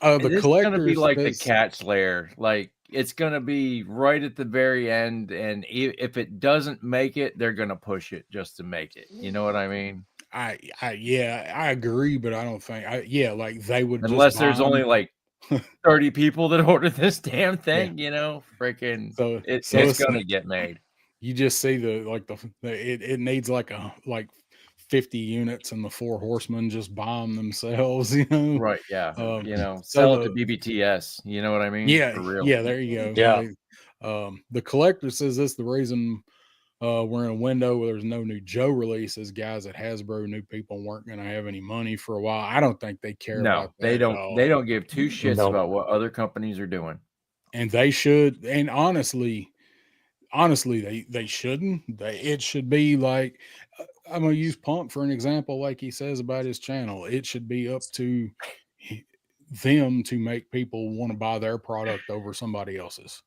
The collector's gonna be like the cat's lair. Like, it's gonna be right at the very end, and if it doesn't make it, they're gonna push it just to make it. You know what I mean? I agree, but I don't think like they would, unless there's only like 30 people that order this damn thing. Freaking. So it's gonna get made. You just see it needs like 50 units, and the 4 horsemen just bomb themselves, Right, yeah. Sell it to BBTS, you know what I mean? Yeah, for real. Yeah, there you go. Yeah. The collector says this the reason we're in a window where there's no new Joe releases. Guys at Hasbro knew people weren't going to have any money for a while. I don't think they care about that. They don't give two shits about what other companies are doing. And they should, and honestly they shouldn't. It should be like, I'm going to use Punk for an example, like he says about his channel. It should be up to them to make people want to buy their product over somebody else's.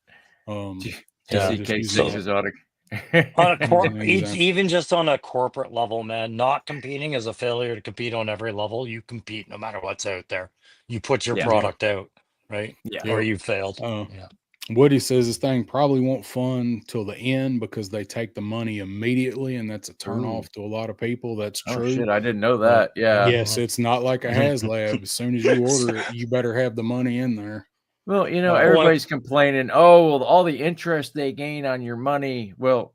CK6's On a even just on a corporate level, man, not competing is a failure to compete on every level. You compete no matter what's out there. You put your product out, right? Yeah. Or you failed. Yeah. Woody says this thing probably won't fund till the end because they take the money immediately, and that's a turnoff to a lot of people. That's true. Oh shit, I didn't know that. Yeah. Yes, it's not like a HasLab. As soon as you order it, you better have the money in there. Well, everybody's complaining, well, all the interest they gain on your money. Well,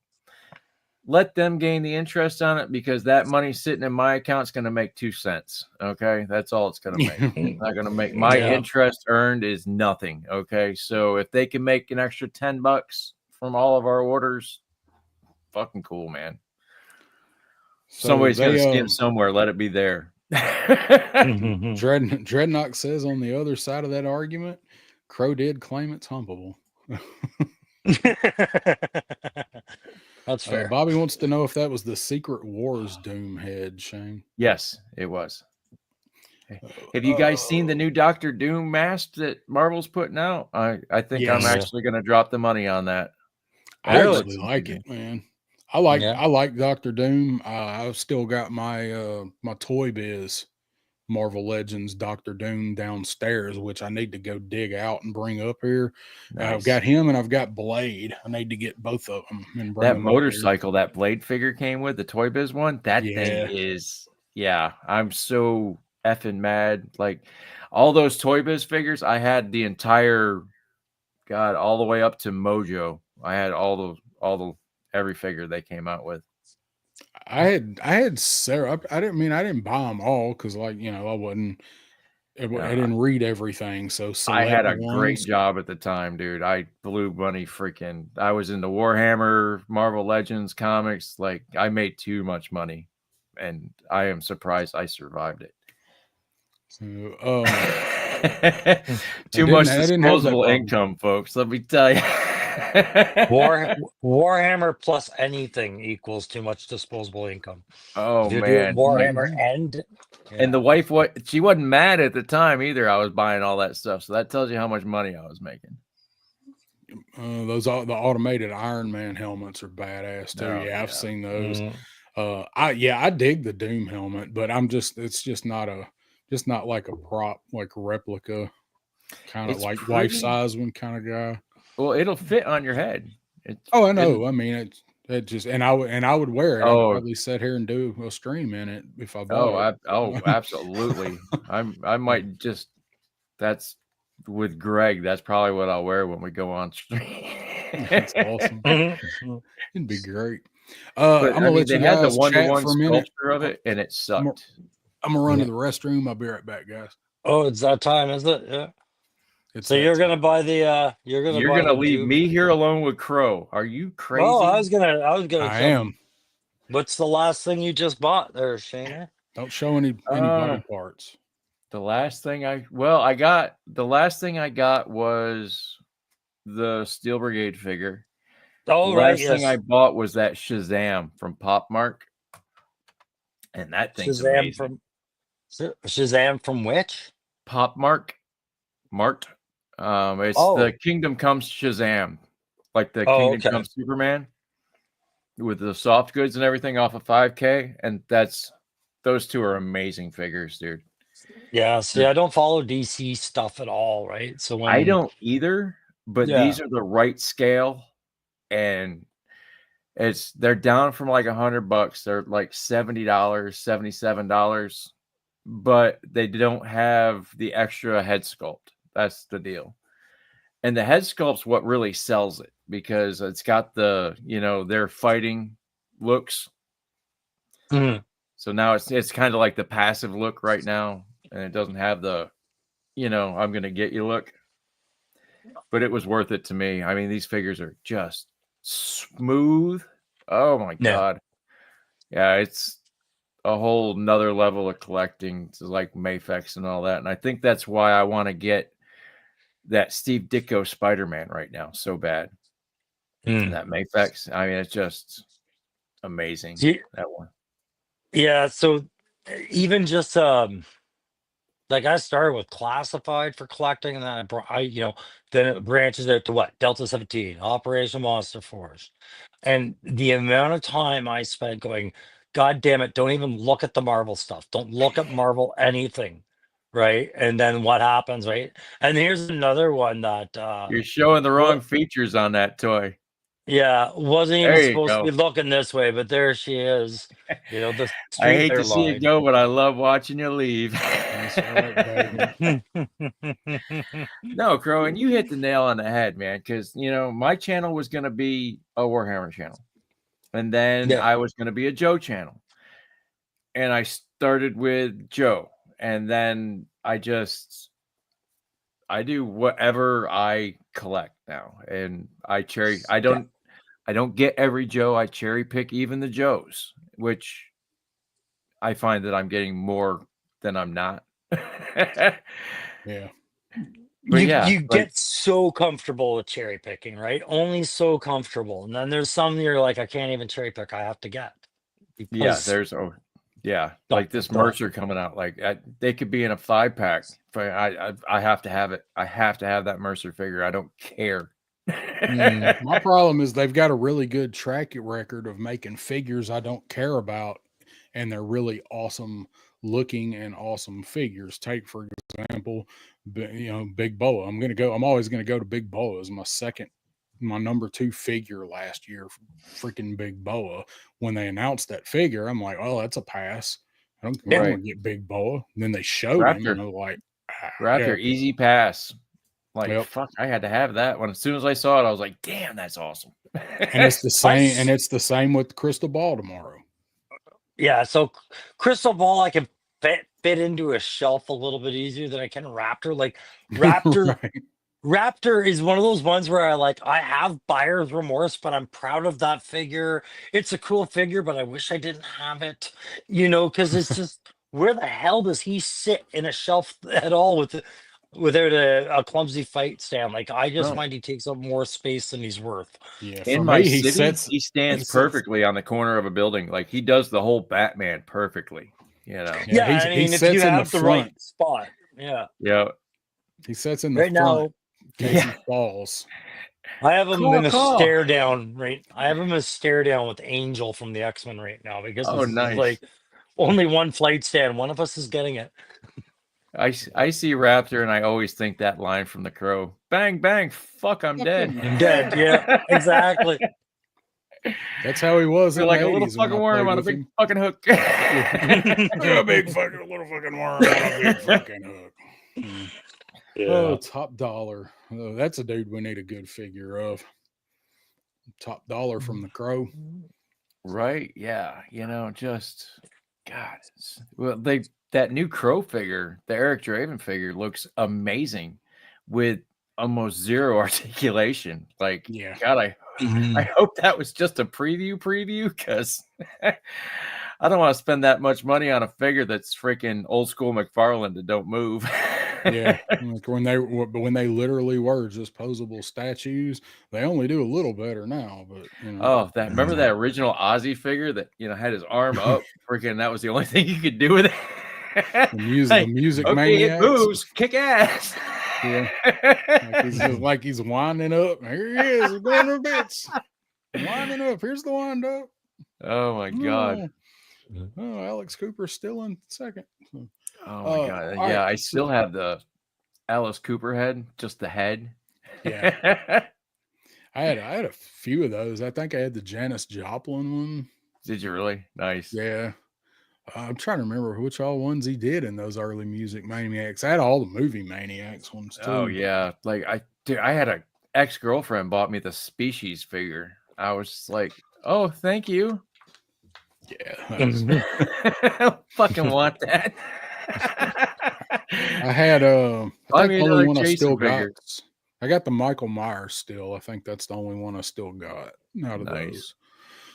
let them gain the interest on it, because that money sitting in my account is going to make 2 cents. Okay. That's all it's going to make. It's not going to make my interest earned is nothing. Okay. So if they can make an extra $10 from all of our orders, fucking cool, man. So somebody's going to skim somewhere. Let it be there. Dreadnought says on the other side of that argument, Crow did claim it's humpable. That's fair. Bobby wants to know if that was the Secret Wars Doom head, Shane. Yes, it was. Have you guys seen the new Dr. Doom mask that Marvel's putting out? I think I'm actually going to drop the money on that. I actually like it, man. I like Dr. Doom. I've still got my my Toy Biz Marvel Legends Dr. Doom downstairs, which I need to go dig out and bring up here. Nice. I've got him and I've got Blade. I need to get both of them and bring that them motorcycle that Blade figure came with, the Toy Biz one. That thing is, I'm so effing mad. Like all those Toy Biz figures, I had the entire, all the way up to Mojo. I had all the every figure they came out with. I had Sarah. I didn't buy them all because, like, I didn't read everything. So I had a great job at the time, dude. I blew money freaking. I was into Warhammer, Marvel Legends, comics. Like, I made too much money, and I am surprised I survived it. So, too much disposable income, folks. Let me tell you. Warhammer plus anything equals too much disposable income. Oh man, Warhammer and the wife, she wasn't mad at the time either. I was buying all that stuff, so that tells you how much money I was making. The automated Iron Man helmets are badass too. I've seen those. I dig the Doom helmet, but it's just not like a prop, like a replica, kind of like life size one kind of guy. Well, it'll fit on your head. I know. I mean, it just, and I would wear it. I'd probably sit here and do a stream in it if I bought it. Absolutely. I might just. That's with Greg. That's probably what I'll wear when we go on stream. That's awesome. It'd be great. I'm gonna let you guys chat for a minute of it, and it sucked. I'm gonna run to the restroom. I'll be right back, guys. Oh, it's that time, is it? Yeah. So you're gonna buy the you're gonna leave me here alone with Crow. Are you crazy? Oh, I was gonna. I am. What's the last thing you just bought there, Shane? Don't show any body parts. The last thing I got was the Steel Brigade figure. Oh, the last thing I bought was that Shazam from Pop Mark. And that thing's amazing. Shazam from which? Pop Mark. Marked. It's the Kingdom Comes Shazam, like the Kingdom Comes Superman, with the soft goods and everything off of 5K, and those two are amazing figures, dude. Yeah, see, I don't follow DC stuff at all, right? So I don't either, but these are the right scale, and they're down from like $100. They're like $70, $77, but they don't have the extra head sculpt. That's the deal. And the head sculpt's what really sells it, because it's got the, their fighting looks. Mm-hmm. So now it's kind of like the passive look right now. And it doesn't have the, I'm going to get you look. But it was worth it to me. I mean, these figures are just smooth. Oh my God. Yeah, it's a whole nother level of collecting, to like Mafex and all that. And I think that's why I want to get that Steve Ditko Spider-Man right now so bad. That Mafex. I mean, it's just amazing. that one. Yeah. So even just like Like I started with classified for collecting, and then then it branches out to what? Delta 17, Operation Monster Force. And the amount of time I spent going, God damn it, don't even look at the Marvel stuff. Don't look at Marvel anything. Right. And then what happens, right? And here's another one that You're showing the wrong what features on that toy. yeah, wasn't even There you supposed to go. be looking this way, but there she is. The I street hate there to see it line. go, but I love watching you leave. That's right, baby. No, Crow, and you hit the nail on the head, man, because my channel was going to be a Warhammer channel, and then Yeah. I was going to be a Joe channel, and I started with Joe, and then I do whatever I collect now, and I don't get every Joe. I cherry pick even the Joes, which I find that I'm getting more than I'm not. Yeah. But You get so comfortable with cherry picking, right? Only so comfortable. And then there's some you're like, I can't even cherry pick. I have to get. Like this Mercer coming out. Like they could be in a 5-pack. I have to have it. I have to have that Mercer figure. I don't care. My problem is they've got a really good track record of making figures I don't care about, and they're really awesome looking and awesome figures. Take for example, Big Boa. I'm always gonna go to Big Boa as my number 2 figure last year. Freaking Big Boa. When they announced that figure, I'm like, oh, that's a pass. I don't want to get Big Boa. And then they showed him, and I was like, Raptor, easy pass. Like, fuck, I had to have that one. As soon as I saw it, I was like, damn, that's awesome. And it's the same, and it's the same with Crystal Ball tomorrow. Yeah, so Crystal Ball I can fit into a shelf a little bit easier than I can Raptor. Like Raptor Right. Raptor is one of those ones where I have buyer's remorse, but I'm proud of that figure. It's a cool figure, but I wish I didn't have it, because it's just, where the hell does he sit in a shelf at all without a clumsy fight stand? Like, I just find he takes up more space than he's worth. Yeah, in my city, he stands perfectly on the corner of a building. Like he does the whole Batman perfectly. Yeah, I mean, if you have the right spot, yeah, he sits in the front. Now, he falls. I have him in a stare down, right? I have him in a stare down with Angel from the X-Men right now, because this is like only one flight stand. One of us is getting it. I see Raptor, and I always think that line from The Crow: "Bang bang, fuck, I'm dead." I'm dead. Yeah, exactly. That's how he was. Like a little fucking worm on a big fucking hook. A big fucking little fucking worm on a big fucking hook. Yeah. Oh, Top Dollar. Oh, that's a dude we need a good figure of. Top Dollar from The Crow. Right. Yeah. Just God. Well, that new Crow figure, the Eric Draven figure, looks amazing with almost zero articulation. Like, God, I hope that was just a preview, because I don't want to spend that much money on a figure that's freaking old school McFarlane that don't move. Yeah, like when they literally were just posable statues. They only do a little better now, but remember that original Ozzy figure that had his arm up? Freaking, that was the only thing you could do with it. The music okay, maniacs. It moves, kick ass. Yeah, like he's winding up. Here he is, going to bits. Winding up. Here's the wind up. Oh my God. Oh, Alex Cooper's still in second. Oh my God. Yeah, right. I still have the Alice Cooper head, just the head. Yeah. I had a few of those. I think I had the Janis Joplin one. Did you really? Nice. Yeah. I'm trying to remember which all ones he did in those early Music Maniacs. I had all the Movie Maniacs ones too. Oh yeah. Like I had a ex-girlfriend bought me the Species figure. I was just like, oh, thank you. Yeah. I fucking want that. I had I think the only one I still got. I got the Michael Myers still. I think that's the only one I still got out of those.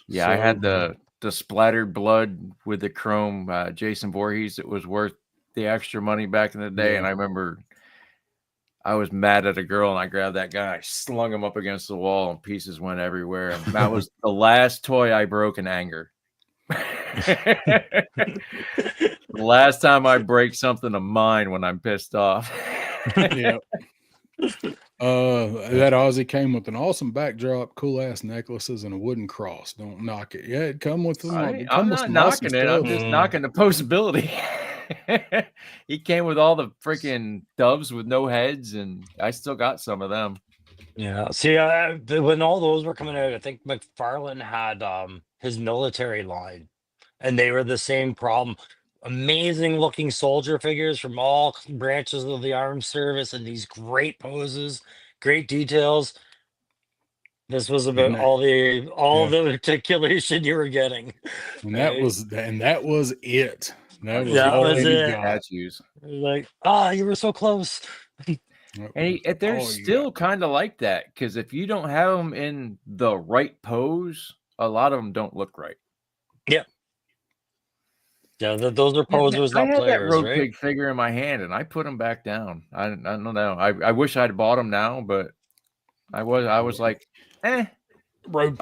Yeah, so, I had the splattered blood with the chrome Jason Voorhees. It was worth the extra money back in the day. And I remember I was mad at a girl, and I grabbed that guy. I slung him up against the wall, and pieces went everywhere. And that was the last toy I broke in anger. The last time I break something of mine when I'm pissed off. Yeah. That Aussie came with an awesome backdrop, cool ass necklaces, and a wooden cross. Don't knock it. Yeah, it come with some. I'm not knocking it. I'm just knocking the postability. He came with all the freaking doves with no heads, and I still got some of them. Yeah. See, when all those were coming out, I think McFarlane had his military line, and they were the same problem. Amazing looking soldier figures from all branches of the armed service, and these great poses, great details. This was about all the articulation you were getting. And that was it. That was that all was he it. got. Like, you were so close. And they're still kind of like that, because if you don't have them in the right pose, a lot of them don't look right. Yeah. Yeah, those are posers, not players. I had that road pig figure in my hand, and I put him back down. I don't know. I wish I'd bought him now, but I was like, Road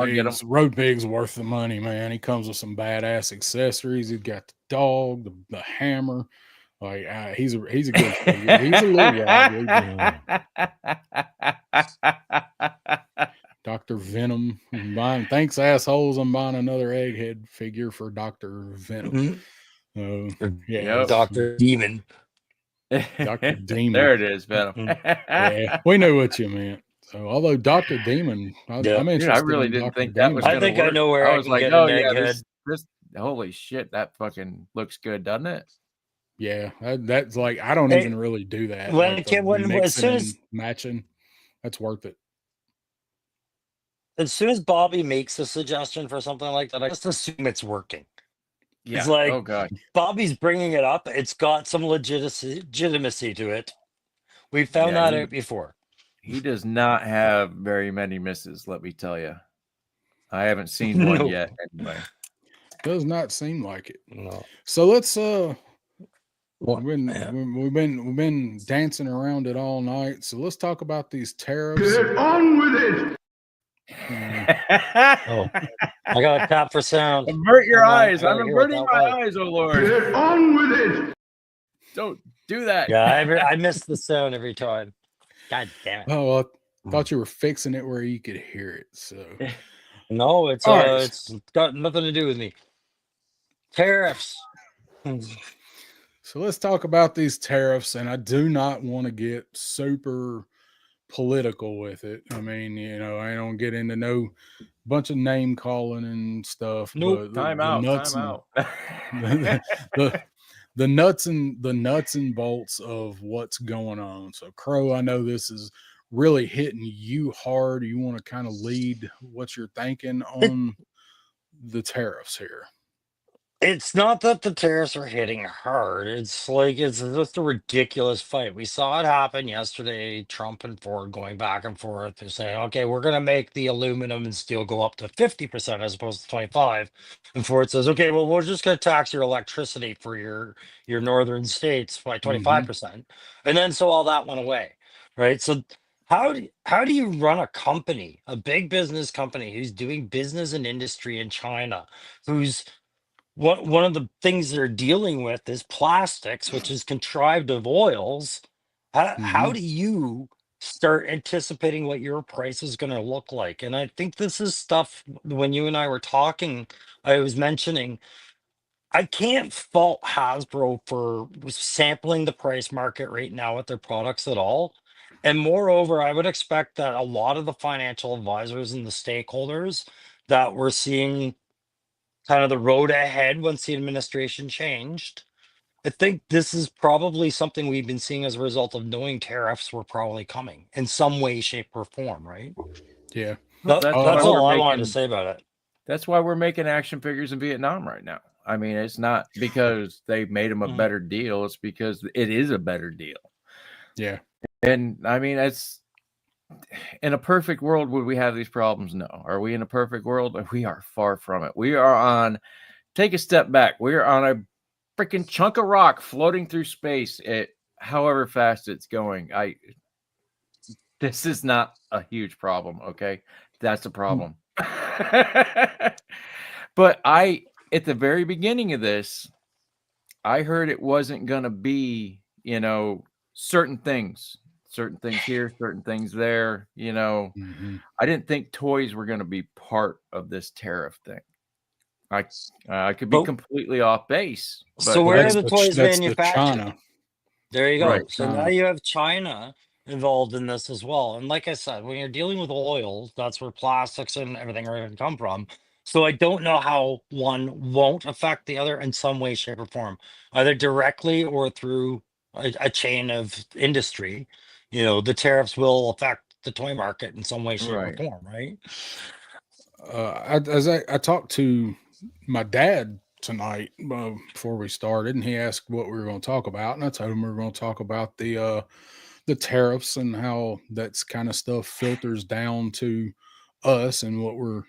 Pig's worth the money, man. He comes with some badass accessories. He's got the dog, the hammer. Like he's a good figure. He's a little wobbly. Dr. Venom. Thanks, assholes. I'm buying another egghead figure for Dr. Venom. Dr. Demon. Dr. Demon. There it is, Venom. Yeah, we know what you meant. So, although Dr. Demon, I'm interested. I really didn't think that was. I think I know where I was like, oh yeah, this holy shit, that fucking looks good, doesn't it? Yeah, that's like I don't even really do that. As soon as matching, that's worth it. As soon as Bobby makes a suggestion for something like that, I just assume it's working. Yeah. It's like, oh god, Bobby's bringing it up. It's got some legitimacy to it. We've found that out before. He does not have very many misses, let me tell you. I haven't seen one yet. Anyway, does not seem like it. No. So let's we've been dancing around it all night. So let's talk about these tariffs. Get on with it. Oh, I got a tap for sound. Avert your eyes. I'm averting my eyes, oh Lord. Get on with it. Don't do that. Yeah, I miss the sound every time. God damn it. Oh, well, I thought you were fixing it where you could hear it. So no, it's got nothing to do with me. Tariffs. So let's talk about these tariffs, and I do not want to get super political with it. I mean, I don't get into no bunch of name calling and stuff. Nope. But time out. The nuts and bolts of what's going on. So Crow, I know this is really hitting you hard. You want to kind of lead what you're thinking on the tariffs here. It's not that the tariffs are hitting hard. It's like it's just a ridiculous fight. We saw it happen yesterday. Trump and Ford going back and forth. They're saying, "Okay, we're going to make the aluminum and steel go up to 50% as opposed to 25." And Ford says, "Okay, well, we're just going to tax your electricity for your northern states by 25%." And then so all that went away, right? So how do you run a company, a big business company who's doing business and industry in China, who's one of the things they're dealing with is plastics, which is contrived of oils. How do you start anticipating what your price is going to look like? And I think this is stuff when you and I were talking, I was mentioning, I can't fault Hasbro for sampling the price market right now with their products at all. And moreover, I would expect that a lot of the financial advisors and the stakeholders that we're seeing kind of the road ahead once the administration changed. I think this is probably something we've been seeing as a result of knowing tariffs were probably coming in some way, shape, or form, right? Yeah. That's all I wanted to say about it. That's why we're making action figures in Vietnam right now. I mean, it's not because they made them a better deal. It's because it is a better deal. Yeah. And I mean, it's in a perfect world, would we have these problems? No. Are we in a perfect world? We are far from it. We are on, take a step back. We are on a freaking chunk of rock floating through space at however fast it's going. This is not a huge problem. Okay. That's a problem. But at the very beginning of this, I heard it wasn't going to be, certain things here, certain things there, I didn't think toys were going to be part of this tariff thing. I could be completely off base. So where are the toys manufactured? China. There you go. Right, so now you have China involved in this as well. And like I said, when you're dealing with oil, that's where plastics and everything are going to come from. So I don't know how one won't affect the other in some way, shape, or form, either directly or through a chain of industry. The tariffs will affect the toy market in some way, shape, or form, right? I talked to my dad tonight before we started, and he asked what we were going to talk about, and I told him we were going to talk about the tariffs and how that's kind of stuff filters down to us and what we're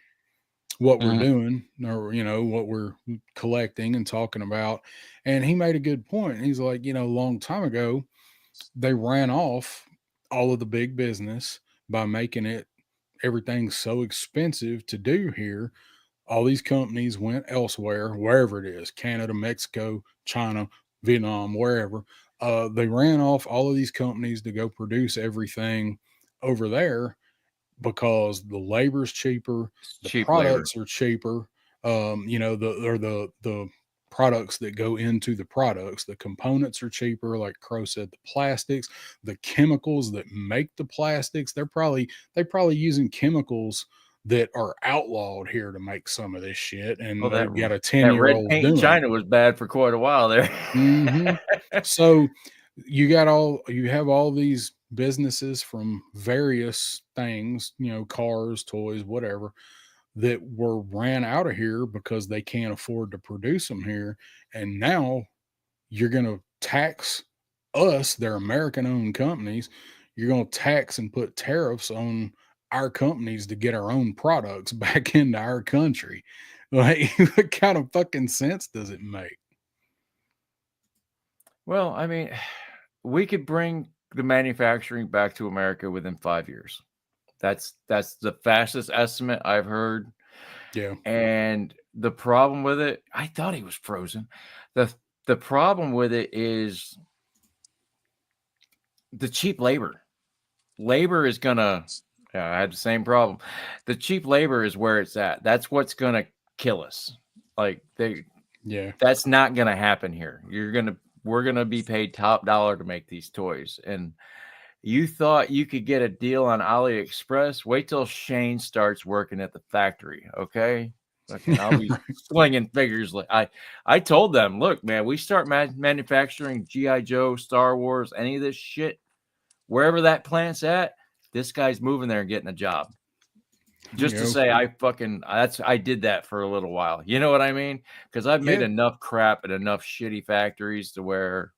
doing, or what we're collecting and talking about. And he made a good point. He's like, a long time ago they ran off all of the big business by making everything so expensive to do here. All these companies went elsewhere, wherever it is, Canada, Mexico, China, Vietnam, wherever. They ran off all of these companies to go produce everything over there because the labor's cheaper, the products are cheaper. The products that go into the products, the components are cheaper. Like Crow said, the plastics, the chemicals that make the plastics, they're probably using chemicals that are outlawed here to make some of this shit. And they've got a 10-year-old doing it. China was bad for quite a while there. So you have all these businesses from various things, cars, toys, whatever, that were ran out of here because they can't afford to produce them here. And now you're going to tax us, they're American owned companies. You're going to tax and put tariffs on our companies to get our own products back into our country. Like, what kind of fucking sense does it make? Well, I mean, we could bring the manufacturing back to America within 5 years. That's the fastest estimate I've heard. Yeah. And the problem with it, I thought he was frozen. The problem with it is the cheap labor. Labor is gonna. I had the same problem. The cheap labor is where it's at. That's what's gonna kill us. Like that's not gonna happen here. We're gonna be paid top dollar to make these toys. And you thought you could get a deal on AliExpress? Wait till Shane starts working at the factory, okay? I'll be slinging figures. I told them, look, man, we start manufacturing G.I. Joe, Star Wars, any of this shit, wherever that plant's at, this guy's moving there and getting a job. Just to say, I did that for a little while. You know what I mean? Because I've made enough crap at enough shitty factories to where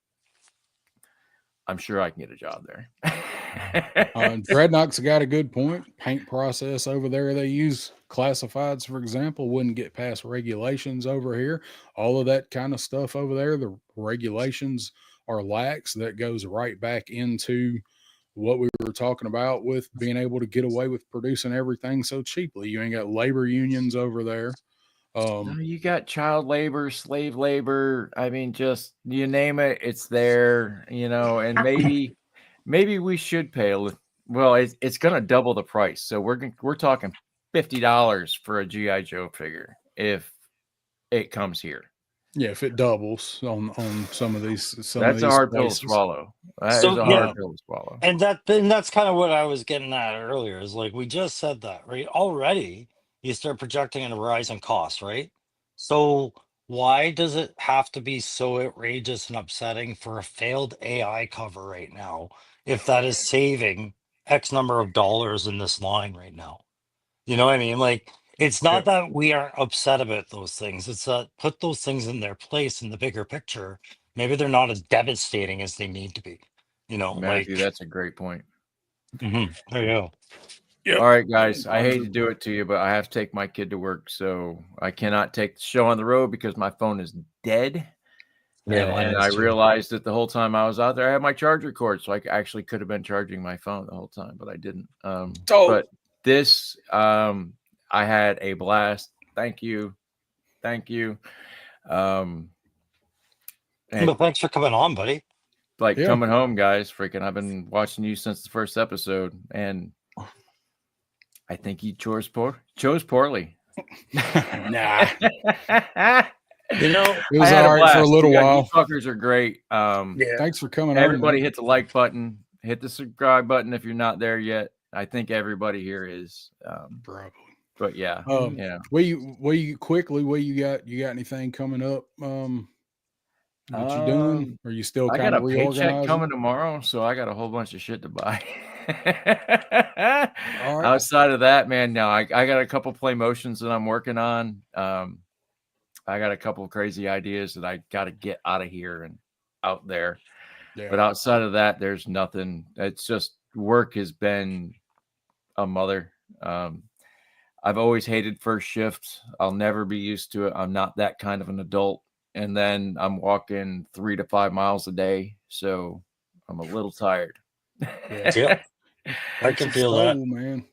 I'm sure I can get a job there. Dreadnock's got a good point. Paint process over there they use classifieds, for example, wouldn't get past regulations over here. All of that kind of stuff over there, the regulations are lax. That goes right back into what we were talking about with being able to get away with producing everything so cheaply. You ain't got labor unions over there. No, you got child labor, slave labor. I mean, just you name it, it's there, and maybe we should pay it's going to double the price. So we're talking $50 for a G.I. Joe figure if it comes here. Yeah, if it doubles on some of these, that's a hard pill to swallow. That is a hard pill to swallow. And that's kind of what I was getting at earlier. Is like we just said that, right? Already, you start projecting in a rising cost, right? So why does it have to be so outrageous and upsetting for a failed AI cover right now if that is saving X number of dollars in this line right now? You know what I mean? Like, it's not that we aren't upset about those things. It's that put those things in their place in the bigger picture. Maybe they're not as devastating as they need to be. Matthew, that's a great point. There you go. Yep. All right, guys. I hate to do it to you, but I have to take my kid to work, so I cannot take the show on the road because my phone is dead. Yeah, and I realized that the whole time I was out there, I had my charger cord, so I actually could have been charging my phone the whole time, but I didn't. But this, I had a blast. Thank you. Thank you. Well, thanks for coming on, buddy. Like coming home, guys. Freaking, I've been watching you since the first episode, and I think you chose poorly. Nah. You know, it was all right for a little while. You fuckers are great. Thanks for coming. Everybody hit the like button, hit the subscribe button if you're not there yet. I think everybody here is. Probably. But yeah. Will you quickly? You got anything coming up? What you doing? Are you still kind of reorganizing? I got a paycheck coming tomorrow, so I got a whole bunch of shit to buy. All right. Outside of that, man, no, I got a couple play motions that I'm working on. I got a couple of crazy ideas that I got to get out of here and out there. Yeah. But outside of that, there's nothing. It's just work has been a mother. I've always hated first shift. I'll never be used to it. I'm not that kind of an adult. And then I'm walking 3 to 5 miles a day. So I'm a little tired. Yeah. I can feel that, man.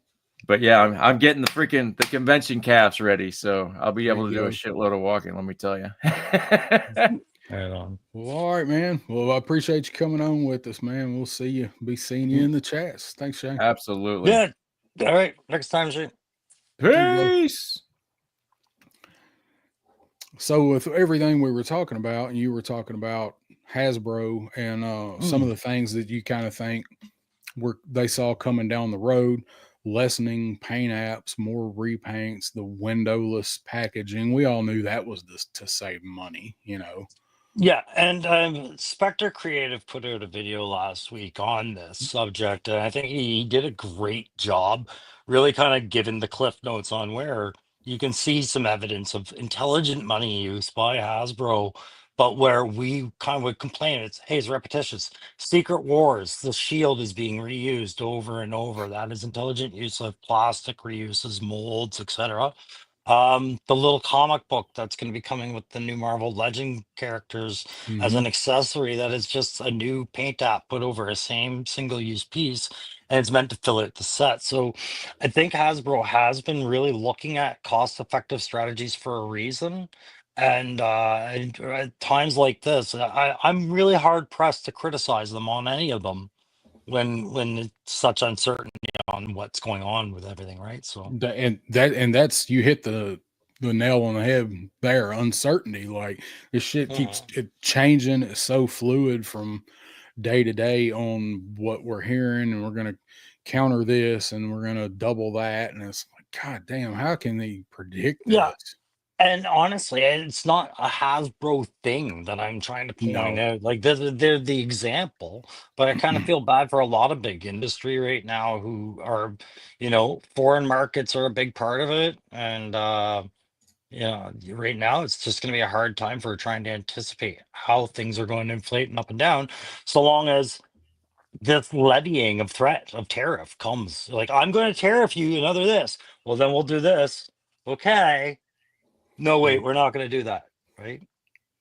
But yeah, I'm getting the convention calves ready, so I'll be able to do a shitload of walking. Let me tell you. Right on. Well, all right, man. Well, I appreciate you coming on with us, man. We'll see you. Be seeing you in the chats. Thanks, Shane. Absolutely. Yeah. All right. Next time, Shane. Peace. So with everything we were talking about, and you were talking about Hasbro and some of the things that you kind of think they saw coming down the road. Lessening paint apps, more repaints, the windowless packaging. We all knew that was to save money, you know. Yeah, and Spectre Creative put out a video last week on this subject, and I think he did a great job, really kind of giving the cliff notes on where you can see some evidence of intelligent money use by Hasbro, but where we kind of would complain, it's repetitious. Secret Wars, the shield is being reused over and over. That is intelligent use of plastic reuses, molds, etc. The little comic book that's going to be coming with the new Marvel Legend characters as an accessory, that is just a new paint app put over a same single-use piece, and it's meant to fill out the set. So I think Hasbro has been really looking at cost-effective strategies for a reason. And at times like this, I'm really hard pressed to criticize them on any of them when it's such uncertainty on what's going on with everything, right? So that's you hit the nail on the head there. Uncertainty, like this shit keeps changing. It's so fluid from day to day on what we're hearing, and we're gonna counter this and we're gonna double that, and it's like, God damn, how can they predict this? And honestly, it's not a Hasbro thing that I'm trying to point out. Like they're the example, but I kind of feel bad for a lot of big industry right now who are, foreign markets are a big part of it. And, right now it's just going to be a hard time for trying to anticipate how things are going to inflate and up and down, so long as this levying of threat of tariff comes. Like, I'm going to tariff you another this. Well, then we'll do this. Okay. No, wait, we're not going to do that, right?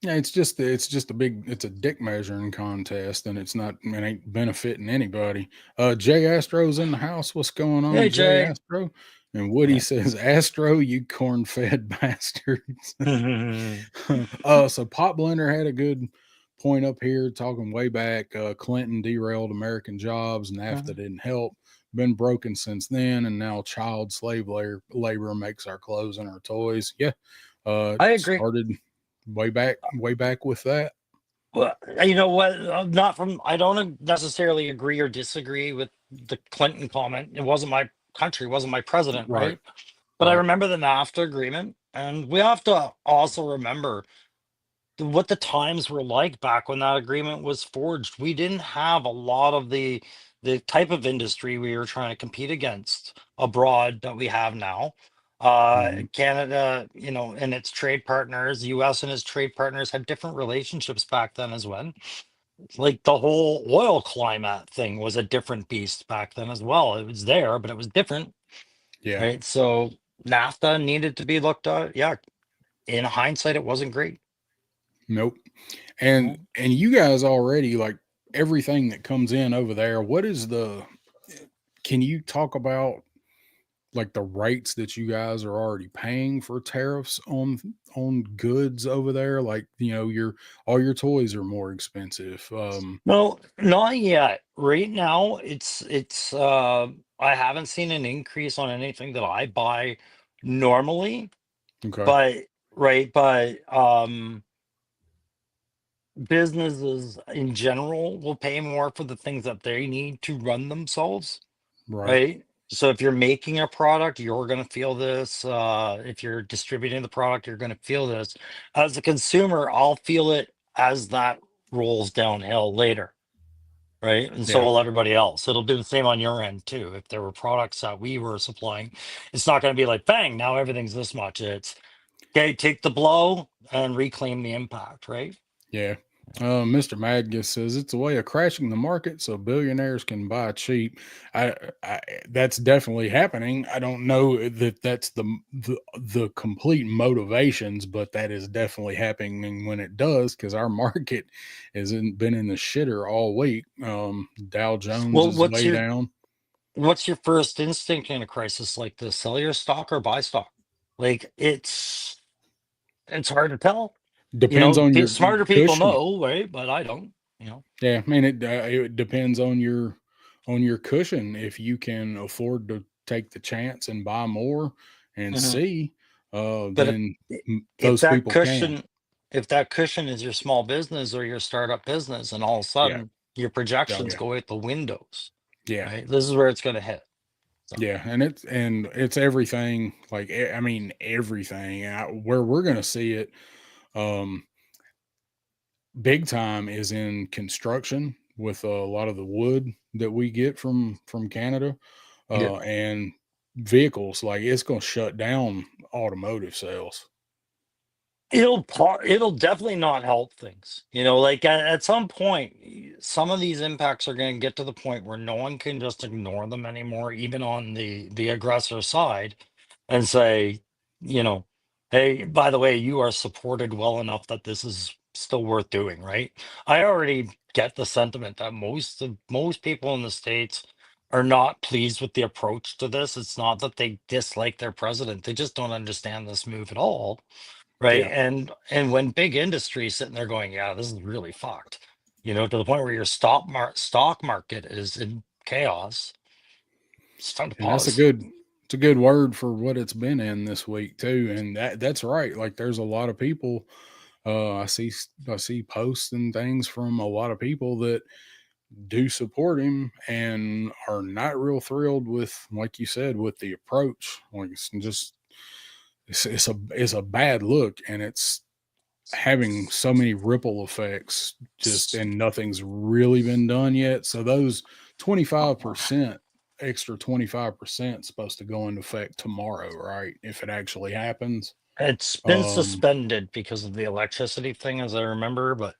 Yeah, it's just a dick measuring contest, and it ain't benefiting anybody. Jay Astro's in the house. What's going on, hey, Jay Astro? And Woody says, Astro, you corn-fed bastards. So Pop Blender had a good point up here talking way back. Clinton derailed American jobs, NAFTA didn't help. Been broken since then, and now child slave labor makes our clothes and our toys. Yeah. I agree. Started way back with that. Well, you know what? I don't necessarily agree or disagree with the Clinton comment. It wasn't my country, wasn't my president, right? But I remember the NAFTA agreement, and we have to also remember what the times were like back when that agreement was forged. We didn't have a lot of the type of industry we were trying to compete against abroad that we have now. Canada, and its trade partners, US and its trade partners had different relationships back then as well. Like the whole oil climate thing was a different beast back then as well. It was there, but it was different. Yeah. Right. So NAFTA needed to be looked at. Yeah. In hindsight, it wasn't great. Nope. And you guys already, like, everything that comes in over there, can you talk about like the rates that you guys are already paying for tariffs on goods over there? Like, all your toys are more expensive. No, not yet. Right now, it's I haven't seen an increase on anything that I buy normally, Okay. but right, but businesses in general will pay more for the things that they need to run themselves, Right. right? So if you're making a product, you're going to feel this. If you're distributing the product, you're going to feel this. As a consumer, I'll feel it as that rolls downhill later, right? And so Yeah. will everybody else. It'll do the same on your end too. If there were products that we were supplying, it's not going to be like, bang, now everything's this much. It's okay, take the blow and reclaim the impact, right? Yeah. Mr. Madgus says it's a way of crashing the market so billionaires can buy cheap. I that's definitely happening. I don't know that that's the complete motivations, but that is definitely happening when it does, because our market been in the shitter all week. Dow Jones Well, is way down. what's your first instinct in a crisis like this? Sell your stock or buy stock? Like it's hard to tell. Depends on your Smarter people cushion. know, right? But I don't. Yeah, I mean it depends on your cushion. If you can afford to take the chance and buy more and Mhm. see, But then if those that people can. cushion is your small business or your startup business, and all of a Yeah. sudden your Oh projections yeah. go out the windows, Yeah. right? This is where it's going to hit. So, Yeah, and it's everything. Like, I mean, everything. Where we're gonna see it, um, big time is in construction, with a lot of the wood that we get from Canada, yeah. and vehicles. Like, it's going to shut down automotive sales. It'll definitely not help things. Like at some point, some of these impacts are going to get to the point where no one can just ignore them anymore, even on the aggressor side, and say, you know, hey, by the way, you are supported well enough that this is still worth doing, right? I already get the sentiment that most people in the States are not pleased with the approach to this. It's not that they dislike their president, they just don't understand this move at all. Right. Yeah. And when big industry is sitting there going, yeah, this is really fucked, to the point where your stock market is in chaos, it's time to And that's pause. it's a good word for what it's been in this week too. And that's right. Like, there's a lot of people, I see posts and things from a lot of people that do support him and are not real thrilled with, like you said, with the approach. Like, it's a bad look, and it's having so many ripple effects, and nothing's really been done yet. So those 25%, extra 25% supposed to go into effect tomorrow, right? If it actually happens. It's been suspended because of the electricity thing, as I remember, but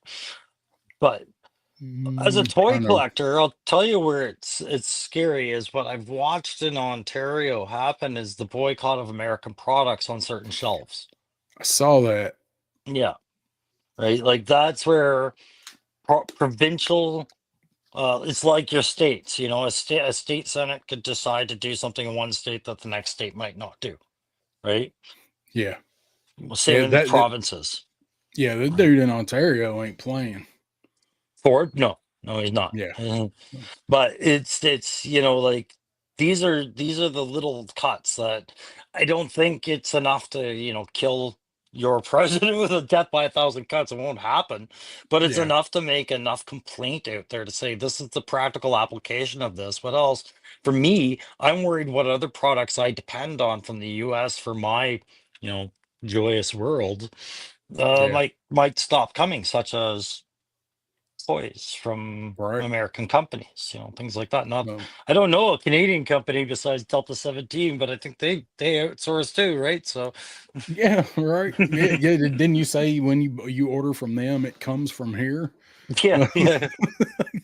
as a I toy don't know. collector, I'll tell you where it's scary is what I've watched in Ontario happen is the boycott of American products on certain shelves. I saw that. Yeah. Right. Like that's where provincial it's like your states, a state senate could decide to do something in one state that the next state might not do, right? Yeah. Well, same Yeah. in provinces. Yeah. The Right. dude in Ontario ain't playing. Ford? No, he's not. Yeah. But it's like these are the little cuts that I don't think it's enough to kill your president with a death by 1,000 cuts. It won't happen, but it's Yeah. enough to make enough complaint out there to say this is the practical application of this. What else? For me, I'm worried what other products I depend on from the U.S. for my you know joyous world Yeah. might stop coming, such as toys from Right. American companies, things like that. Not, Um, I don't know a Canadian company besides Delta 17, but I think they outsource too, right? So yeah. Right. Yeah. Yeah. Didn't you say when you order from them, it comes from here? yeah, yeah.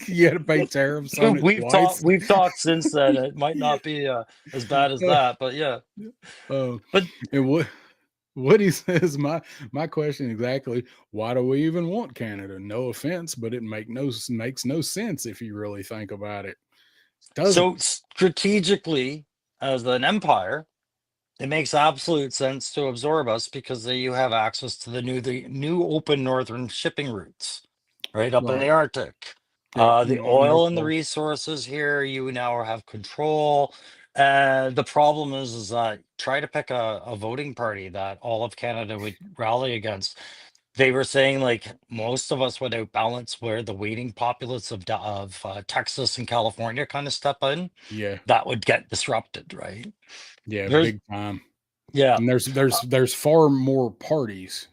You got to pay tariffs on it twice. We've talked since then. It might not be as bad as that, but yeah. But And what he says, my question exactly, why do we even want Canada? No offense, but it makes no sense if you really think about it. Doesn't. so strategically, as an empire, it makes absolute sense to absorb us because you have access to the new open northern shipping routes, right up in the Right. Arctic. Yep. The North oil and the Pole. resources here, you now have control. The problem is that try to pick a voting party that all of Canada would rally against. They were saying like most of us would outbalance where the waiting populace of Texas and California kind of step in. Yeah. That would get disrupted, right? Yeah. There's Big time. yeah. And there's far more parties.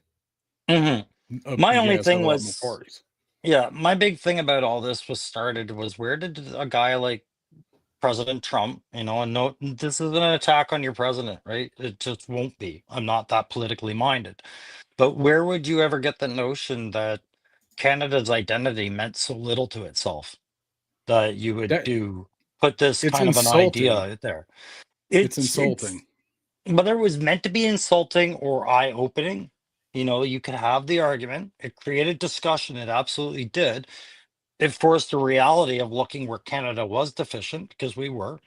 Mhm. Up, My you only guys have thing a lot more was, parties. yeah, my big thing about all this was where did a guy like President Trump, and no, this is an attack on your president, right? It just won't be. I'm not that politically minded. But where would you ever get the notion that Canada's identity meant so little to itself that you would That put this it's kind of an idea insulting. out there? It's It's insulting. whether it was meant to be insulting or eye-opening, you could have the argument. It created discussion. It absolutely did. It forced the reality of looking where Canada was deficient because we were,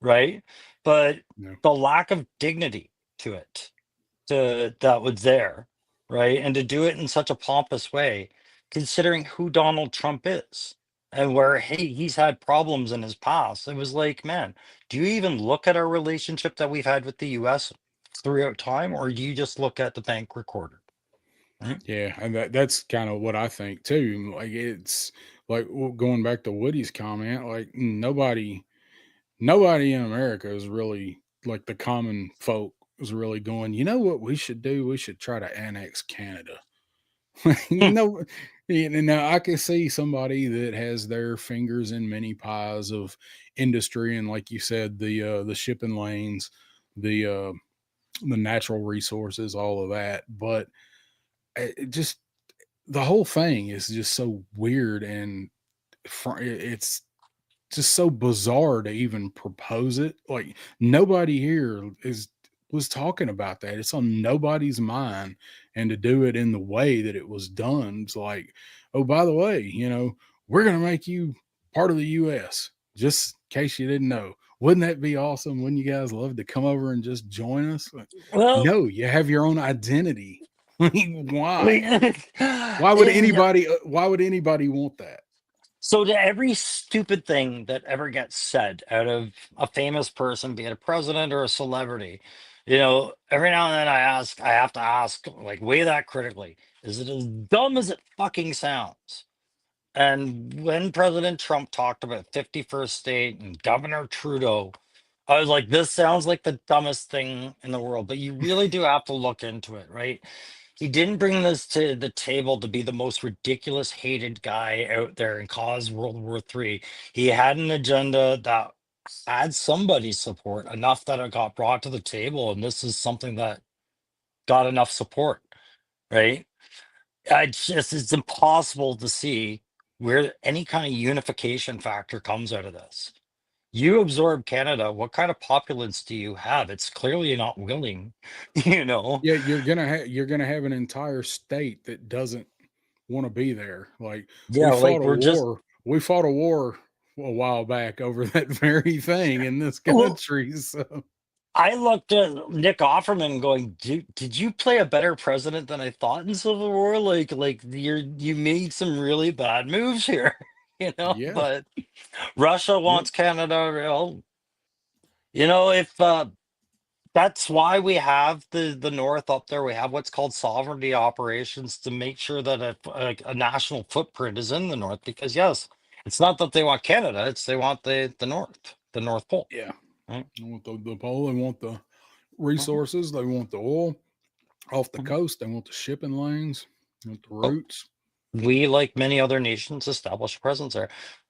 right? But No. the lack of dignity to it, that was there, right? And to do it in such a pompous way, considering who Donald Trump is and where he's had problems in his past. It was like, man, do you even look at our relationship that we've had with the US throughout time, or do you just look at the bank recorder? Right? Yeah, and that's kind of what I think too. Like it's like going back to Woody's comment, like nobody in America is really like the common folk is really going, you know what we should do? We should try to annex Canada. Hmm. No, now I can see somebody that has their fingers in many pies of industry, and like you said, the shipping lanes, the the natural resources, all of that. But it just the whole thing is just so weird, and it's just so bizarre to even propose it. Like nobody here was talking about that. It's on nobody's mind, and to do it in the way that it was done, it's like, oh, by the way, we're gonna make you part of the U.S. Just in case you didn't know. Wouldn't that be awesome? Wouldn't you guys love to come over and just join us? Like, Well, no, you have your own identity. Why? and, Why would anybody? Why would anybody want that? so to every stupid thing that ever gets said out of a famous person, be it a president or a celebrity, every now and then I have to ask, like, weigh that critically. Is it as dumb as it fucking sounds? And when President Trump talked about 51st state and Governor Trudeau, I was like, this sounds like the dumbest thing in the world, but you really do have to look into it, right? He didn't bring this to the table to be the most ridiculous, hated guy out there and cause World War III. He had an agenda that had somebody's support enough that it got brought to the table, and this is something that got enough support, right? It's impossible to see where any kind of unification factor comes out of this. You absorb Canada, what kind of populace do you have? It's clearly not willing, you know. Yeah, you're gonna have an entire state that doesn't want to be there. Like Yeah, like we're just we fought a war a while back over that very thing in this well, country. So I looked at Nick Offerman going, did you play a better president than I thought in Civil War? Like you made some really bad moves here, yeah, but Russia yep. wants Canada. Well, if that's why we have the North up there. We have what's called sovereignty operations to make sure that a national footprint is in the North. Because yes, it's not that they want Canada; it's they want the North, the North Pole. Yeah. Right? They want the pole, they want the Mhm, resources, they want the oil off the mhm. coast, they want the shipping lanes, they want the But routes. we, like many other nations, establish a presence there.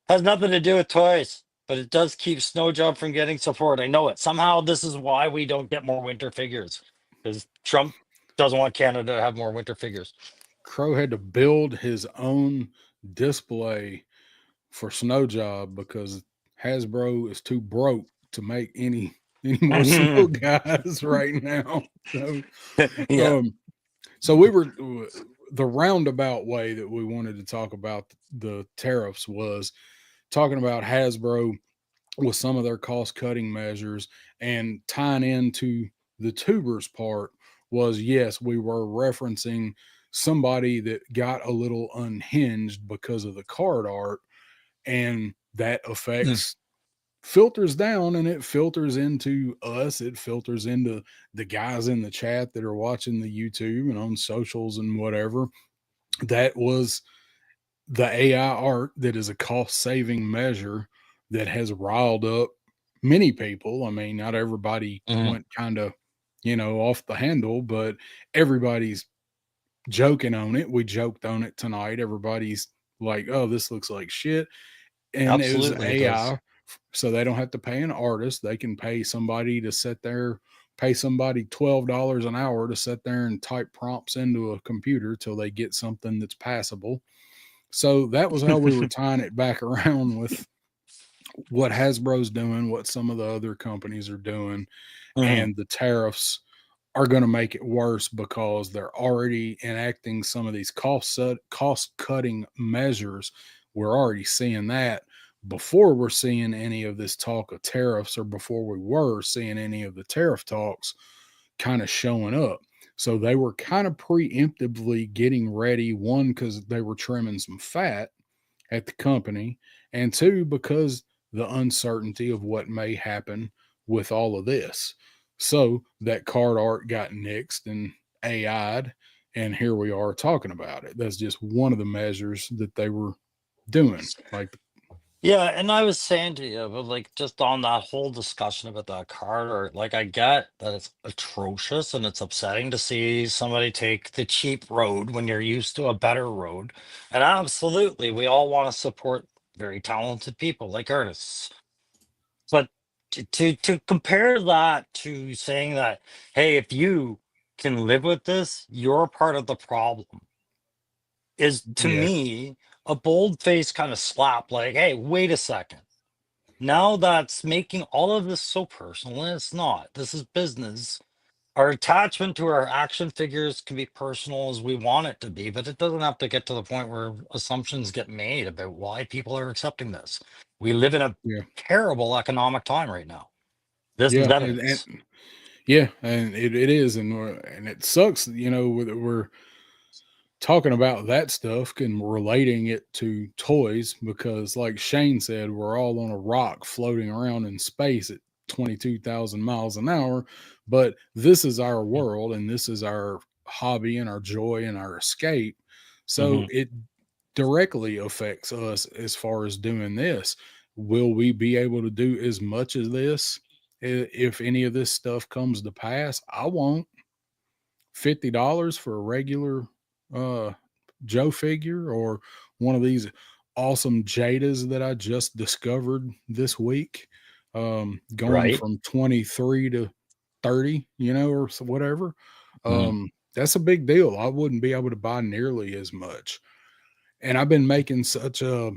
Has nothing to do with toys, but it does keep Snowjob from getting support. I know it. Somehow, this is why we don't get more winter figures because Trump doesn't want Canada to have more winter figures. Crow had to build his own display for Snow Job because Hasbro is too broke to make any more snow guys right now. So, Yeah. um, so we were the roundabout way that we wanted to talk about the tariffs was talking about Hasbro with some of their cost cutting measures, and tying into the tubers part was, yes, we were referencing somebody that got a little unhinged because of the card art, and that affects filters down, and it filters into us, it filters into the guys in the chat that are watching the YouTube and on socials and whatever. That was the AI art that is a cost saving measure that has riled up many people. I mean, not everybody went kind of, off the handle, but everybody's joking on it. We joked on it tonight. Everybody's like, oh, this looks like shit. And it was AI, so they don't have to pay an artist. They can pay somebody to sit there, pay somebody $12 an hour to sit there and type prompts into a computer till they get something that's passable. So that was how we were tying it back around with what Hasbro's doing, what some of the other companies are doing, and the tariffs are going to make it worse because they're already enacting some of these cost cutting measures. We're already seeing that before we're seeing any of this talk of tariffs, or before we were seeing any of the tariff talks kind of showing up. So they were kind of preemptively getting ready, one, because they were trimming some fat at the company, and two, because the uncertainty of what may happen with all of this. So that card art got nixed and AI'd, and here we are talking about it. That's just one of the measures that they were doing. Like, yeah, and I was saying to you, but like just on that whole discussion about that card art, like I get that it's atrocious and it's upsetting to see somebody take the cheap road when you're used to a better road. And absolutely, we all want to support very talented people like artists. But to compare that to saying that, hey, if you can live with this, you're part of the problem, is to me a bold-faced kind of slap, like, hey, wait a second. Now that's making all of this so personal, and it's not. This is business. Our attachment to our action figures can be personal as we want it to be, but it doesn't have to get to the point where assumptions get made about why people are accepting this. We live in a terrible economic time right now. This is evidence. And it is, and it sucks. We're talking about that stuff and relating it to toys because, like Shane said, we're all on a rock floating around in space at 22,000 miles an hour. But this is our world, and this is our hobby and our joy and our escape. So it directly affects us as far as doing this. Will we be able to do as much as this if any of this stuff comes to pass? I won't. $50 for a regular Joe figure, or one of these awesome Jadas that I just discovered this week, going from 23 to 30, or whatever. That's a big deal. I wouldn't be able to buy nearly as much. And I've been making such a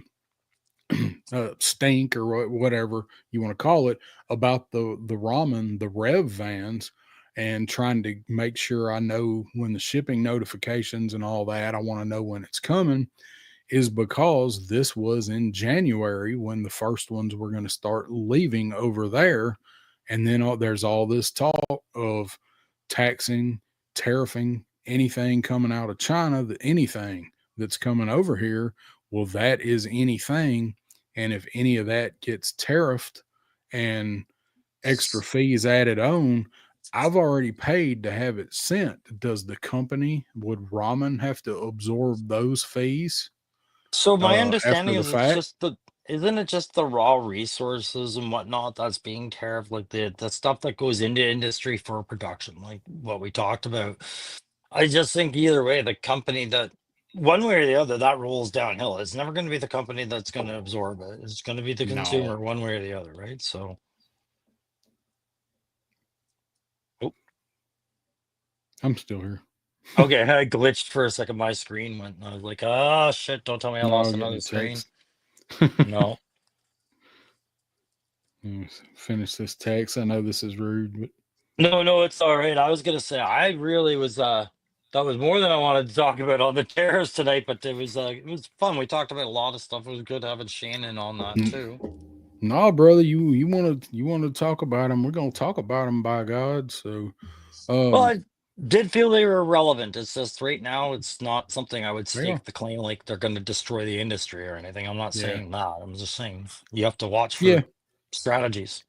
stink, or whatever you want to call it, about the ramen, the Rev vans, and trying to make sure I know when the shipping notifications and all that, I want to know when it's coming, is because this was in January when the first ones were going to start leaving over there. And then there's all this talk of taxing, tariffing anything coming out of China, anything that's coming over here. Well, that is anything. And if any of that gets tariffed and extra fees added on, I've already paid to have it sent. Would ramen have to absorb those fees? So my understanding is isn't it just the raw resources and whatnot that's being tariffed, like the stuff that goes into industry for production, like what we talked about. I just think either way, the company that, one way or the other, that rolls downhill. It's never going to be the company that's going to absorb it. It's going to be the consumer, one way or the other, right? So. I'm still here. Okay, I glitched for a second. My screen went. I was like, "Oh shit! Don't tell me I lost another screen." No. Finish this text. I know this is rude, but no, it's all right. I was gonna say I really was. That was more than I wanted to talk about on the tariffs tonight, but it was fun. We talked about a lot of stuff. It was good having Shannon on that too. No, brother, you want to talk about them? We're gonna talk about them, by God. So, Well, I did feel they were relevant. It's just right now, it's not something I would yeah, stake the claim like they're going to destroy the industry or anything. I'm not yeah, saying that. I'm just saying you have to watch yeah. for strategies.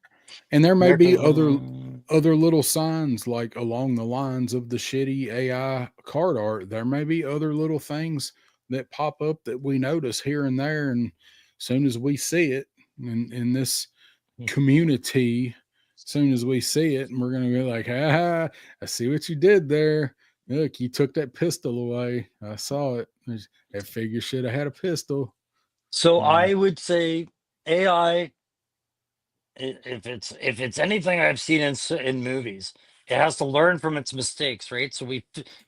And there may be American. other little signs like along the lines of the shitty AI card art. There may be other little things that pop up that we notice here and there, and as soon as we see it in this community, as soon as we see it, and we're gonna be like, "Ah, I see what you did there. Look, you took that pistol away. I saw it. That figure should have had a pistol." So Um, I would say AI, if it's anything I've seen in movies, it has to learn from its mistakes, right? So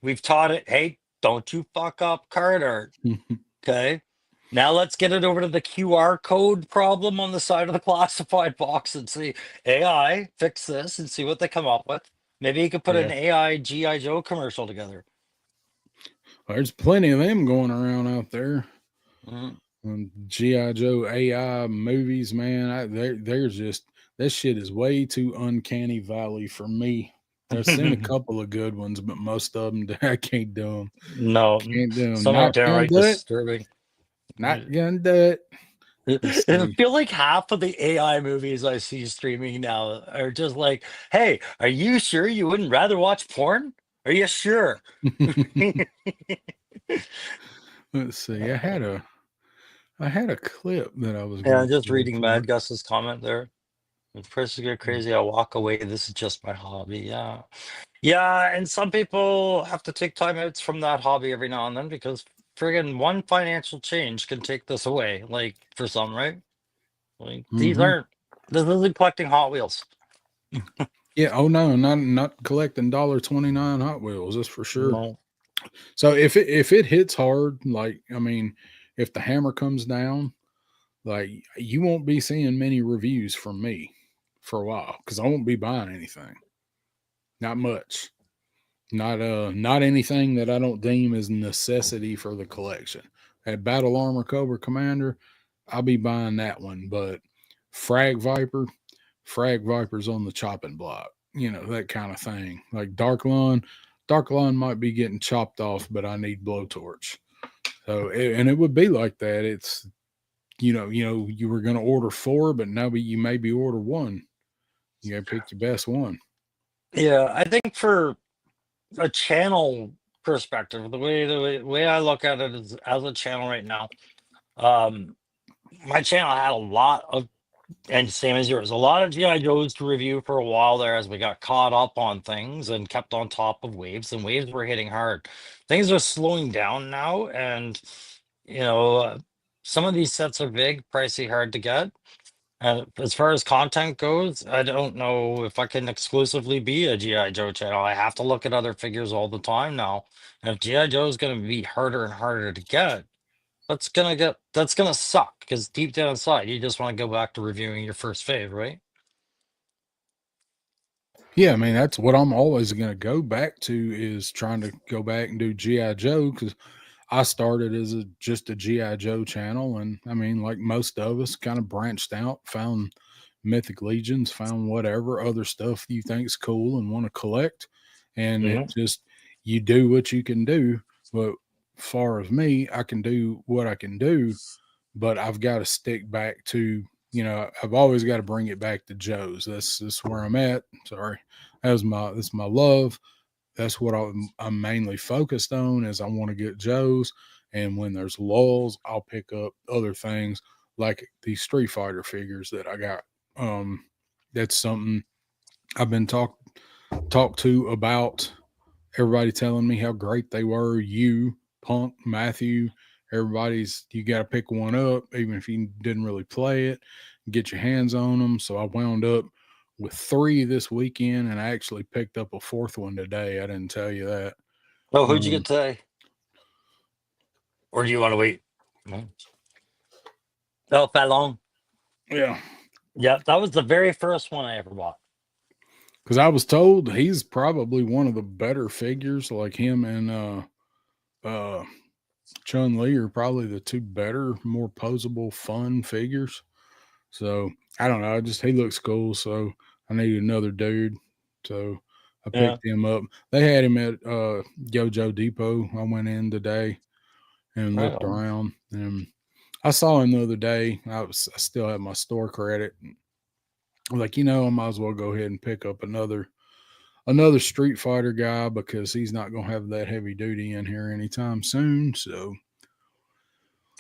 we've taught it, hey, don't you fuck up card art. Okay. Now let's get it over to the QR code problem on the side of the classified box and see AI fix this and see what they come up with. Maybe you could put an yeah, AI GI Joe commercial together. there's plenty of them going around out there. Mhm. GI Joe AI movies, man, there's just that shit is way too uncanny valley for me. I've seen a couple of good ones, but most of them I can't do them. No, Can't do them. some are Not gonna downright do it. disturbing. Not gonna do it. Let's I see. feel like half of the AI movies I see streaming now are just like, hey, are you sure you wouldn't rather watch porn? Are you sure? Let's see. I had a clip that I was Yeah, gonna just play reading for Mad it. Gus's comment there. If prices get crazy, I'll walk away. This is just my hobby. Yeah. Yeah, and some people have to take time outs from that hobby every now and then because friggin' one financial change can take this away. Like for some, right? Like these Mm-hmm. aren't this isn't collecting Hot Wheels. Yeah. Oh no, not collecting $1.29 Hot Wheels. That's for sure. No. So if it hits hard, like I mean, if the hammer comes down, like you won't be seeing many reviews from me for a while because I won't be buying anything. Not much. Not anything that I don't deem as necessity for the collection. At Battle Armor Cobra Commander, I'll be buying that one, but Frag Viper, Frag Viper's on the chopping block. You know, that kind of thing. Like Dark Line might be getting chopped off, but I need Blowtorch. So and it would be like that. It's you were going to order 4, but now you maybe order 1. You got to pick your best one. Yeah, I think for a channel perspective, the way I look at it is as a channel right now. My channel had a lot of, and same as yours, a lot of GI Joes to review for a while there as we got caught up on things and kept on top of waves, and waves were hitting hard. Things are slowing down now, and you know, some of these sets are big, pricey, hard to get. And as far as content goes, I don't know if I can exclusively be a GI Joe channel. I have to look at other figures all the time now. And if GI Joe is going to be harder and harder to get, that's gonna suck because deep down inside you just want to go back to reviewing your first fave, right? Yeah, I mean that's what I'm always going to go back to is trying to go back and do GI Joe because I started as just a GI Joe channel, and I mean, like most of us, kind of branched out, found Mythic Legions, found whatever other stuff you think's cool and want to collect, and it Hmm. just you do what you can do. But far as me, I can do what I can do, but I've got to stick back to I've always got to bring it back to Joe's. That's where I'm at. Sorry, that's my love. That's what I'm mainly focused on is I want to get Joe's, and when there's lulls, I'll pick up other things like these Street Fighter figures that I got. That's something I've been talked to about. Everybody telling me how great they were. You, Punk, Matthew, you got to pick one up, even if you didn't really play it, get your hands on them. So I wound up with 3 this weekend, and I actually picked up a 4th one today. I didn't tell you that. Oh, who'd you get today? Or do you want to wait? No. Oh, Fallon. Yeah. Yeah, that was the very first one I ever bought. Because I was told he's probably one of the better figures, like him and Chun Li are probably the 2 better, more posable, fun figures. So I don't know. He looks cool. So I needed another dude. So I picked him up. They had him at Gojo Depot. I went in today and looked around, and I saw him the other day. I still have my store credit. I'm like, I might as well go ahead and pick up another Street Fighter guy because he's not going to have that heavy duty in here anytime soon. So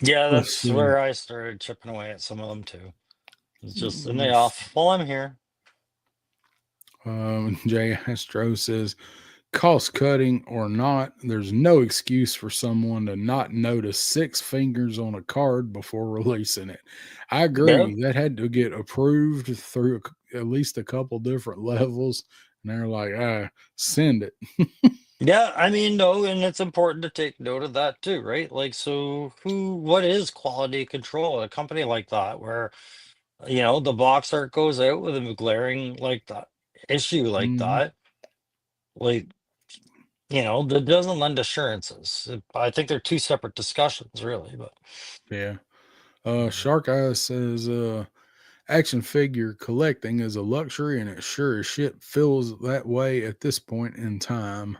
yeah, that's where I started chipping away at some of them too. It's just in the off while I'm here. Jay Astro says, cost cutting or not, there's no excuse for someone to not notice 6 fingers on a card before releasing it. I agree. Yep. That had to get approved through at least a couple different levels. And they're like, send it. Yeah, I mean, no, and it's important to take note of that too, right? Like, so what is quality control at a company like that where, the box art goes out with a glaring like that issue like that? Like, that doesn't lend assurances. I think they're 2 separate discussions, really, but. Yeah. Shark Eyes says, action figure collecting is a luxury, and it sure as shit feels that way at this point in time.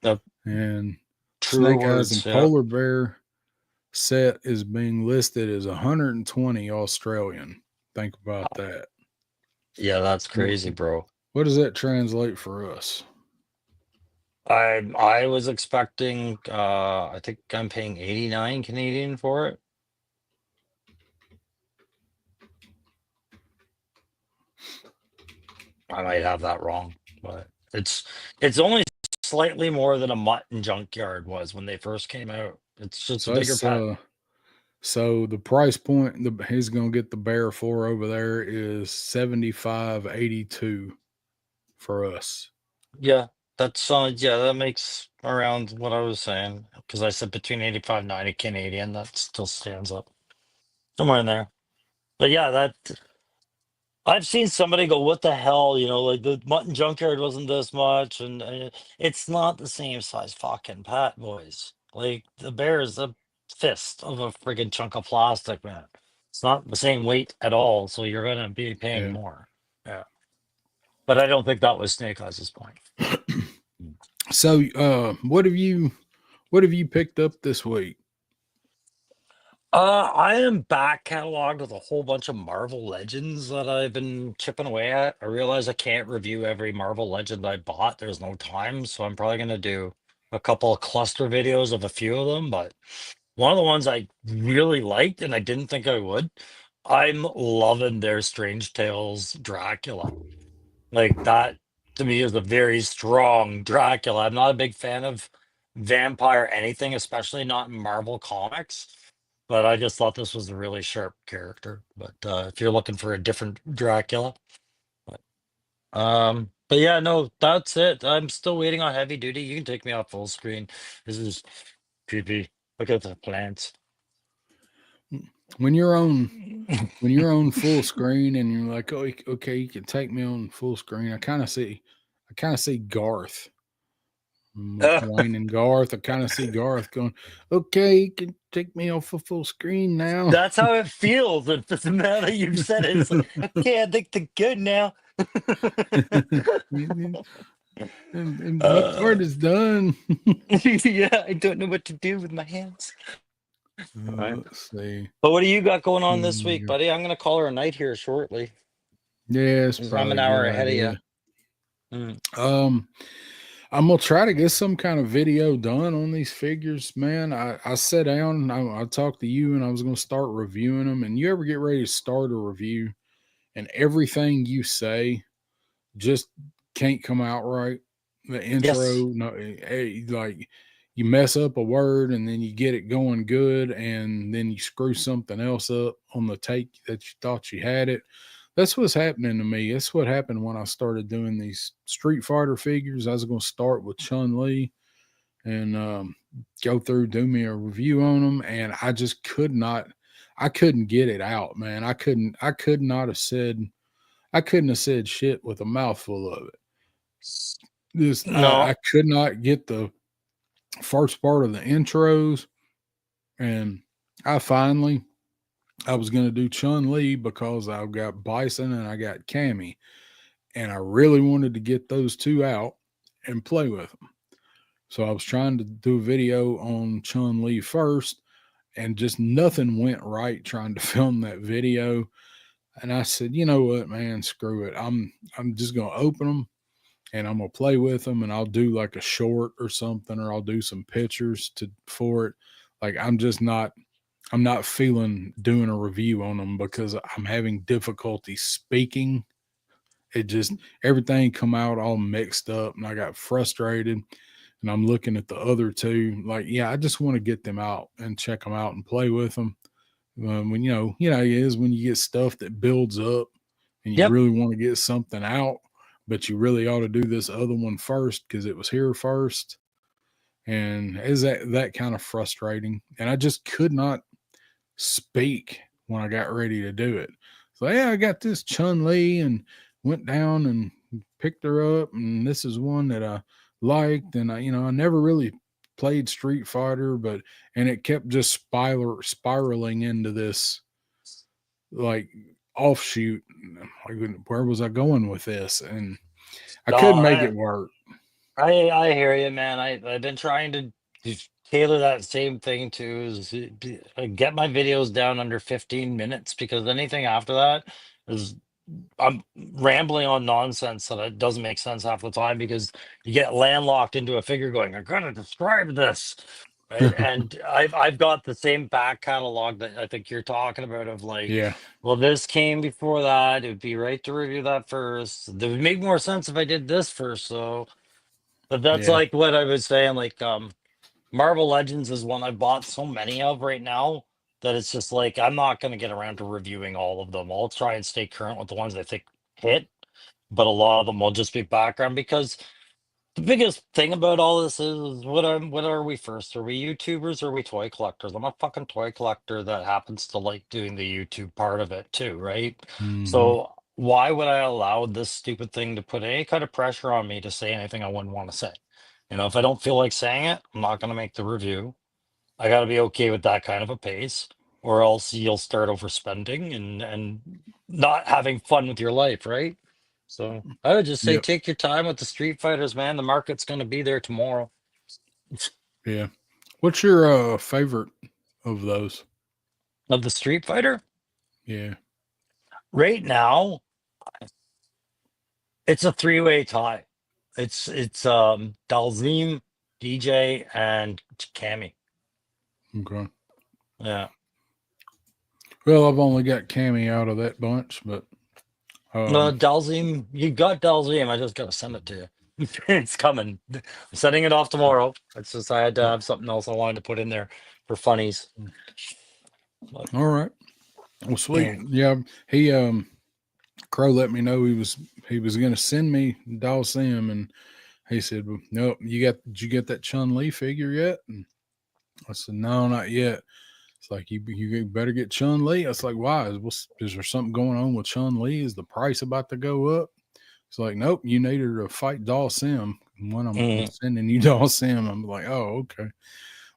Yep. And Snake Eyes and Polar Bear set is being listed as 120 Australian. Think about that. Yeah, that's crazy, bro. What does that translate for us? I was expecting I think I'm paying 89 Canadian for it. I might have that wrong, but it's only slightly more than a Mutton Junkyard was when they first came out. It's just a bigger pet. So the price point he's gonna get the Bear for over there is $75.82 for us. Yeah, that's that makes around what I was saying, because I said between 85 and 90 Canadian. That still stands up somewhere in there. But yeah, that I've seen somebody go, what the hell, like the Mutton Junkyard wasn't this much, and it's not the same size fucking pet, boys. Like the Bear is a fist of a friggin' chunk of plastic, man. It's not the same weight at all, so you're gonna be paying more. Yeah. But I don't think that was Snake Eyes' point. So what have you picked up this week? I am back cataloged with a whole bunch of Marvel Legends that I've been chipping away at. I realize I can't review every Marvel Legend I bought. There's no time, so I'm probably going to do a couple of cluster videos of a few of them. But one of the ones I really liked, and I didn't think I would, I'm loving their Strange Tales Dracula. Like that, to me, is a very strong Dracula. I'm not a big fan of vampire anything, especially not in Marvel Comics. But I just thought this was a really sharp character. But if you're looking for a different Dracula, but yeah, no, that's it. I'm still waiting on Heavy Duty. You can take me off full screen. This is creepy. Look at the plants. When you're on full screen and you're like, oh, okay, you can take me on full screen. I kind of see Garth. Wayne and Garth. I kind of see Garth going, okay, you can take me off of full screen now. That's how it feels. It's now that you've said it. It's like, okay, I think they're good now. and what part is done? Yeah, I don't know what to do with my hands. Let's see. But what do you got going on this week, buddy? I'm going to call her a night here shortly. Yes, I'm an hour ahead of you. I'm gonna try to get some kind of video done on these figures, man. I sat down, I talked to you, and I was gonna start reviewing them. And you ever get ready to start a review, and everything you say just can't come out right? The intro, like you mess up a word, and then you get it going good, and then you screw something else up on the take that you thought you had it. That's what's happening to me. That's what happened when I started doing these Street Fighter figures. I was going to start with Chun-Li and go through, do me a review on them. And I just couldn't get it out, man. I couldn't have said shit with a mouthful of it. I could not get the first part of the intros. And I finally I was going to do Chun-Li because I've got Bison and I got Cammy, and I really wanted to get those two out and play with them. So I was trying to do a video on Chun-Li first, and just nothing went right trying to film that video. And I said, you know what, man, screw it. I'm just going to open them and I'm going to play with them, and I'll do like a short or something, or I'll do some pictures for it. Like I'm not feeling doing a review on them because I'm having difficulty speaking. It just, everything come out all mixed up, and I got frustrated, and I'm looking at the other two like, yeah, I just want to get them out and check them out and play with them. When it is when you get stuff that builds up and you really want to get something out, but you really ought to do this other one first because it was here first. And is that kind of frustrating? And I just could not speak when I got ready to do it. So yeah, I got this Chun-Li and went down and picked her up, and this is one that I liked, and I never really played Street Fighter, and it kept just spiraling into this like offshoot. Like, where was I going with this? And I couldn't make it work. I hear you, man. I've been trying to tailor that same thing to is get my videos down under 15 minutes, because anything after that is I'm rambling on nonsense that it doesn't make sense half the time, because you get landlocked into a figure going, I'm gonna describe this. Right. And I've got the same back catalog that I think you're talking about of like, Yeah. well, this came before that. It would be right to review that first. It would make more sense if I did this first. So, but that's like what I was saying, like Marvel Legends is one I bought so many of right now that it's just like I'm not going to get around to reviewing all of them. I'll try and stay current with the ones I think hit, but a lot of them will just be background, because the biggest thing about all this is what are we first? Are we YouTubers or are we toy collectors? I'm a fucking toy collector that happens to like doing the YouTube part of it too, right? Mm-hmm. So why would I allow this stupid thing to put any kind of pressure on me to say anything I wouldn't want to say? If I don't feel like saying it, I'm not going to make the review. I got to be okay with that kind of a pace, or else you'll start overspending and not having fun with your life, right? So I would just say take your time with the Street Fighters, man. The market's going to be there tomorrow. Yeah. What's your favorite of those? Of the Street Fighter? Yeah. Right now, it's a three-way tie. It's Dalzim, DJ, and Cammy. Okay. Yeah. Well, I've only got Cammy out of that bunch, but no, Dalzim, you got Dalzim. I just gotta send it to you. It's coming. I'm sending it off tomorrow. It's just I had to have something else I wanted to put in there for funnies. But, all right. Well, sweet. Yeah, he Crow let me know he was going to send me Dalsim, and he said, well, "No, did you get that Chun-Li figure yet?" And I said, "No, not yet." It's like, you better get Chun-Li. I was like, why? Is there something going on with Chun-Li? Is the price about to go up? It's like, nope, you need her to fight Dalsim. And when I'm sending you Dalsim, I'm like, oh, okay.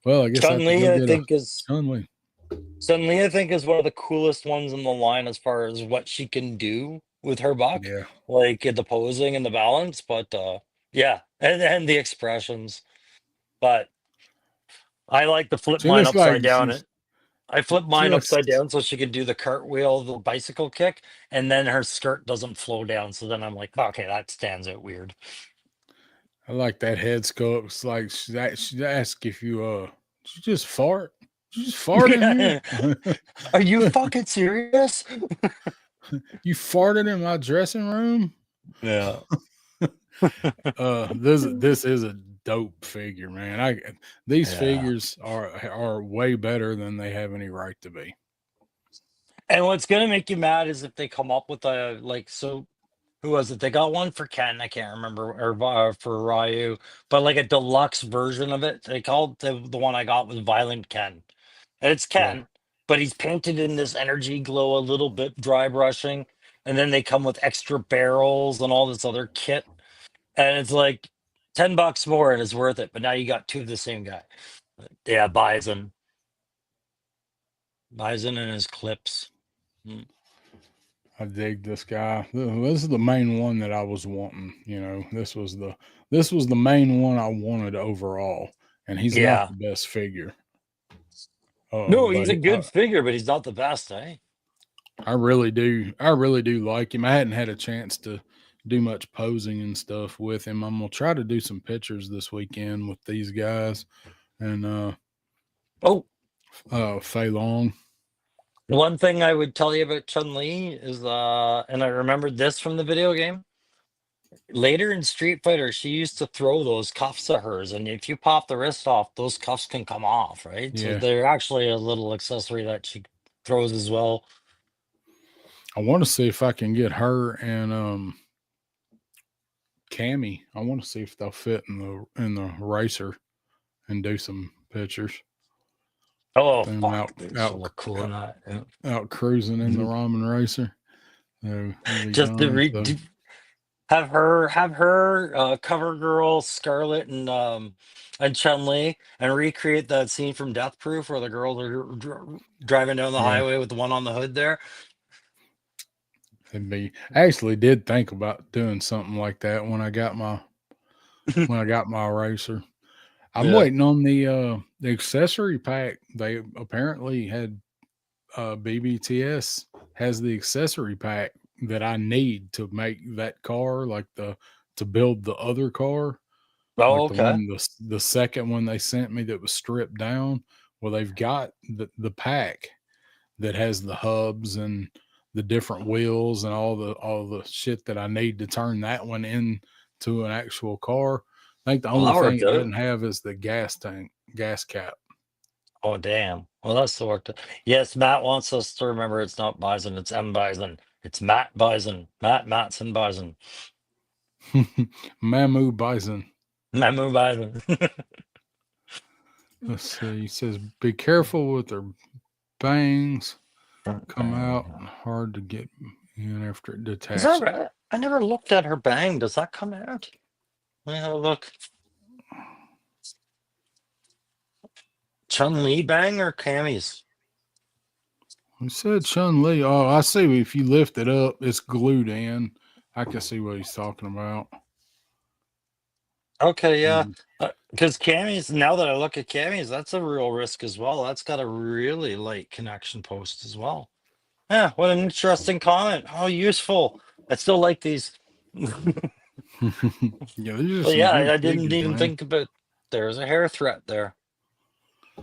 Well, I guess Chun-Li, I think is Chun-Li. Chun-Li, I think, is one of the coolest ones in the line as far as what she can do with her buck. Yeah. Like the posing and the balance, but yeah, and the expressions. But I like the flip mine upside down. I flip mine upside down so she can do the cartwheel, the bicycle kick, and then her skirt doesn't flow down. So then I'm like, okay, that stands out weird. I like that head sculpt. It's like she asked if you did you just fart? Did you just fart in here? Are you fucking serious? You farted in my dressing room? Yeah. This is a dope figure, man. These figures are way better than they have any right to be. And what's gonna make you mad is if they come up with who was it? They got one for Ken, I can't remember, or for Ryu, but like a deluxe version of it. They called the one I got was Violent Ken, and it's Ken, but he's painted in this energy glow, a little bit dry brushing, and then they come with extra barrels and all this other kit. And it's like $10 more and it's worth it. But now you got two of the same guy. Yeah, Bison. Bison and his clips. I dig this guy. This is the main one that I was wanting. You know, this was the main one I wanted overall, and he's not the best figure. No, he's a good figure, but he's not the best, eh? I really do like him. I hadn't had a chance to do much posing and stuff with him. I'm gonna try to do some pictures this weekend with these guys, and Fei Long. One thing I would tell you about Chun-Li is, and I remembered this from the video game. Later in Street Fighter, she used to throw those cuffs at hers, and if you pop the wrist off, those cuffs can come off, right? Yeah. So they're actually a little accessory that she throws as well. I want to see if I can get her and Cammy. I want to see if they'll fit in the racer and do some pictures. Oh, fuck! Look cool in that. Out cruising in the ramen racer. Just to have her cover girl Scarlet and Chun-Li and recreate that scene from Death Proof where the girls are driving down the highway with the one on the hood there. I actually did think about doing something like that when I got my racer. I'm waiting on the accessory pack. They apparently had BBTS has the accessory pack that I need to make that car, like to build the other car. Oh, like okay. The second one they sent me that was stripped down. Well, they've got the pack that has the hubs and the different wheels and all the shit that I need to turn that one into an actual car. I think the only thing it doesn't have is the gas cap. Oh, damn. Well, that's the work. Yes, Matt wants us to remember it's not Bison, it's M. Bison. It's Matt Bison. Matson Bison. Mamu Bison. Mamu Bison. Let's see. He says, be careful with their bangs. Come out hard to get in after it detaches. Is that right? I never looked at her bang. Does that come out? Let me have a look. Chun-Li bang or Cammy's? We said Chun-Li. Oh, I see. If you lift it up, it's glued in. I can see what he's talking about. Okay, yeah. Because Cammy's, now that I look at Cammy's, that's a real risk as well. That's got a really light connection post as well. Yeah, what an interesting comment. How useful. I still like these. I didn't even think about there's a hair threat there.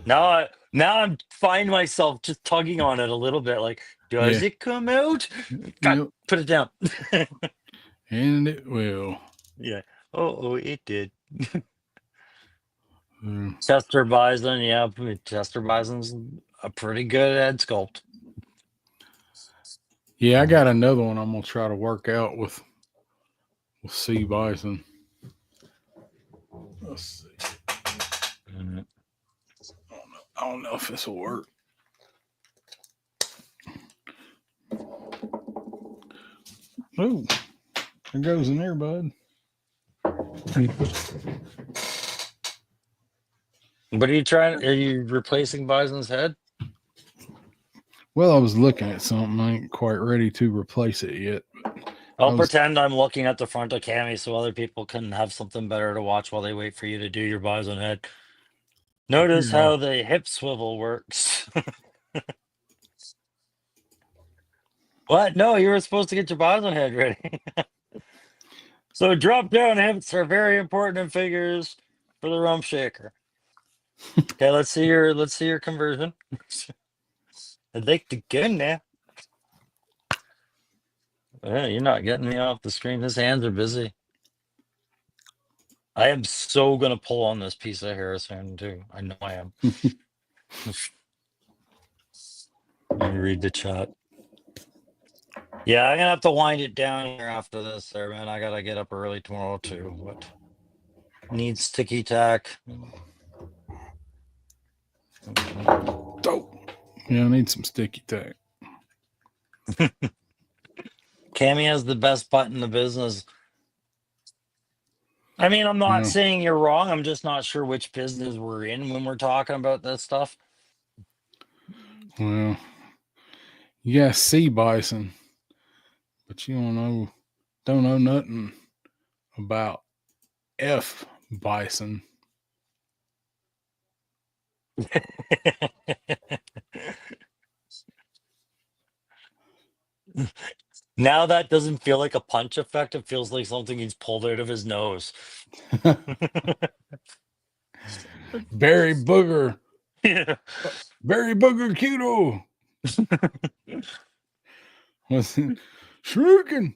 Now I'm find myself just tugging on it a little bit, like, does it come out? God, put it down. And it will. Yeah. Oh, it did. Chester Bison, yeah. Chester Bison's a pretty good head sculpt. Yeah, I got another one I'm gonna try to work out with C Bison. Let's see. I don't know if this will work. Oh, it goes in there, bud. What are you trying? Are you replacing Bison's head? Well, I was looking at something. I ain't quite ready to replace it yet. I'll pretend I'm looking at the front of Cammy so other people can have something better to watch while they wait for you to do your Bison head. Notice how the hip swivel works. What? No, you were supposed to get your Bison head ready. So drop down hips are very important in figures for the rump shaker. Okay, let's see your conversion. I'd like to go now. You're not getting me off the screen. His hands are busy. I am so gonna pull on this piece of hair soon too. I know I am. Let me read the chat. Yeah, I'm gonna have to wind it down here after this there, man. I gotta get up early tomorrow too. But need sticky tack. Dope. Yeah, I need some sticky tack. Cammy has the best butt in the business. I mean, I'm not saying you're wrong. I'm just not sure which business we're in when we're talking about that stuff. Well, you got sea bison, but you don't know nothing about F bison. Now that doesn't feel like a punch effect. It feels like something he's pulled out of his nose. Berry Booger. Yeah. Berry Booger Keto. What's it? Shrieking.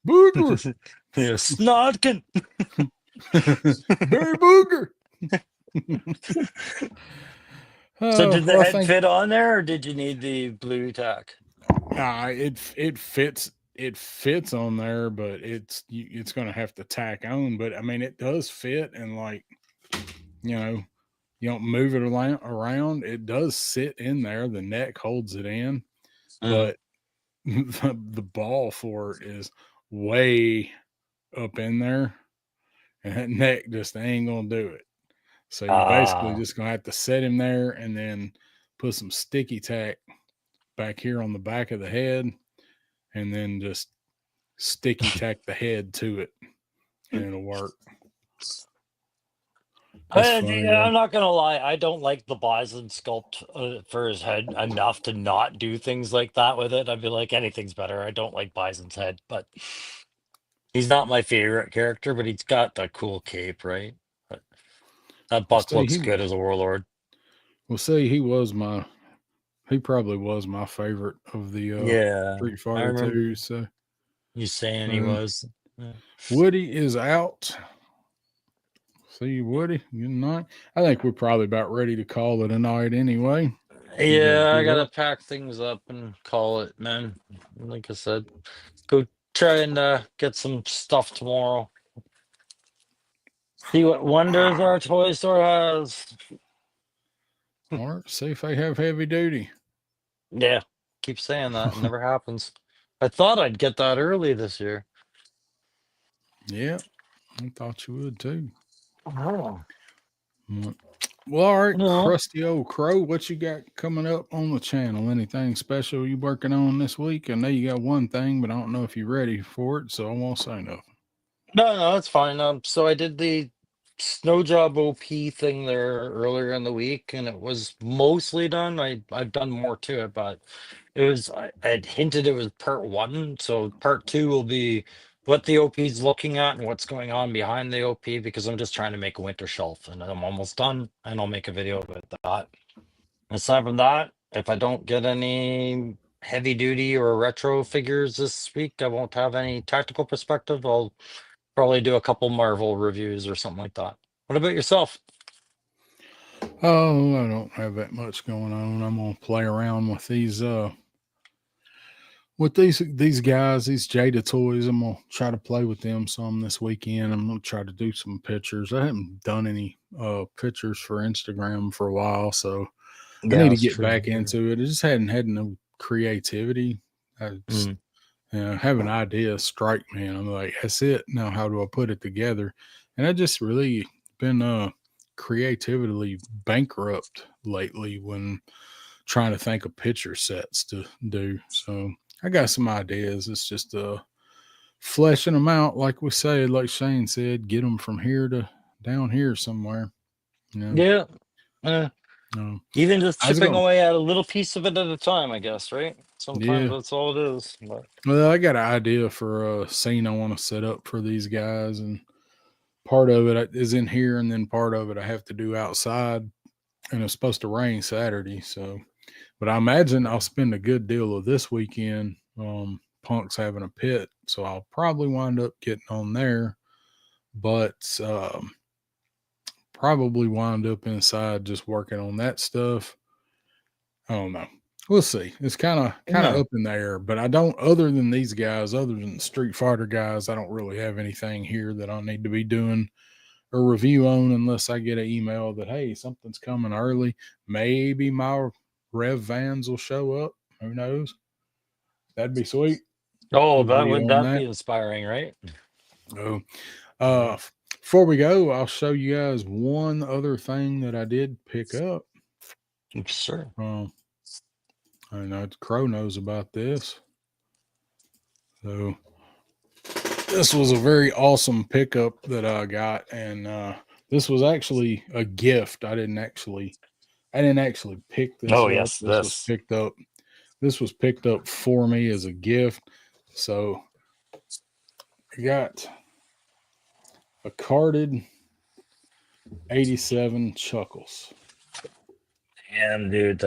Booger. Yeah, Snodkin. Berry Booger. So did the I head think fit on there, or did you need the blue tack? it fits on there, but it's going to have to tack on. But I mean, it does fit, and like, you know, you don't move it around. It does sit in there. The neck holds it in, but the ball for it is way up in there, and that neck just ain't gonna do it. So you're basically just gonna have to set him there and then put some sticky tack back here on the back of the head, and then just sticky tack the head to it, and it'll work. I'm not gonna lie, I don't like the bison sculpt for his head enough to not do things like that with it. I'd be like, anything's better. I don't like Bison's head, but he's not my favorite character, but he's got that cool cape, right? But that buck looks good as a warlord. Well, see, he probably was my favorite of the Street Fighter 2. So you saying he was. Yeah. Woody is out. See, Woody, good night. I think we're probably about ready to call it a night anyway. Yeah, I gotta pack things up and call it, man. Like I said, go try and get some stuff tomorrow. See what wonders our toy store has. All right, see if they have heavy duty. Yeah, keep saying that. It never happens. I thought I'd get that early this year. Yeah, I thought you would too. Oh. Well, all right, Crusty Old Crow, what you got coming up on the channel? Anything special you working on this week? I know you got one thing, but I don't know if you're ready for it, so I won't say nothing. No, it's fine. So I did the snow job OP thing there earlier in the week, and it was mostly done. I've done more to it, but I had hinted it was part one, so part two will be what the OP is looking at and what's going on behind the OP, because I'm just trying to make a winter shelf, and I'm almost done, and I'll make a video about that. Aside from that, if I don't get any heavy duty or retro figures this week, I won't have any tactical perspective. I'll probably do a couple Marvel reviews or something like that. What about yourself? Oh, I don't have that much going on. I'm gonna play around with these guys, these Jada toys. I'm gonna try to play with them some this weekend. I'm gonna try to do some pictures. I haven't done any pictures for Instagram for a while, so I need to get back into it. I just hadn't had no creativity. I just have an idea strike me, and I'm like, that's it. Now how do I put it together? And I just really been creatively bankrupt lately when trying to think of picture sets to do. So I got some ideas. It's just fleshing them out, like we said, like Shane said, get them from here to down here somewhere. Yeah. Even just chipping away at a little piece of it at a time, I guess, right? Sometimes that's all it is. But. Well, I got an idea for a scene I want to set up for these guys, and part of it is in here, and then part of it I have to do outside, and it's supposed to rain Saturday. So, but I imagine I'll spend a good deal of this weekend. Punk's having a pit, so I'll probably wind up getting on there, but probably wind up inside just working on that stuff. I don't know. We'll see. It's kind of up in the air, but I don't, other than these guys, other than the Street Fighter guys, I don't really have anything here that I need to be doing a review on unless I get an email that, hey, something's coming early. Maybe my Rev Vans will show up. Who knows? That'd be sweet. Oh, that'd be inspiring, right? Oh, before we go, I'll show you guys one other thing that I did pick up. Sure. I know Crow knows about this. So this was a very awesome pickup that I got, and this was actually a gift. I didn't actually pick this Oh up. yes, This was picked up. This was picked up for me as a gift. So I got a carded 87 Chuckles. Damn, dude,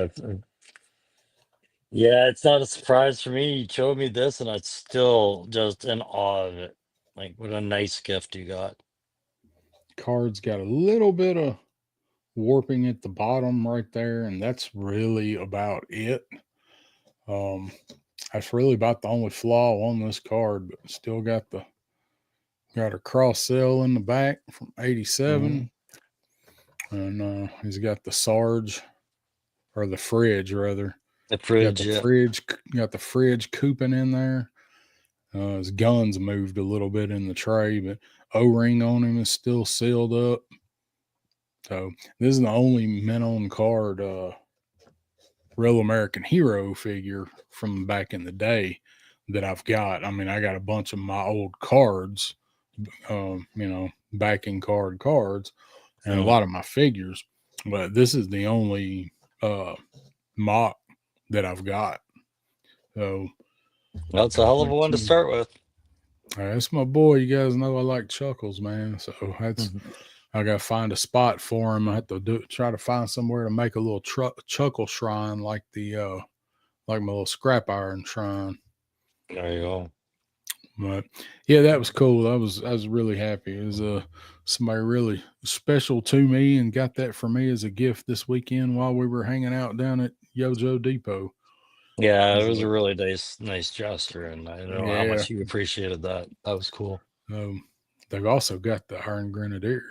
yeah, it's not a surprise for me. You showed me this, and I'm still just in awe of it. Like, what a nice gift you got. Card's got a little bit of warping at the bottom right there, and that's really about it. That's really about the only flaw on this card, but still got a cross cell in the back from 87. And he's got the Sarge, or the fridge rather. The fridge, got the fridge cooping in there. His guns moved a little bit in the tray, but O-ring on him is still sealed up. So this is the only mint-on card Real American Hero figure from back in the day that I've got. I mean, I got a bunch of my old cards, backing cards, and a lot of my figures, but this is the only mock that I've got. So that's a hell of a one to start with. That's my boy. You guys know I like Chuckles, man. So that's I gotta find a spot for him. I have to try to find somewhere to make a little Chuckle shrine, like the like my little scrap iron shrine. There you go. But yeah, that was cool. I was really happy. It was somebody really special to me, and got that for me as a gift this weekend while we were hanging out down at Yojo Depot. Yeah, it was a really nice gesture, and I know how much you appreciated that. That was cool. They've also got the Iron Grenadier.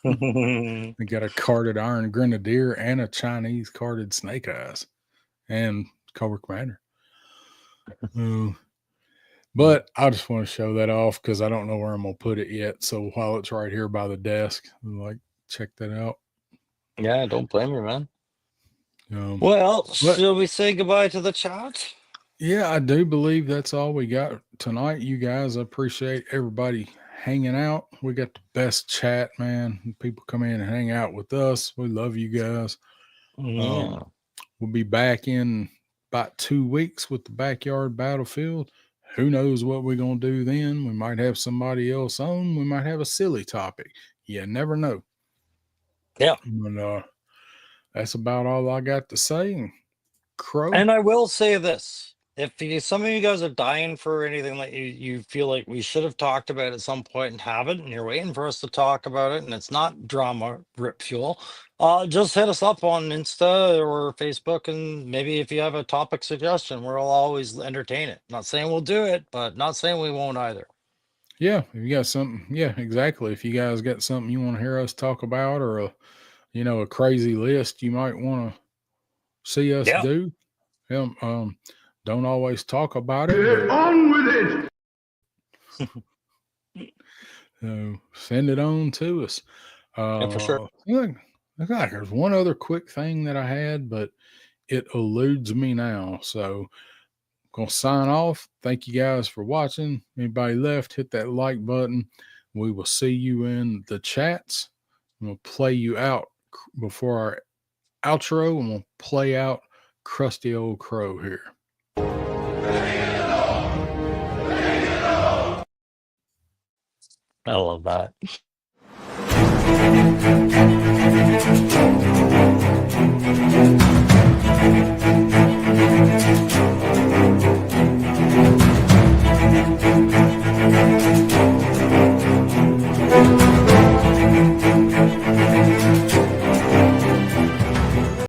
They got a carded Iron Grenadier and a Chinese carded Snake Eyes and Cobra Commander. But I just want to show that off because I don't know where I'm going to put it yet. So while it's right here by the desk, check that out. Yeah, don't blame me, man. Shall we say goodbye to the chat? Yeah, I do believe that's all we got tonight, you guys. I appreciate everybody hanging out. We got the best chat, man. People come in and hang out with us. We love you guys. Yeah. We'll be back in about 2 weeks with the Backyard Battlefield. Who knows what we're going to do then? We might have somebody else on. We might have a silly topic. You never know. Yeah. But, that's about all I got to say. Crow. And I will say this. If some of you guys are dying for anything that you feel like we should have talked about at some point and haven't, and you're waiting for us to talk about it, and it's not drama rip fuel, just hit us up on Insta or Facebook, and maybe if you have a topic suggestion, we'll always entertain it. Not saying we'll do it, but not saying we won't either. Yeah, if you got something, yeah, exactly. If you guys got something you want to hear us talk about, or a crazy list you might want to see us do, don't always talk about it. Get on with it. Send it on to us. For sure. Look, there's one other quick thing that I had, but it eludes me now. So I'm going to sign off. Thank you guys for watching. Anybody left, hit that like button. We will see you in the chats. I'm going to play you out before our outro. I'm going to play out Crusty Old Crow here. I love that.